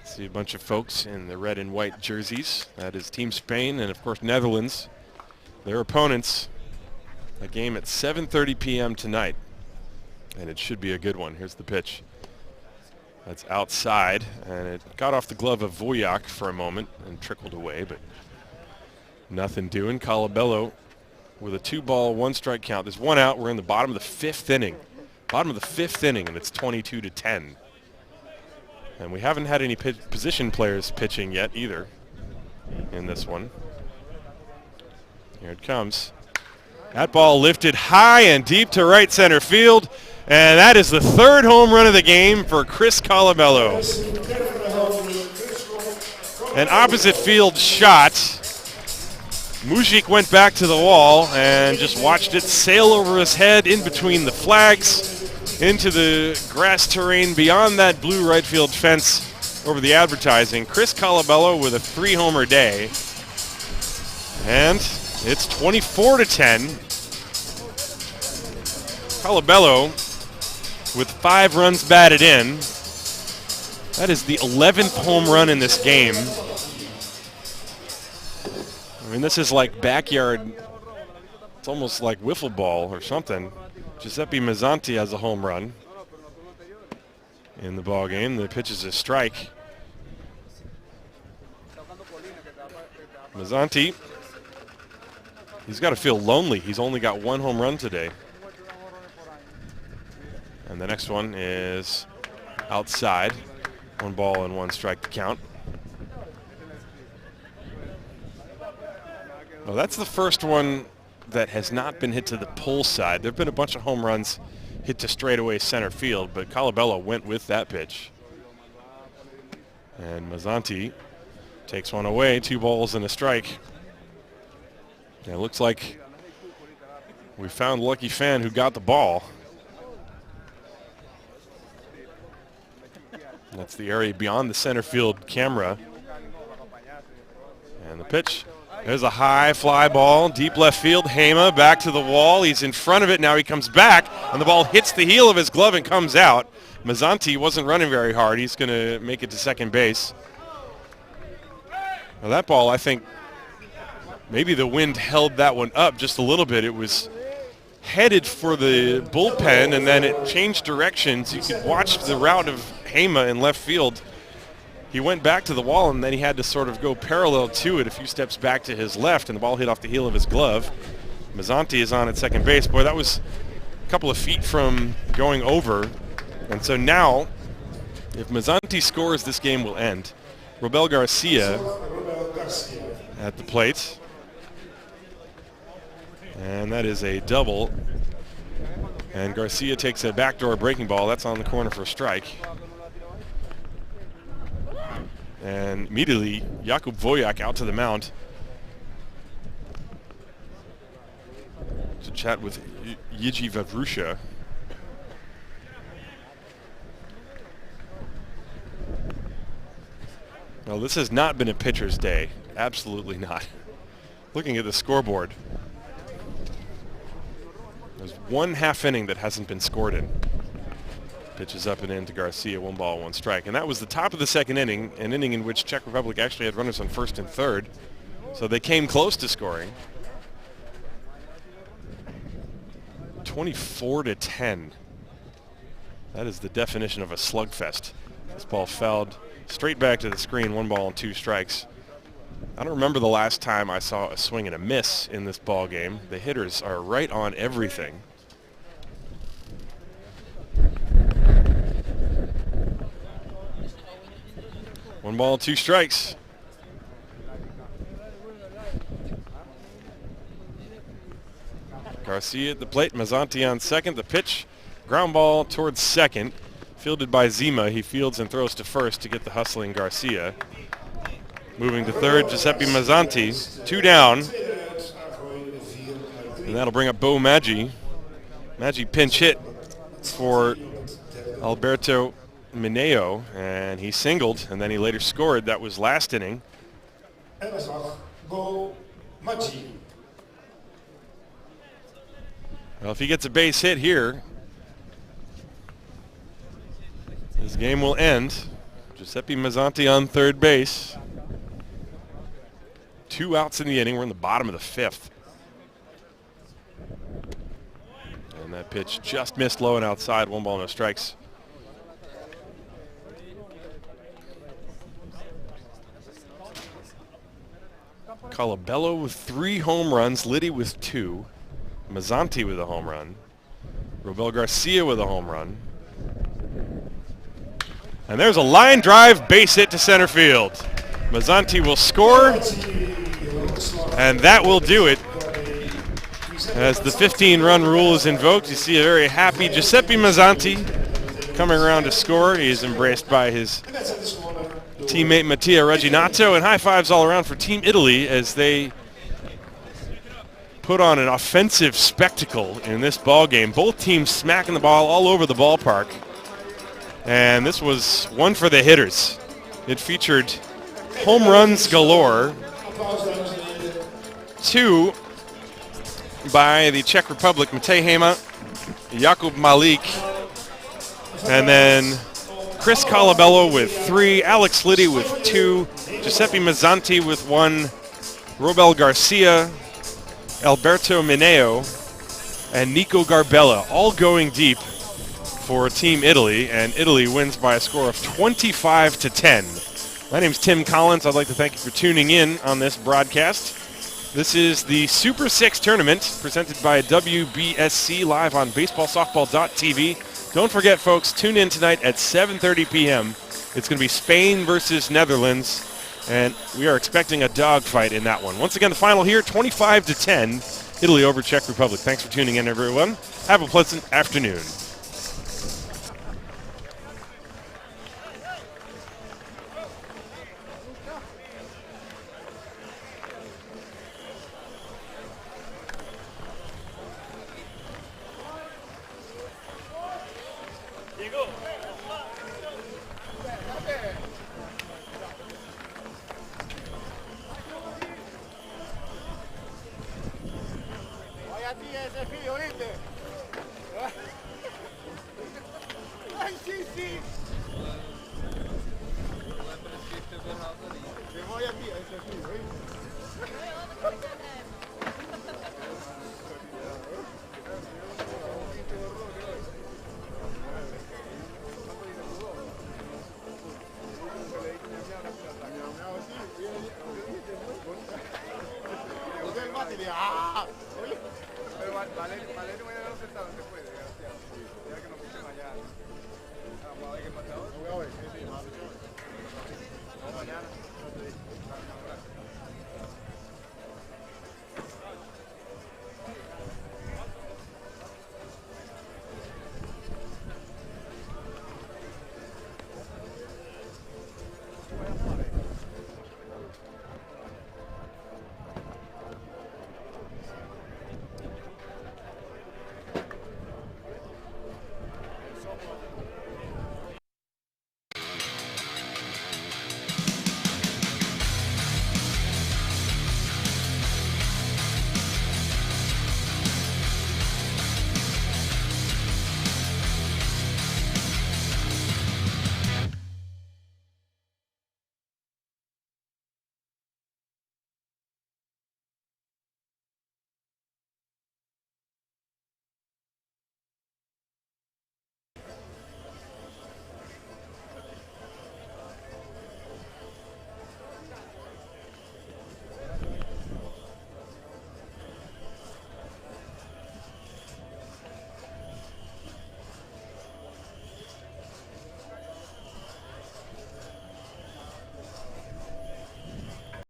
See a bunch of folks in the red and white jerseys. That is Team Spain and, of course, Netherlands. Their opponents, a game at 7:30 p.m. tonight. And it should be a good one. Here's the pitch. That's outside, and it got off the glove of Vojak for a moment and trickled away, but nothing doing. Colabello with a 2 ball, 1 strike count. There's 1 out. We're in the bottom of the 5th inning. Bottom of the 5th inning, and it's 22-10. And we haven't had any position players pitching yet either in this one. Here it comes. That ball lifted high and deep to right center field. And that is the 3rd home run of the game for Chris Colabello. An opposite field shot. Mujic went back to the wall and just watched it sail over his head in between the flags into the grass terrain beyond that blue right field fence over the advertising. Chris Colabello with a 3-homer day. And it's 24-10. Colabello with 5 runs batted in. That is the 11th home run in this game. I mean, this is like backyard. It's almost like wiffle ball or something. Giuseppe Mazzanti has a home run in the ball game. The pitch is a strike. Mazzanti, he's got to feel lonely. He's only got 1 home run today. And the next one is outside. 1 ball and 1 strike to count. Well, that's the first one that has not been hit to the pull side. There have been a bunch of home runs hit to straightaway center field, but Colabello went with that pitch. And Mazzanti takes one away, 2 balls and a strike. And it looks like we found lucky fan who got the ball. That's the area beyond the center field camera. And the pitch. There's a high fly ball, deep left field. Hema back to the wall. He's in front of it. Now he comes back, and the ball hits the heel of his glove and comes out. Mazzanti wasn't running very hard. He's going to make it to second base. Well, that ball, I think, maybe the wind held that one up just a little bit. It was headed for the bullpen, and then it changed directions. You could watch the route of Hema in left field. He went back to the wall, and then he had to sort of go parallel to it a few steps back to his left, and the ball hit off the heel of his glove. Mazzanti is on at second base. Boy, that was a couple of feet from going over. And so now, if Mazzanti scores, this game will end. Robel Garcia at the plate. And that is a double. And Garcia takes a backdoor breaking ball. That's on the corner for a strike. And immediately, Jakub Vojak out to the mound to chat with Jiří Vavrusha. Well, this has not been a pitcher's day. Absolutely not. Looking at the scoreboard, there's one half inning that hasn't been scored in. Pitches up and in to Garcia, 1 ball, 1 strike. And that was the top of the second inning, an inning in which Czech Republic actually had runners on first and third. So they came close to scoring. 24-10. That is the definition of a slugfest. This ball fouled straight back to the screen, 1 ball and 2 strikes. I don't remember the last time I saw a swing and a miss in this ball game. The hitters are right on everything. One ball, 2 strikes. Garcia at the plate, Mazzanti on second. The pitch, ground ball towards second. Fielded by Zima. He fields and throws to first to get the hustling Garcia. Moving to third, Giuseppe Mazzanti. 2 down. And that'll bring up Bo Maggi. Maggi pinch hit for Alberto Mineo, and he singled, and then he later scored. That was last inning. Well, if he gets a base hit here, this game will end. Giuseppe Mazzanti on third base. 2 outs in the inning. We're in the bottom of the 5th. And that pitch just missed low and outside. 1 ball, no strikes. Colabello with 3 home runs, Liddy with 2, Mazzanti with a home run, Robel Garcia with a home run. And there's a line drive base hit to center field. Mazzanti will score, and that will do it. As the 15-run rule is invoked, you see a very happy Giuseppe Mazzanti coming around to score. He is embraced by his teammate Mattia Reginato, and high fives all around for Team Italy as they put on an offensive spectacle in this ball game. Both teams smacking the ball all over the ballpark. And this was one for the hitters. It featured home runs galore. 2 by the Czech Republic, Matej Hema, Jakub Malik, and then Chris Colabello with 3, Alex Liddy with 2, Giuseppe Mazzanti with 1, Robel Garcia, Alberto Mineo, and Nico Garbella, all going deep for Team Italy, and Italy wins by a score of 25-10. My name's Tim Collins. I'd like to thank you for tuning in on this broadcast. This is the Super 6 tournament presented by WBSC live on baseballsoftball.tv. Don't forget, folks, tune in tonight at 7:30 p.m. It's going to be Spain versus Netherlands, and we are expecting a dogfight in that one. Once again, the final here, 25-10, Italy over Czech Republic. Thanks for tuning in, everyone. Have a pleasant afternoon. Mañana.